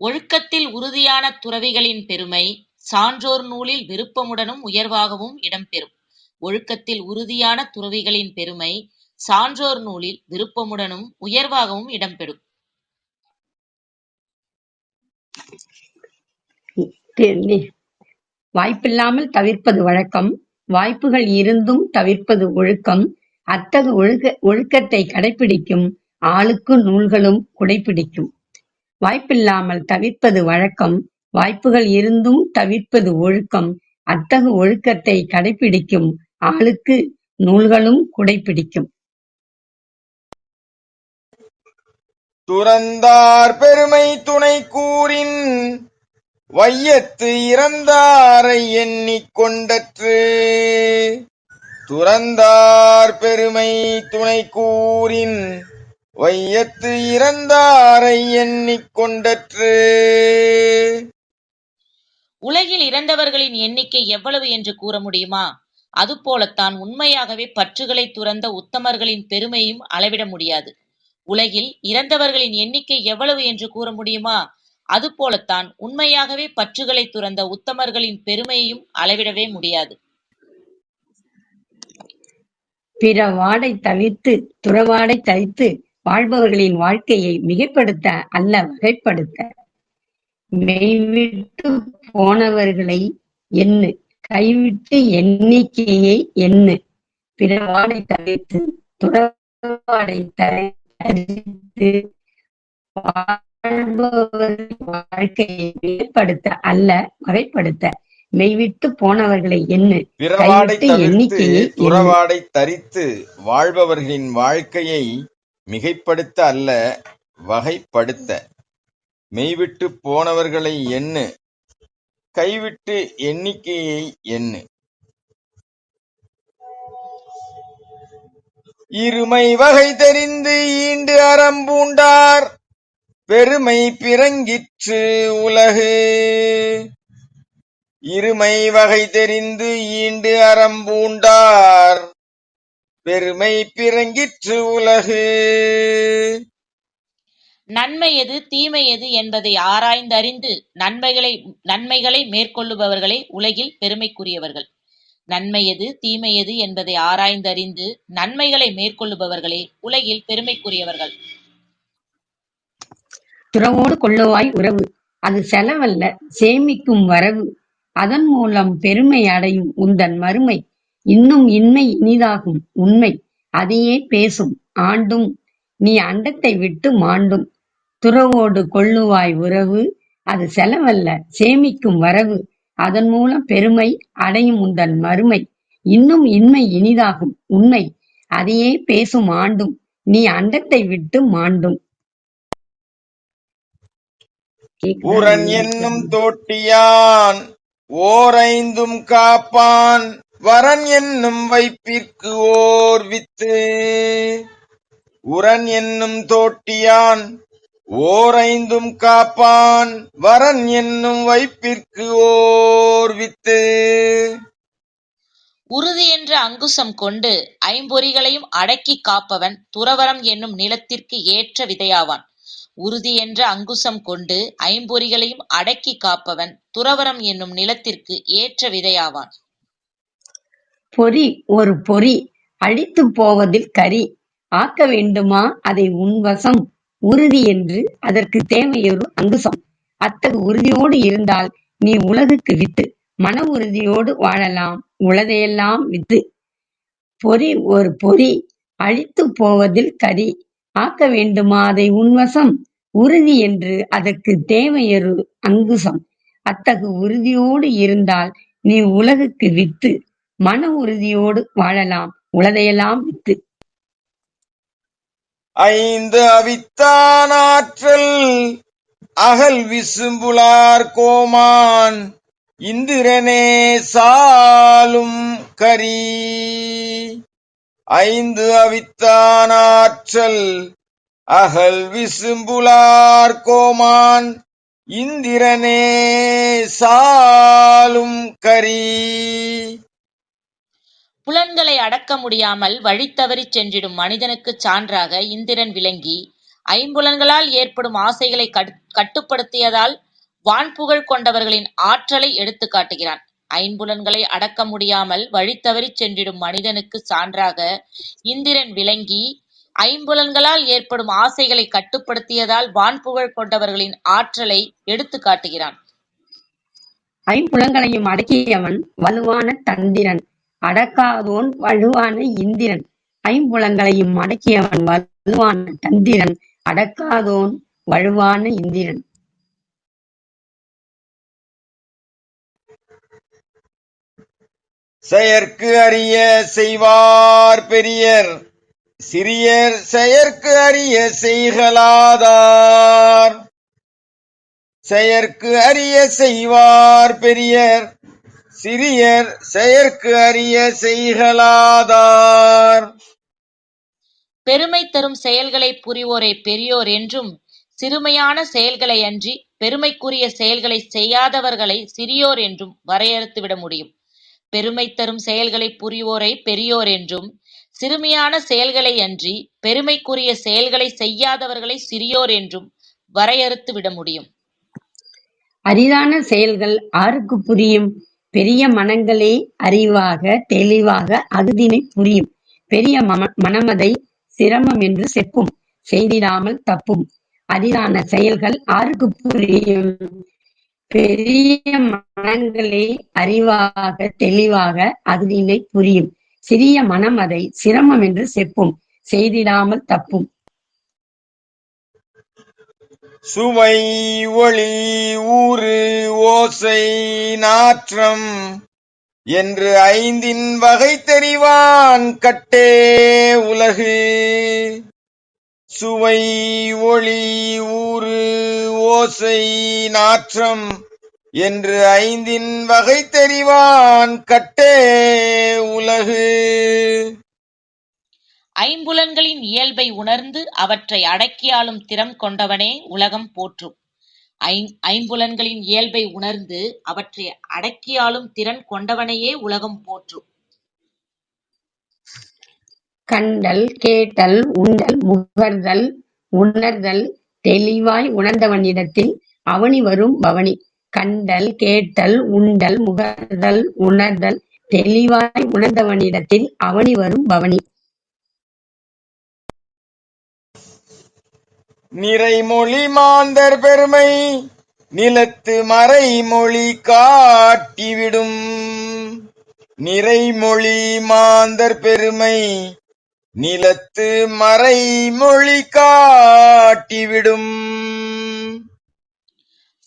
ஒழுக்கத்தில் உறுதியான துறவிகளின் பெருமை சான்றோர் நூலில் விருப்பமுடனும் உயர்வாகவும் இடம்பெறும். ஒழுக்கத்தில் உறுதியான துறவிகளின் பெருமை சான்றோர் நூலில் விருப்பமுடனும் உயர்வாகவும் இடம்பெறும். வாய்ப்பில்லாமல் தவிர்ப்பது வழக்கம், வாய்ப்புகள் இருந்தும் தவிர்ப்பது ஒழுக்கம். அத்தகு ஒழுக்கத்தை கடைப்பிடிக்கும் ஆளுக்கு நூல்களும் குடைப்பிடிக்கும். வாய்ப்பில்லாமல் தவிர்ப்பது வழக்கம், வாய்ப்புகள் இருந்தும் தவிர்ப்பது ஒழுக்கம். அத்தகு ஒழுக்கத்தை கடைப்பிடிக்கும் ஆளுக்கு நூல்களும் குடைப்பிடிக்கும். துறந்தார் பெருமை துணை கூறின் வையத்து இறந்தாரை எண்ணிக் கொண்டற்று. துறந்தார் பெருமை துணை கூறின் வையத்து இறந்தாரை எண்ணிக் கொண்டற்று. உலகில் இறந்தவர்களின் எண்ணிக்கை எவ்வளவு என்று கூற முடியுமா? அதுபோலத்தான் உண்மையாகவே பற்றுகளை துறந்த உத்தமர்களின் பெருமையும் அளவிட முடியாது. உலகில் இறந்தவர்களின் எண்ணிக்கை எவ்வளவு என்று கூற முடியுமா? அதுபோலத்தான் உண்மையாகவே பற்றுகளை துறந்த உத்தமர்களின் பெருமையையும் அளவிடவே முடியாது. பிற வாடை தவிர்த்து துறவாடை தரித்து வாழ்பவர்களின் வாழ்க்கையை மிகைப்படுத்த அல்ல வகைப்படுத்த. மெய்விட்டு போனவர்களை எண்ணு, கைவிட்டு எண்ணிக்கையை எண்ணு. பிறவாடை தவிர்த்து துறவாடை தரித்து வாழ்பவர்களின் வாழ்க்கையை மிகைப்படுத்த அல்ல வகைப்படுத்த. மெய்விட்டு போனவர்களை எண்ணு, பிறவாடை கைவிட்டு தவிர்த்து எண்ணிக்கையை எண்ணு. துறவாடை தரித்து வாழ்பவர்களின் வாழ்க்கையை மிகைப்படுத்த அல்ல வகைப்படுத்த. மெய்விட்டு போனவர்களை எண்ணு, கைவிட்டு எண்ணிக்கையை எண்ணு. இருமை வகை தெரிந்து ஈண்டு அறம்பூண்டார் பெருமை பிறங்கிற்று உலகு. இருமை வகை தெரிந்து ஈண்டு அறம்பூண்டார் பெருமை பிறங்கிற்று உலகு. நன்மை எது தீமை எது என்பதை ஆராய்ந்தறிந்து நன்மைகளை மேற்கொள்ளுபவர்களே உலகில் பெருமைக்குரியவர்கள். நன்மை எது தீமை எது என்பதை ஆராய்ந்தறிந்து நன்மைகளை மேற்கொள்ளுபவர்களே உலகில் பெருமைக்குரியவர்கள். துறவோடு கொள்ளுவாய் உறவு, அது செலவல்ல சேமிக்கும் வரவு. அதன் மூலம் பெருமை அடையும் உந்தன் மறுமை. இன்னும் இன்மை இனிதாகும் உண்மை, அதையே பேசும் ஆண்டும் நீ அண்டத்தை விட்டு மாண்டும். துறவோடு கொள்ளுவாய் உறவு, அது செலவல்ல சேமிக்கும் வரவு. அதன் மூலம் பெருமை அடையும் உந்தன் மறுமை. இன்னும் இன்மை இனிதாகும் உண்மை, அதையே பேசும் ஆண்டும் நீ அண்டத்தை விட்டு மாண்டும். உரன் என்னும் தோட்டியான் ஓரைந்தும் காப்பான் வரன் என்னும் வைப்பிற்கு ஓர் வித்து. உரன் என்னும் தோட்டியான் ஓரைந்தும் காப்பான் வரன் என்னும் வைப்பிற்கு ஓர் வித்து. உறுதி என்ற அங்குசம் கொண்டு ஐம்பொறிகளையும் அடக்கிக் காப்பவன் துறவறம் என்னும் நிலத்திற்கு ஏற்ற விதையாவான். உறுதி என்ற அங்குசம் கொண்டு ஐம்பொறிகளையும் அடக்கிக் காப்பவன் துறவறம் என்னும் நிலத்திற்கு ஏற்ற விதையாவான். பொறி ஒரு பொறி அழித்துப் போவதில் கரி. ஆக்க வேண்டுமா அதை உன்வசம். உறுதி என்று அதற்கு தேவையொரு அங்குசம். அத்தகு உறுதியோடு இருந்தால் நீ உலகுக்கு வித்து. மன உறுதியோடு வாழலாம் உளதையெல்லாம் வித்து. பொறி ஒரு பொறி அழித்துப் போவதில் கரி. ஆக்க வேண்டுமா அதை உன்வசம். உறுதி என்று அதற்கு தேவையொரு அங்குசம். அத்தகு உறுதியோடு இருந்தால் நீ உலகுக்கு வித்து. மன உறுதியோடு வாழலாம் உளதையெல்லாம் வித்து. ஐந்து அவித்தான் ஆற்றல் அகல் விசும்புலார் கோமான் இந்திரனே சாலும் கரி. ஐந்து அவித்தான் ஆற்றல் அகல் விசும்புலார் கோமான் இந்திரனே சாலும் கரி. புலன்களை அடக்க முடியாமல் வழித்தவறிச் சென்றிடும் மனிதனுக்குச் சான்றாக இந்திரன் விளங்கி ஐம்புலன்களால் ஏற்படும் ஆசைகளை கட்டுப்படுத்தியதால் வான்புகழ் கொண்டவர்களின் ஆற்றலை எடுத்துக் காட்டுகிறான். ஐம்புலன்களை அடக்க முடியாமல் வழித்தவறிச் சென்றிடும் மனிதனுக்குச் சான்றாக இந்திரன் விளங்கி ஐம்புலன்களால் ஏற்படும் ஆசைகளை கட்டுப்படுத்தியதால் வான்புகழ் கொண்டவர்களின் ஆற்றலை எடுத்துக் காட்டுகிறான். ஐம்புலன்களையும் அடக்கியவன் வலுவான தந்திரன், அடக்காதோன் வலுவான இந்திரன். ஐம்புலன்களையும் அடக்கியவன் வலுவான தந்திரன், அடக்காதோன் வலுவான இந்திரன். செயற்கு அறிய செய்வார் பெரியர் சிறியர் செயற்கு அரிய செய்கலாதார். செயற்கு அரிய செய்வார் பெரியர், சிறியர் செயற்கு அரிய செய்கலாதார். பெருமை தரும் செயல்களை புரிவோரை பெரியோர் என்றும், சிறுமையான செயல்களை அன்றி பெருமைக்குரிய செயல்களை செய்யாதவர்களை சிறியோர் என்றும் வரையறுத்துவிட முடியும். பெருமை தரும் செயல்களை புரிவோரை பெரியோர் என்றும், சிறுமியான செயல்களை அன்றி பெருமைக்குரிய செயல்களை செய்யாதவர்களை சிறியோர் என்றும் வரையறுத்து விட முடியும். அரிதான செயல்கள் ஆருக்கு புரியும்? பெரிய மனங்களே அறிவாக தெளிவாக அகுதினை புரியும். பெரிய மனமதை சிரமம் என்று செப்பும், செய்திடாமல் தப்பும். அரிதான செயல்கள் ஆருக்கு புரியும்? பெரிய மனங்களே அறிவாக தெளிவாக அகுதினை புரியும். சிறிய மனம் அதை சிரமம் என்று செப்பும், செய்திடாமல் தப்பும். சுவை ஒளி ஊறு ஓசை நாற்றம் என்று ஐந்தின் வகை தெரிவான் கட்டே உலகு. சுவை ஒளி ஊறு ஓசை நாற்றம் என்று ஐந்தின் வகை தெரிவான் கட்டே உலகு. ஐம்புலன்களின் இயல்பை உணர்ந்து அவற்றை அடக்கியாளும் திறம் கொண்டவனே உலகம் போற்றும். ஐம்புலன்களின் இயல்பை உணர்ந்து அவற்றை அடக்கியாளும் திறன் கொண்டவனையே உலகம் போற்றும். கண்டல் கேட்டல் உண்டல் முகர்தல் உணர்தல் தெளிவாய் உணர்ந்தவனிடத்தில் அவனி வரும் பவனி. கண்டல் கேட்டல் உண்டல் முகர்தல் உணர்தல் தெளிவாய் உணர்ந்தவனிடத்தில் அவனி வரும் பவனி. நிறைமொழி மாந்தர் பெருமை நிலத்து மறைமொழி காட்டிவிடும். நிறைமொழி மாந்தர் பெருமை நிலத்து மறைமொழி காட்டிவிடும்.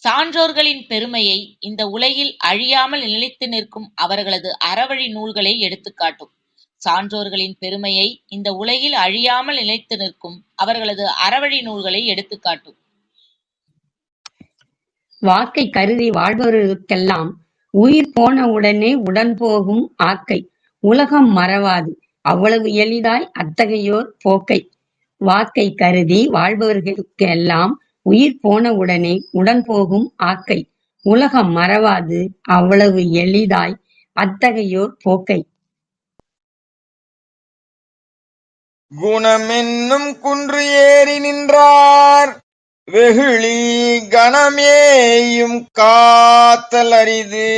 சான்றோர்களின் பெருமையை இந்த உலகில் அழியாமல் நிலைத்து நிற்கும் அவர்களது அறவழி நூல்களை எடுத்துக்காட்டும். சான்றோர்களின் பெருமையை இந்த உலகில் அழியாமல் நிலைத்து நிற்கும் அவர்களது அறவழி நூல்களை எடுத்துக்காட்டும். வாக்கை கருதி வாழ்பவர்களுக்கெல்லாம் உயிர் போன உடனே உடன் போகும் ஆக்கை உலகம் மறவாது அவ்வளவு எளிதாய் அத்தகையோர் போக்கை. வாக்கை கருதி வாழ்பவர்களுக்கெல்லாம் உயிர் போன உடனே உடன் போகும் ஆக்கை உலகம் மறவாது அவ்வளவு எளிதாய் அத்தகையோர் போக்கை. குணமென்னும் குன்று ஏறி நின்றார் வெகுளி கணமேயும் காத்தல் அரிது.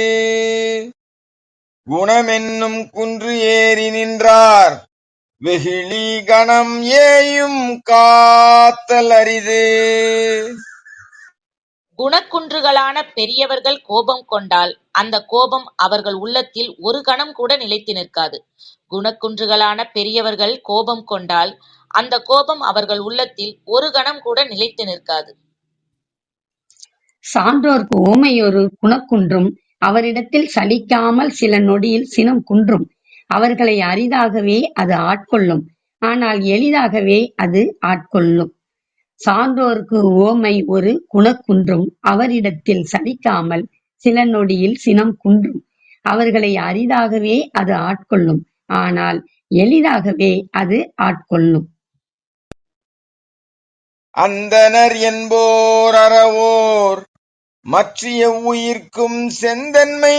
குணமென்னும் குன்று ஏறி நின்றார் வெகுளி கணம் ஏயும் காத்தல் அரிது. குணக்குன்றுகளான பெரியவர்கள் கோபம் கொண்டால் அந்த கோபம் அவர்கள் உள்ளத்தில் ஒரு கணம் கூட நிலைத்து நிற்காது. குணக்குன்றுகளான பெரியவர்கள் கோபம் கொண்டால் அந்த கோபம் அவர்கள் உள்ளத்தில் ஒரு கணம் கூட நிலைத்து நிற்காது. சான்றோர்க்கு ஓமையொரு குணக்குன்றும் அவரிடத்தில் சலிக்காமல் சில நொடியில் சினம் குன்றும். அவர்களை அரிதாகவே அது ஆட்கொள்ளும், ஆனால் எளிதாகவே அது ஆட்கொள்ளும். சான்றோர்க்கு ஓமை ஒரு குணக்குன்றும் அவரிடத்தில் சலிக்காமல் சில நொடியில் சினம் குன்றும். அவர்களை அரிதாகவே அது ஆட்கொள்ளும், ஆனால் எளிதாகவே அது ஆட்கொள்ளும். அந்தணர் என்போர் அறவோர் மற்றிய உயிர்க்கும் செந்தன்மை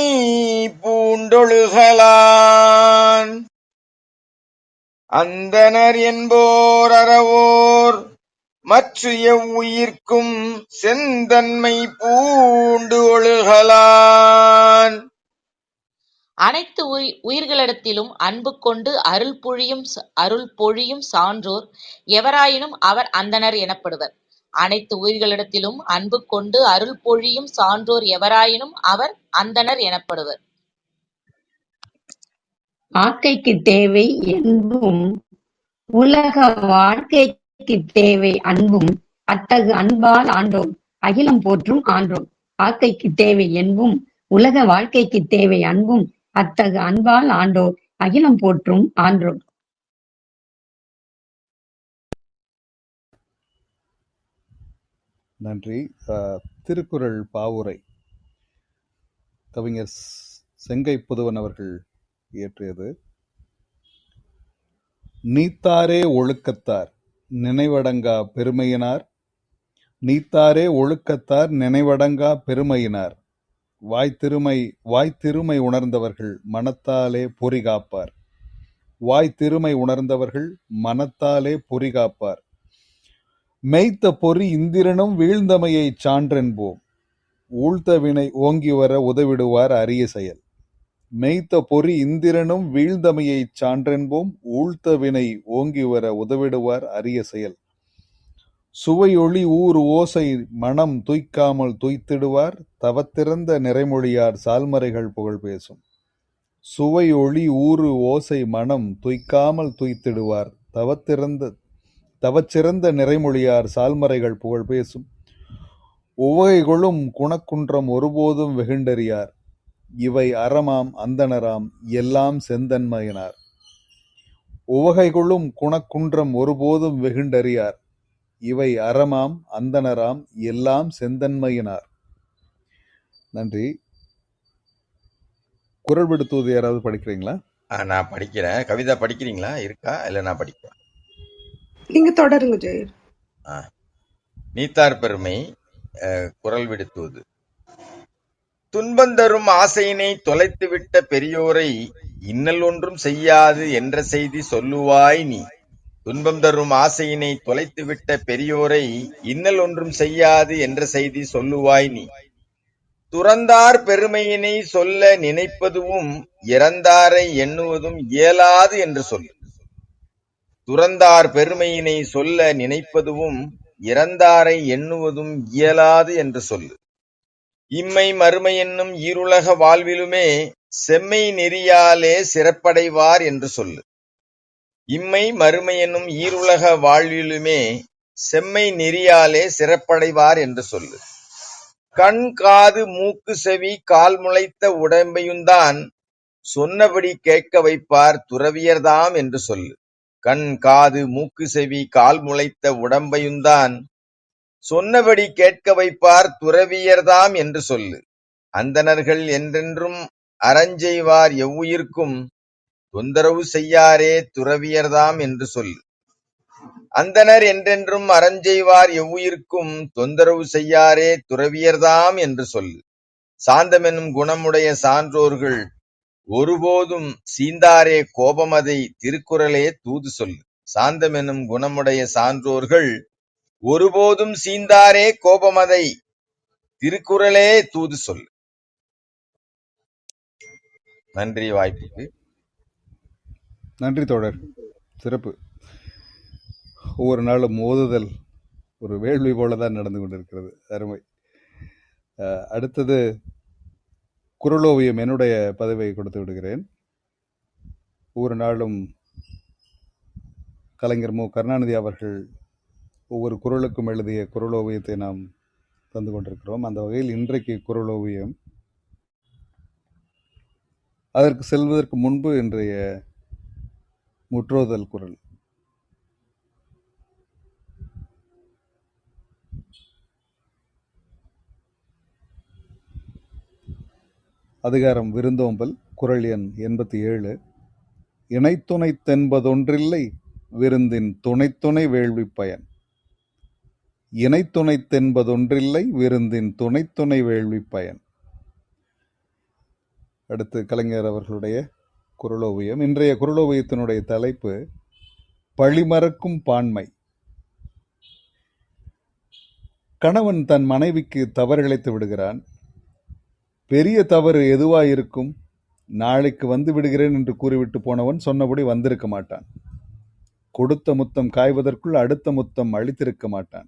பூண்டொழுகலான். அந்தணர் என்போர் அறவோர் மற்றிய உயிர்க்கும் செந்தன்மை பூண்டு ஒழுகலான். அனைத்து உயிர்களிடத்திலும் அன்பு கொண்டு அருள் பொழியும் சான்றோர் எவராயினும் அவர் அந்தணர் எனப்படுவர். அனைத்து உயிர்களிடத்திலும் அன்பு கொண்டு அருள் பொழியும் சான்றோர் எவராயினும் அவர் அந்தணர் எனப்படுவர். ஆக்கைக்கு தேவை என்பும் உலக வாழ்க்கைக்கு தேவை அன்பும் அத்தகு அன்பால் ஆண்டோம் அகிலம் போற்றும் ஆன்றோம். ஆக்கைக்கு தேவை என்பும் உலக வாழ்க்கைக்கு தேவை அன்பும் அத்தகு அன்பால் ஆண்டோர் அகிலம் போற்றும் ஆன்றோர். நன்றி. திருக்குறள் பாவுரை கவிஞர் செங்கை புதுவன் அவர்கள் இயற்றியது. நீத்தாரே ஒழுக்கத்தார் நினைவடங்கா பெருமையினார், நீத்தாரே ஒழுக்கத்தார் நினைவடங்கா பெருமையினார், வாய்த்திருமை உணர்ந்தவர்கள் மனத்தாலே பொறி காப்பார், வாய்த்திருமை உணர்ந்தவர்கள் மனத்தாலே பொறி காப்பார், மெய்த்த பொறி இந்திரனும் வீழ்ந்தமையைச் சான்றென்போம், ஊழ்த்தவினை ஓங்கிவர உதவிடுவார் அரிய செயல். மெய்த்த பொறி இந்திரனும் வீழ்ந்தமையைச் சான்றென்போம், ஊழ்த்தவினை ஓங்கிவர உதவிடுவார் அரிய செயல். சுவையொளி ஊர் ஓசை மனம் துய்க்காமல் துய்த்திடுவார், தவத்திறந்த நிறைமொழியார் சால்மறைகள் புகழ் பேசும். சுவையொளி ஊறு ஓசை மனம் துய்க்காமல் துய்த்திடுவார், தவச்சிறந்த நிறைமொழியார் சால்மறைகள் புகழ் பேசும். உவகைகளும் குணக்குன்றம் ஒருபோதும் வெகுண்டறியார், இவை அறமாம் அந்தணராம் எல்லாம் செந்தன்மையினார். உவகைகளும் குணக்குன்றம் ஒருபோதும் வெகுண்டறியார், இவை அறமாம் அந்தணராம் எல்லாம் செந்தன்மையினார். நன்றி. குறள் விடுத்துவது யாராவது படிக்கிறீங்களா? நான் படிக்கிறேன். கவிதா படிக்கிறீங்களா? இருக்கா? இல்ல நான் படிக்கிறேன். நீங்க தொடருங்க ஜெயர். நீத்தார் பெருமை. குறள் விடுத்துவது. துன்பந்தரும் ஆசையினை தொலைத்துவிட்ட பெரியோரை இன்னல் ஒன்றும் செய்யாது என்ற செய்தி சொல்லுவாய் நீ. துன்பம் தரும் ஆசையினை தொலைத்துவிட்ட பெரியோரை இன்னல் ஒன்றும் செய்யாது என்ற செய்தி சொல்லுவாய் நீ. துறந்தார் பெருமையினை சொல்ல நினைப்பதுவும் இறந்தாரை எண்ணுவதும் இயலாது என்று சொல்லு. துறந்தார் பெருமையினை சொல்ல நினைப்பதுவும் இறந்தாரை எண்ணுவதும் இயலாது என்று சொல்லு. இம்மை மறுமை என்னும் ஈருலக வாழ்விலுமே செம்மை நெறியாலே சிறப்படைவார் என்று சொல்லு. இம்மை மறுமை என்னும் ஈருலக வாழ்விலுமே செம்மை நெறியாலே சிறப்படைவார் என்று சொல்லு. கண் காது மூக்கு செவி கால் முளைத்த உடம்பையுந்தான் சொன்னபடி கேட்க வைப்பார் துறவியர்தாம் என்று சொல்லு. கண் காது மூக்கு செவி கால் முளைத்த உடம்பையுந்தான் சொன்னபடி கேட்க வைப்பார் துறவியர்தாம் என்று சொல்லு. அந்தணர்கள் என்றென்றும் அறஞ்செய்வார் எவ்வுயிர்க்கும் தொந்தரவு செய்யாரே துறவியர்தாம் என்று சொல்லு. அந்தணர் என்றென்றும் அறஞ்செய்வார் எவ்வுயிர்க்கும் தொந்தரவு செய்யாரே துறவியர்தாம் என்று சொல்லு. சாந்தமெனும் குணமுடைய சான்றோர்கள் ஒருபோதும் சீந்தாரே கோபமதை திருக்குறளே தூது சொல்லு. சாந்தமெனும் குணமுடைய சான்றோர்கள் ஒருபோதும் சீந்தாரே கோபமதை திருக்குறளே தூது சொல்லு. நன்றி வாய்ப்புக்கு. நன்றி தோழர், சிறப்பு. ஒவ்வொரு நாளும் ஓதுதல் ஒரு வேள்வி போலதான் நடந்து கொண்டிருக்கிறது. அருமை. அடுத்தது குறளோவியம் என்னுடைய பதவியை கொடுத்து விடுகிறேன். ஒவ்வொரு நாளும் கலைஞர் மு கருணாநிதி அவர்கள் ஒவ்வொரு குறளுக்கும் எழுதிய குறளோவியத்தை நாம் தந்து கொண்டிருக்கிறோம். அந்த வகையில் இன்றைக்கு குறளோவியம். அதற்கு செல்வதற்கு முன்பு இன்றைய முற்றோதல் குறள். அதிகாரம் விருந்தோம்பல். குறள் எண் 87. இணைத்துணைத்தென்பதொன்றில்லை விருந்தின் துணைத்துணை வேள்வி பயன். இணைத்துணைத்தென்பதொன்றில்லை விருந்தின் துணைத்துணை வேள்வி பயன். அடுத்து கலைஞர் அவர்களுடைய குறளோவியம். இன்றைய குறளோவியத்தினுடைய தலைப்பு பழிமறக்கும் பான்மை. கணவன் தன் மனைவிக்கு தவறிழைத்து விடுகிறான். பெரிய தவறு எதுவாயிருக்கும்? நாளைக்கு வந்து விடுகிறேன் என்று கூறிவிட்டு போனவன் சொன்னபடி வந்திருக்க மாட்டான். கொடுத்த முத்தம் காய்வதற்குள் அடுத்த முத்தம் அளித்திருக்க மாட்டான்.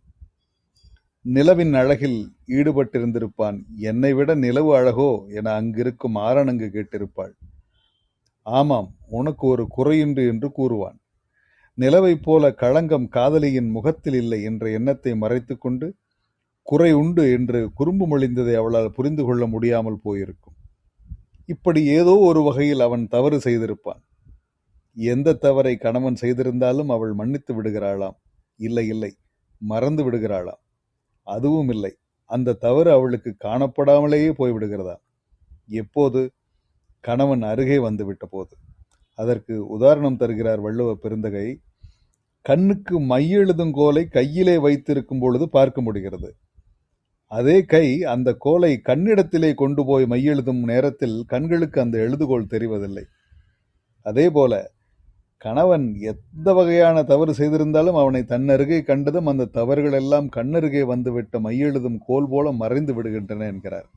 நிலவின் அழகில் ஈடுபட்டிருந்திருப்பான். என்னை விட நிலவு அழகோ என அங்கிருக்கும் ஆரணங்கு கேட்டிருப்பாள். ஆமாம், உனக்கு ஒரு குறையுண்டு என்று கூறுவான். நிலவைப் போல களங்கம் காதலியின் முகத்தில் இல்லை என்ற எண்ணத்தை மறைத்து கொண்டு குறை உண்டு என்று குறும்பு மொழிந்ததை அவளால் புரிந்து கொள்ள முடியாமல் போயிருக்கும். இப்படி ஏதோ ஒரு வகையில் அவன் தவறு செய்திருப்பான். எந்த தவறை கணவன் செய்திருந்தாலும் அவள் மன்னித்து விடுகிறாளாம். இல்லை, மறந்து விடுகிறாளாம். அதுவும் இல்லை. அந்த தவறு அவளுக்கு காணப்படாமலேயே போய்விடுகிறதா. எப்போது? கணவன் அருகே வந்துவிட்ட போது. அதற்கு உதாரணம் தருகிறார் வள்ளுவ பெருந்தகை. கண்ணுக்கு மையெழுதுங்கோலை கையிலே வைத்திருக்கும் பொழுது பார்க்க முடிகிறது. அதே கை அந்த கோலை கண்ணிடத்திலே கொண்டு போய் மையெழுதும் நேரத்தில் கண்களுக்கு அந்த எழுதுகோல் தெரிவதில்லை. அதே போல கணவன் எந்த வகையான தவறு செய்திருந்தாலும் அவனை தன்னருகே கண்டதும் அந்த தவறுகள் எல்லாம் கண்ணருகே வந்துவிட்ட மையெழுதும் கோல் போல மறைந்து விடுகின்றன என்கிறார்.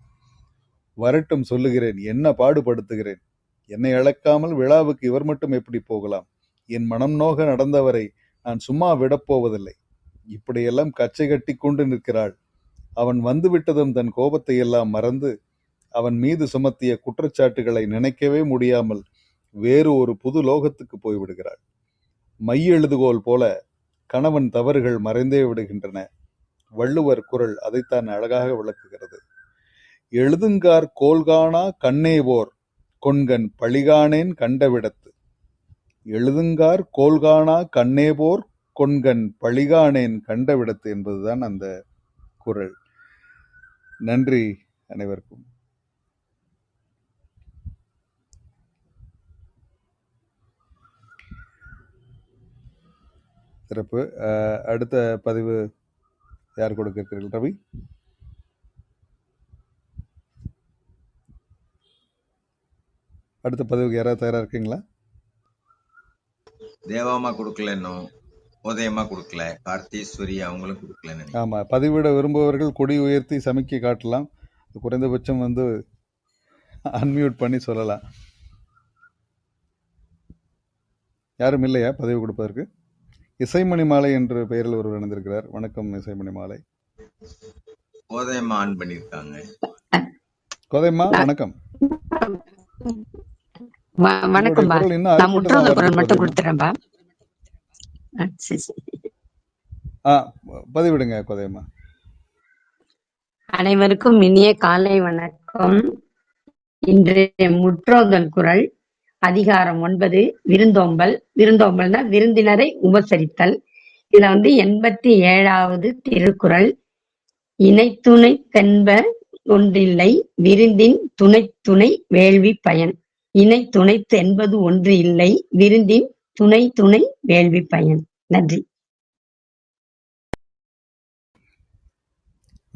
வரட்டும், சொல்லுகிறேன், என்ன பாடுபடுத்துகிறேன். என்னை அழைக்காமல் விழாவுக்கு இவர் மட்டும் எப்படி போகலாம்? என் மனம் நோக நடந்தவரை நான் சும்மா விடப்போவதில்லை. இப்படியெல்லாம் கச்சை கட்டி கொண்டு நிற்கிறாள். அவன் வந்துவிட்டதும் தன் கோபத்தை எல்லாம் மறந்து அவன் மீது சுமத்திய குற்றச்சாட்டுகளை நினைக்கவே முடியாமல் வேறு ஒரு புது லோகத்துக்கு போய்விடுகிறாள். மையெழுதுகோல் போல கணவன் தவறுகள் மறைந்தே விடுகின்றன. வள்ளுவர் குறள் அதைத்தான் அழகாக விளக்குகிறது. எழுதுங்கார் கோல்காணா கண்ணேவோர் கொண்கன் பழிகானேன் கண்டவிடத்து. எழுதுங்கார் கோல்காணா கண்ணேபோர் கொண்கன் பழிகானேன் கண்டவிடத்து என்பதுதான் அந்த குறள். நன்றி அனைவருக்கும். சிறப்பு. அடுத்த பதிவு யார் கொடுக்க இருக்கிறீர்கள்? ரவி, அடுத்த பதிவுக்கு யாராவது தயாரா இருக்கீங்களா? தேவாமா கொடுக்கல, இன்னும் உதயமா கொடுக்கல, கார்த்தீஸ்வரி அவங்களும் கொடுக்கல. ஆமா, பதிவிட விரும்புபவர்கள் கொடி உயர்த்தி சமிக்கை காட்டலாம். குறைந்தபட்சம் அன்மியூட் பண்ணி சொல்லலாம். யாரும் இல்லையா பதிவு கொடுப்பதற்கு? இசைமணி மாலை என்ற பெயரில் ஒருவர் இணைந்திருக்கிறார். வணக்கம் இசைமணி மாலை. கோதையம்மா ஆன் பண்ணிருக்காங்க. கோதையம்மா வணக்கம். வணக்கம். நான் முற்றோதல் குரல் மட்டும் கொடுத்துறேன்பா. பதிவிடுங்க கோதையம்மா. அனைவருக்கும் இனிய காலை வணக்கம். இன்றைய முற்றோதல் குரல் அதிகாரம் 9 விருந்தோம்பல். விருந்தோம்பல்னா விருந்தினரை உபசரித்தல். இதுல 87வது திருக்குறள். இணைத்துணை தென்ப ஒன்றில்லை விருந்தின் துணை துணை வேள்வி பயன். இணை துணைத்து என்பது ஒன்று இல்லை விருந்தின் துணை துணை வேள்வி பயன். நன்றி.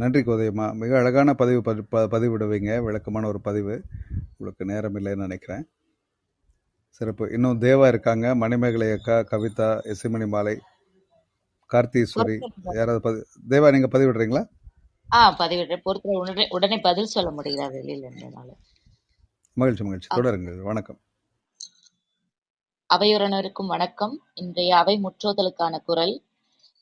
நன்றி கோதையம்மா. மிக அழகான பதிவிடுவீங்க. விளக்கமான ஒரு பதிவு. உங்களுக்கு நேரம் இல்லைன்னு நினைக்கிறேன். சிறப்பு. இன்னும் தேவா இருக்காங்க, மணிமேகலை அக்கா, கவிதா, இசைமணி மாலை, கார்த்தீஸ்வரி, யாராவது தேவா நீங்க பதிவிடுறீங்களா? பதிவிடுறேன். பொறுத்த உடனே பதில் சொல்ல முடியாது வெளியில இருந்தனால. மகிழ்ச்சி. தொடருங்கள். வணக்கம். அவையுறனருக்கும் வணக்கம். இன்றைய அவை முற்றோதலுக்கான குரல்.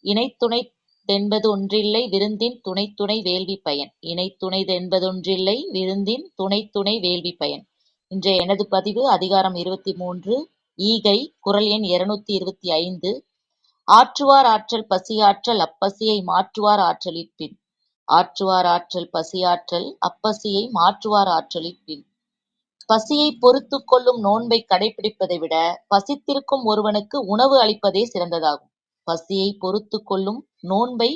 இணைத்துணை தென்பது ஒன்றில்லை விருந்தின் துணை துணை வேள்வி பயன். இணைத்துணை தென்பதொன்றில்லை விருந்தின் துணை துணை வேள்வி பயன். இன்றைய எனது பதிவு அதிகாரம் 23 ஈகை. குறள் எண் 225. ஆற்றுவார் ஆற்றல் பசியாற்றல் அப்பசியை மாற்றுவார் ஆற்றலிற்பின். ஆற்றுவார் ஆற்றல் பசியாற்றல் அப்பசியை மாற்றுவார் ஆற்றலிற்பின். பசியை பொறுத்து கொள்ளும் நோன்பை கடைபிடிப்பதை விட பசித்திருக்கும் ஒருவனுக்கு உணவு அளிப்பதே சிறந்ததாகும். பசியை பொறுத்து கொள்ளும் நோன்பை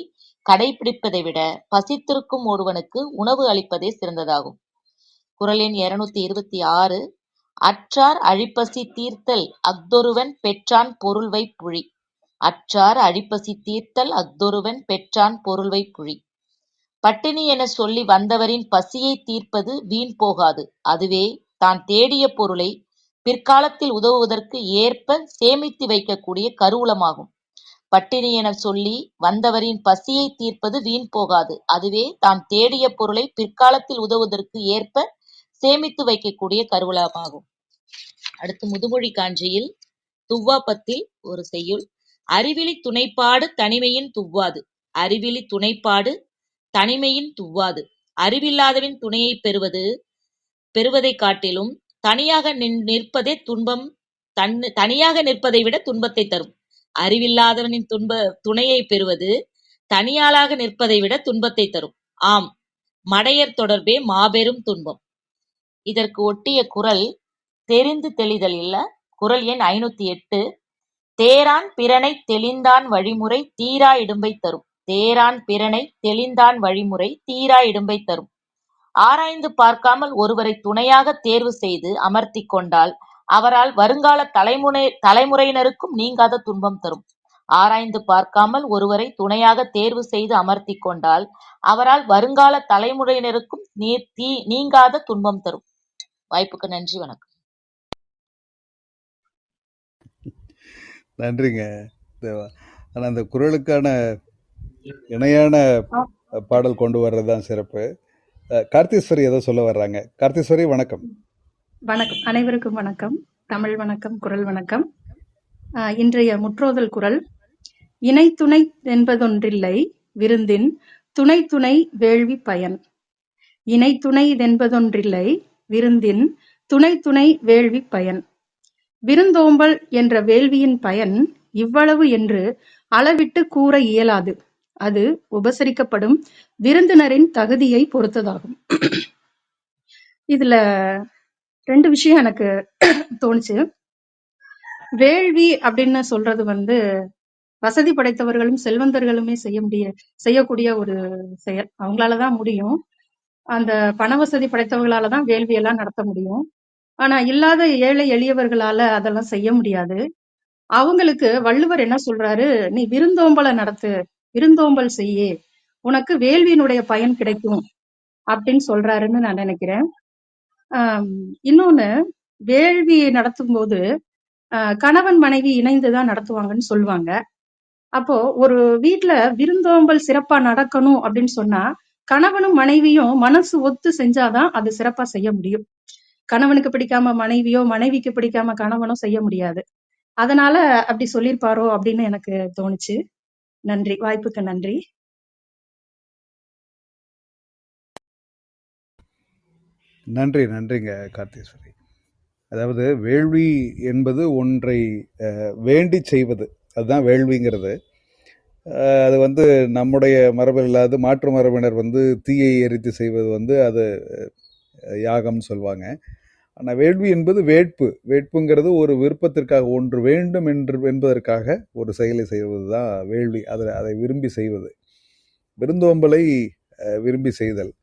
கடைபிடிப்பதை விட பசித்திருக்கும் ஒருவனுக்கு உணவு அளிப்பதே சிறந்ததாகும். குறள் எண் 226. அற்றார் அழிப்பசி தீர்த்தல் அஃதொருவன் பெற்றான் பொருள்வை புழி. அற்றார் அழிப்பசி தீர்த்தல் அஃதொருவன் பெற்றான் பொருள்வை புழி. பட்டினி என சொல்லி வந்தவரின் பசியை தீர்ப்பது வீண் போகாது. அதுவே தான் தேடிய பொருளை பிற்காலத்தில் உதவுவதற்கு ஏற்ப சேமித்து வைக்கக்கூடிய கருவூலமாகும். பட்டினி என சொல்லி வந்தவரின் பசியை தீர்ப்பது வீண் போகாது. அதுவே தான் தேடிய பொருளை பிற்காலத்தில் உதவுவதற்கு ஏற்ப சேமித்து வைக்கக்கூடிய கருவூலமாகும். அடுத்து முதுமொழி காஞ்சியில் துவ்வாப்பத்தில் ஒரு செய்யுள். அறிவிலி துணைப்பாடு தனிமையின் துவ்வாது. அறிவிலி துணைப்பாடு தனிமையின் துவ்வாது. அறிவில்லாதவின் துணையை பெறுவதை காட்டிலும் தனியாக நிற்பதே தனியாக நிற்பதை விட துன்பத்தை தரும். அறிவில்லாதவனின் துணையை பெறுவது தனியாளாக நிற்பதை விட துன்பத்தை தரும். ஆம், மடையர் தொடர்பே மாபெரும் துன்பம். இதற்கு ஒட்டிய குறள் தெரிந்து தெளிதல் இல்ல. குறள் எண் 508. தேரான் பிறனை தெளிந்தான் வழிமுறை தீரா இடும்பை தரும். தேரான் பிறனை தெளிந்தான் வழிமுறை தீரா இடும்பை தரும். ஆராய்ந்து பார்க்காமல் ஒருவரை துணையாக தேர்வு செய்து அமர்த்திக் கொண்டால் அவரால் வருங்கால தலைமுறையினருக்கும் நீங்காத துன்பம் தரும். ஆராய்ந்து பார்க்காமல் ஒருவரை துணையாக தேர்வு செய்து அமர்த்திக் கொண்டால் அவரால் வருங்கால தலைமுறையினருக்கும் நீங்காத துன்பம் தரும். வாய்ப்புக்கு நன்றி, வணக்கம். நன்றிங்க தேவா. ஆனால் அந்த குரலுக்கான இணையான பாடல் கொண்டு வர்றது தான் சிறப்பு. கார்த்தீஸ்வரி ஏதோ சொல்ல வர்றாங்க. கார்த்தீஸ்வரி வணக்கம். வணக்கம், அனைவருக்கும் வணக்கம். தமிழ் வணக்கம், குரல் வணக்கம். இன்றைய முற்றோதல் குரல்: இணை துணை என்பதொன்றில்லை விருந்தின் துணை துணை வேள்வி பயன். இணை துணை என்பதொன்றில்லை விருந்தின் துணை துணை வேள்வி பயன். விருந்தோம்பல் என்ற வேள்வியின் பயன் இவ்வளவு என்று அளவிட்டு கூற இயலாது. அது உபசரிக்கப்படும் விருந்தினரின் தகுதியை பொறுத்ததாகும். இதுல 2 விஷயம் எனக்கு தோணுச்சு. வேள்வி அப்படின்னு சொல்றது வசதி படைத்தவர்களும் செல்வந்தர்களுமே செய்யக்கூடிய ஒரு செயல். அவங்களாலதான் முடியும். அந்த பண வசதி படைத்தவர்களாலதான் வேள்வி எல்லாம் நடத்த முடியும். ஆனா இல்லாத ஏழை எளியவர்களால அதெல்லாம் செய்ய முடியாது. அவங்களுக்கு வள்ளுவர் என்ன சொல்றாரு, நீ விருந்தோம்பலை நடத்து, விருந்தோம்பல் செய்யே, உனக்கு வேள்வியினுடைய பயன் கிடைக்கும் அப்படின்னு சொல்றாருன்னு நான் நினைக்கிறேன். இன்னொன்னு, வேள்வி நடத்தும் போது கணவன் மனைவி இணைந்துதான் நடத்துவாங்கன்னு சொல்லுவாங்க. அப்போ ஒரு வீட்டுல விருந்தோம்பல் சிறப்பா நடக்கணும் அப்படின்னு சொன்னா கணவனும் மனைவியும் மனசு ஒத்து செஞ்சாதான் அது சிறப்பா செய்ய முடியும். கணவனுக்கு பிடிக்காம மனைவியோ, மனைவிக்கு பிடிக்காம கணவனோ செய்ய முடியாது. அதனால அப்படி சொல்லியிருப்பாரோ அப்படின்னு எனக்கு தோணுச்சு. நன்றி, வாய்ப்புக்கு நன்றி. நன்றிங்க கார்த்தீஸ்வரி. அதாவது வேள்வி என்பது ஒன்றை வேண்டி செய்வது, அதுதான் வேள்விங்கிறது. அது நம்முடைய மரபில் இல்லாத மாற்று மரபினர் தீயை எரித்து செய்வது அது யாகம்னு சொல்லுவாங்க. ஆனால் வேள்வி என்பது வேட்புங்கிறது ஒரு விருப்பத்திற்காக, ஒன்று வேண்டும் என்பதற்காக ஒரு செயலை செய்வது தான் வேள்வி. அதை விரும்பி செய்வது, விருந்தோம்பலை விரும்பி செய்தல்.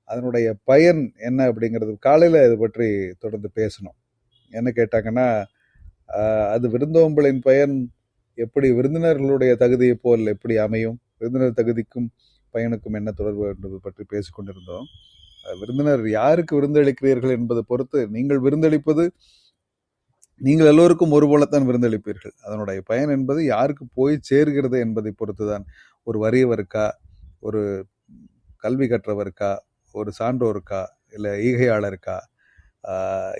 அதனுடைய பயன் என்ன அப்படிங்கிறது காலையில் இது பற்றி தொடர்ந்து பேசணும். என்ன கேட்டாங்கன்னா, அது விருந்தோம்பலின் பயன் எப்படி விருந்தினர்களுடைய தகுதியை போல் எப்படி அமையும், விருந்தினர் தகுதிக்கும் பயனுக்கும் என்ன தொடர்பு என்பது பற்றி பேசிக்கொண்டிருந்தோம். விருந்தினர் யாருக்கு விருந்தளிக்கிறீர்கள் என்பதை பொறுத்து, நீங்கள் விருந்தளிப்பது நீங்கள் எல்லோருக்கும் ஒரு போலத்தான் விருந்தளிப்பீர்கள். அதனுடைய பயன் என்பது யாருக்கு போய் சேர்கிறது என்பதை பொறுத்து தான். ஒரு வறியவருக்கா, ஒரு கல்வி கற்றவருக்கா, ஒரு சான்றோருக்கா, இல்லை ஈகையாளருக்கா,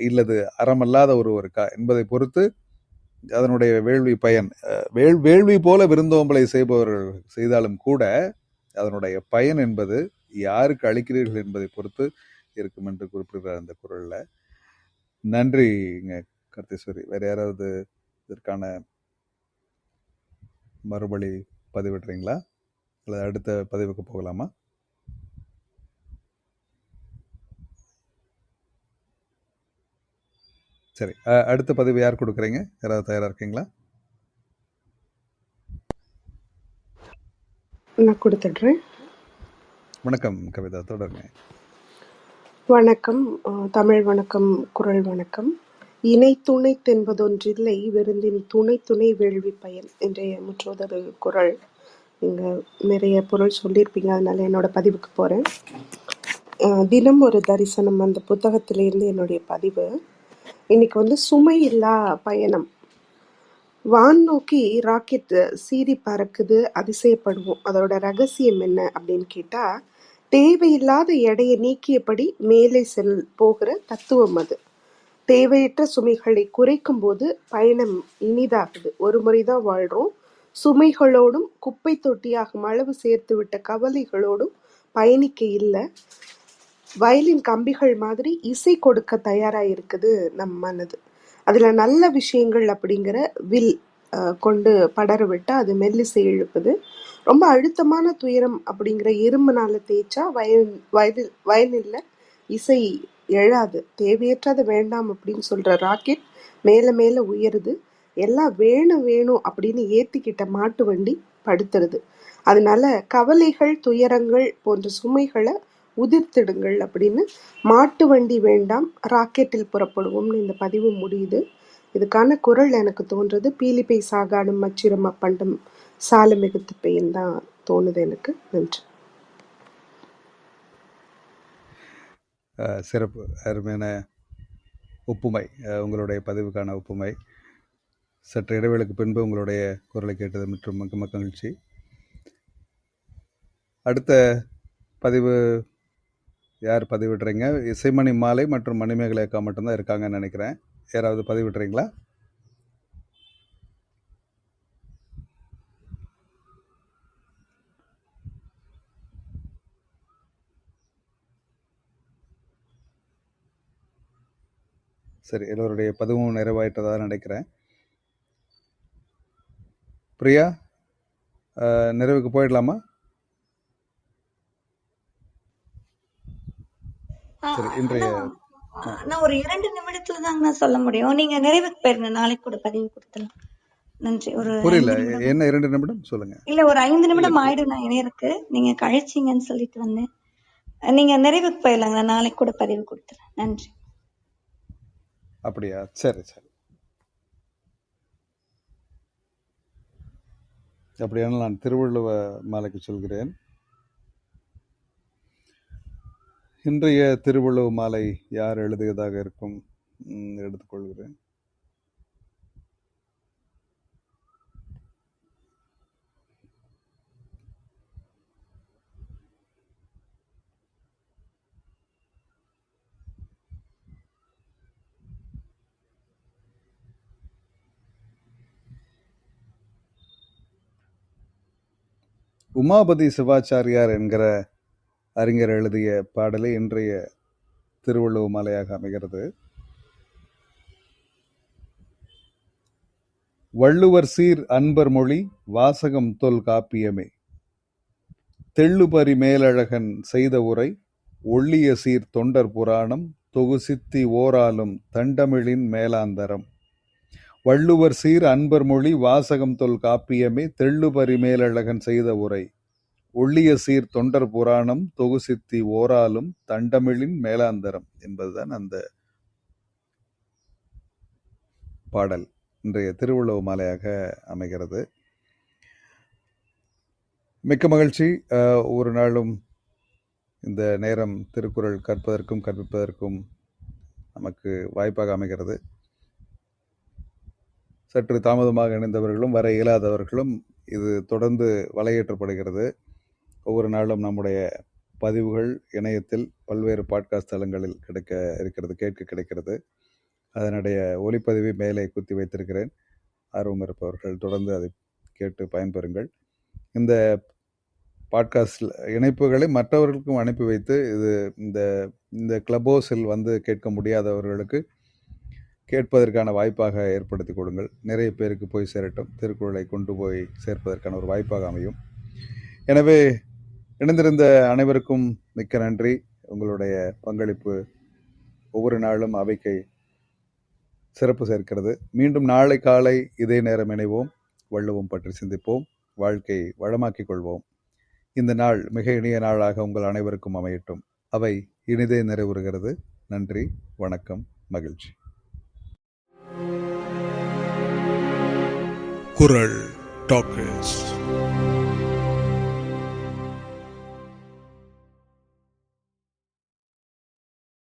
இல்லது அறமல்லாத ஒருவருக்கா என்பதை பொறுத்து அதனுடைய வேள்வி பயன். வேள்வி போல விருந்தோம்பலை செய்பவர்கள் செய்தாலும் கூட அதனுடைய பயன் என்பது யாருக்கு அளிக்கிறீர்கள் என்பதை பொறுத்து இருக்கும் என்று குறிப்பிடுகிறார் அந்த குறள்ல. நன்றிங்க கார்த்தீஸ்வரி. வேற யாராவது இதற்கான மறுபடி பதிவிடுறீங்களா, அல்லது அடுத்த பதிவுக்கு போகலாமா? சரி, அடுத்த பதிவு யார் கொடுக்குறீங்க? யாராவது தயாரா இருக்கீங்களா? நான் கொடுத்துடுறேன். வணக்கம் கவிதா, தொடருங்க. வணக்கம். தமிழ் வணக்கம், குரல் வணக்கம். இணை துணை என்பதொன்றில்லை விருந்தின் துணை துணை வேள்வி பயன். இன்றைய முற்றோதல் குரல். நீங்கள் நிறைய பொருள் சொல்லியிருப்பீங்க, அதனால என்னோட பதிவுக்கு போகிறேன். தினம் ஒரு தரிசனம் அந்த புத்தகத்திலேருந்து என்னுடைய பதிவு. இன்னைக்கு சுமை இல்லா பயணம். வான் நோக்கி ராக்கெட் சீறி பறக்குது, அதிசயப்படுவோம். அதோட ரகசியம் என்ன அப்படின்னு கேட்டா, தேவையில்லாத எடையை நீக்கியபடி மேலே போகிற தத்துவம் அது. தேவையற்ற சுமைகளை குறைக்கும் போது பயணம் இனிதாகுது. ஒரு முறைதான் வாழ்றோம். சுமைகளோடும் குப்பை தொட்டியாகும் அளவு சேர்த்து விட்ட கவலைகளோடும் பயணிக்க இல்லை. வயலின் கம்பிகள் மாதிரி இசை கொடுக்க தயாரா இருக்குது நம் மனது. அதுல நல்ல விஷயங்கள் அப்படிங்கிற வில் கொண்டு படர விட்டா அது மெல்லிசை எழுப்புது. ரொம்ப அழுத்தமான துயரம் அப்படிங்கிற இரும்புனால தேய்ச்சா வயலின்ல இசை எழாது. தேவையற்றது வேண்டாம் அப்படின்னு சொல்ற ராக்கெட் மேல மேல உயருது. எல்லாம் வேணும் வேணும் அப்படின்னு ஏத்திக்கிட்ட மாட்டு வண்டி படுத்துறது. அதனால கவலைகள், துயரங்கள் போன்ற சுமைகளை உதிர்த்திடுங்கள் அப்படின்னு மாட்டு வண்டி வேண்டாம் ராக்கெட்டில் புறப்படுவோம்னு இந்த பதிவு முடியுது. இதுக்கான குரல் எனக்கு தோன்றது பீலிப்பை சாகாடும் மச்சிரம் அப்பண்டம் சால மிகுத்து பெயின் தான் தோணுது எனக்கு. நன்றி. சிறப்பு, அருமையான ஒப்புமை, உங்களுடைய பதிவுக்கான ஒப்புமை. சற்று இடைவேளைக்கு பின்பு உங்களுடைய குரலை கேட்டது மற்றும் மகிழ்ச்சி. அடுத்த பதிவு யார் பதிவிடுறீங்க? இசைமணி மாலை மற்றும் மணிமேகலை அக்கா மட்டும்தான் இருக்காங்கன்னு நினைக்கிறேன். யாராவது பதிவிடுறீங்களா? சரி, எல்லோருடைய பதிவும் நிறைவாயிட்டதாக நினைக்கிறேன். பிரியா, நிறைவுக்கு போயிடலாமா? சரி, இன்றைய நான் ஒரு 2 நிமிடத்துல தாங்க நான் சொல்ல முடியும். நீங்க நிறைவுக்கு போயிருங்க, நாளைக்கு கூட பதிவு கொடுத்துலாம். நன்றி. ஒரு புரியல, என்ன 2 நிமிடம் சொல்லுங்க. இல்ல, ஒரு 5 நிமிடம் ஆயிடும் நான் இணையருக்கு. நீங்க கழிச்சிங்கன்னு சொல்லிட்டு வந்தேன். நீங்க நிறைவுக்கு போயிடலாங்க, நான் நாளைக்கு கூட பதிவு கொடுத்துறேன். நன்றி. அப்படியா? சரி சரி. அப்படியானால் நான் திருவள்ளுவ மாலைக்கு சொல்கிறேன். இன்றைய திருவள்ளுவ மாலை யார் எழுதியதாக இருக்கும்? எடுத்துக்கொள்கிறேன். உமாபதி சிவாச்சாரியார் என்கிற அறிஞர் எழுதிய பாடலை இன்றைய திருவள்ளுவ மாலையாக அமைகிறது. வள்ளுவர் சீர் அன்பர் மொழி வாசகம் தொல் காப்பியமே, தெள்ளுபரி மேலழகன் செய்த உரை ஒள்ளிய சீர் தொண்டர் புராணம் தொகுசித்தி ஓராலும் தண்டமிழின் மேலாந்தரம். வள்ளுவர் சீர் அன்பர் மொழி வாசகம் தொல் காப்பியமே, தெள்ளுபரி மேலழகன் செய்த உரை ஒள்ளிய சீர் தொண்டர் புராணம் தொகுசித்தி ஓராலும் தண்டமிழின் மேலாந்தரம் என்பதுதான் அந்த பாடல் இன்றைய திருவள்ளுவ மாலையாக அமைகிறது. மிக்க மகிழ்ச்சி. ஒரு நாளும் இந்த நேரம் திருக்குறள் கற்பதற்கும் கற்பிப்பதற்கும் நமக்கு வாய்ப்பாக அமைகிறது. சற்று தாமதமாக இணைந்தவர்களும் வர இயலாதவர்களும் இது தொடர்ந்து வலையேற்றப்படுகிறது. ஒவ்வொரு நாளும் நம்முடைய பதிவுகள் இணையத்தில் பல்வேறு பாட்காஸ்ட் தளங்களில் கேட்க கிடைக்கிறது. அதனுடைய ஒலிப்பதிவை மேலே குத்தி வைத்திருக்கிறேன். ஆர்வம் இருப்பவர்கள் தொடர்ந்து அதை கேட்டு பயன்பெறுங்கள். இந்த பாட்காஸ்ட் இணைப்புகளை மற்றவர்களுக்கும் அனுப்பி வைத்து இது இந்த கிளப் ஹவுஸில் வந்து கேட்க முடியாதவர்களுக்கு கேட்பதற்கான வாய்ப்பாக ஏற்படுத்தி கொடுங்கள். நிறைய பேருக்கு போய் சேரட்டும். திருக்குறளை கொண்டு போய் சேர்ப்பதற்கான ஒரு வாய்ப்பாக அமையும். எனவே இணைந்திருந்த அனைவருக்கும் மிக்க நன்றி. உங்களுடைய பங்களிப்பு ஒவ்வொரு நாளும் அவைக்கு சிறப்பு சேர்க்கிறது. மீண்டும் நாளை காலை இதே நேரம் இணைவோம். வள்ளுவம் பற்றி சிந்திப்போம். வாழ்க்கையை வளமாக்கிக் கொள்வோம். இந்த நாள் மிக இனிய நாளாக உங்கள் அனைவருக்கும் அமையட்டும். அவை இனிதே நிறைவுறுகிறது. நன்றி, வணக்கம், மகிழ்ச்சி. குரல் டாக்கர்ஸ்.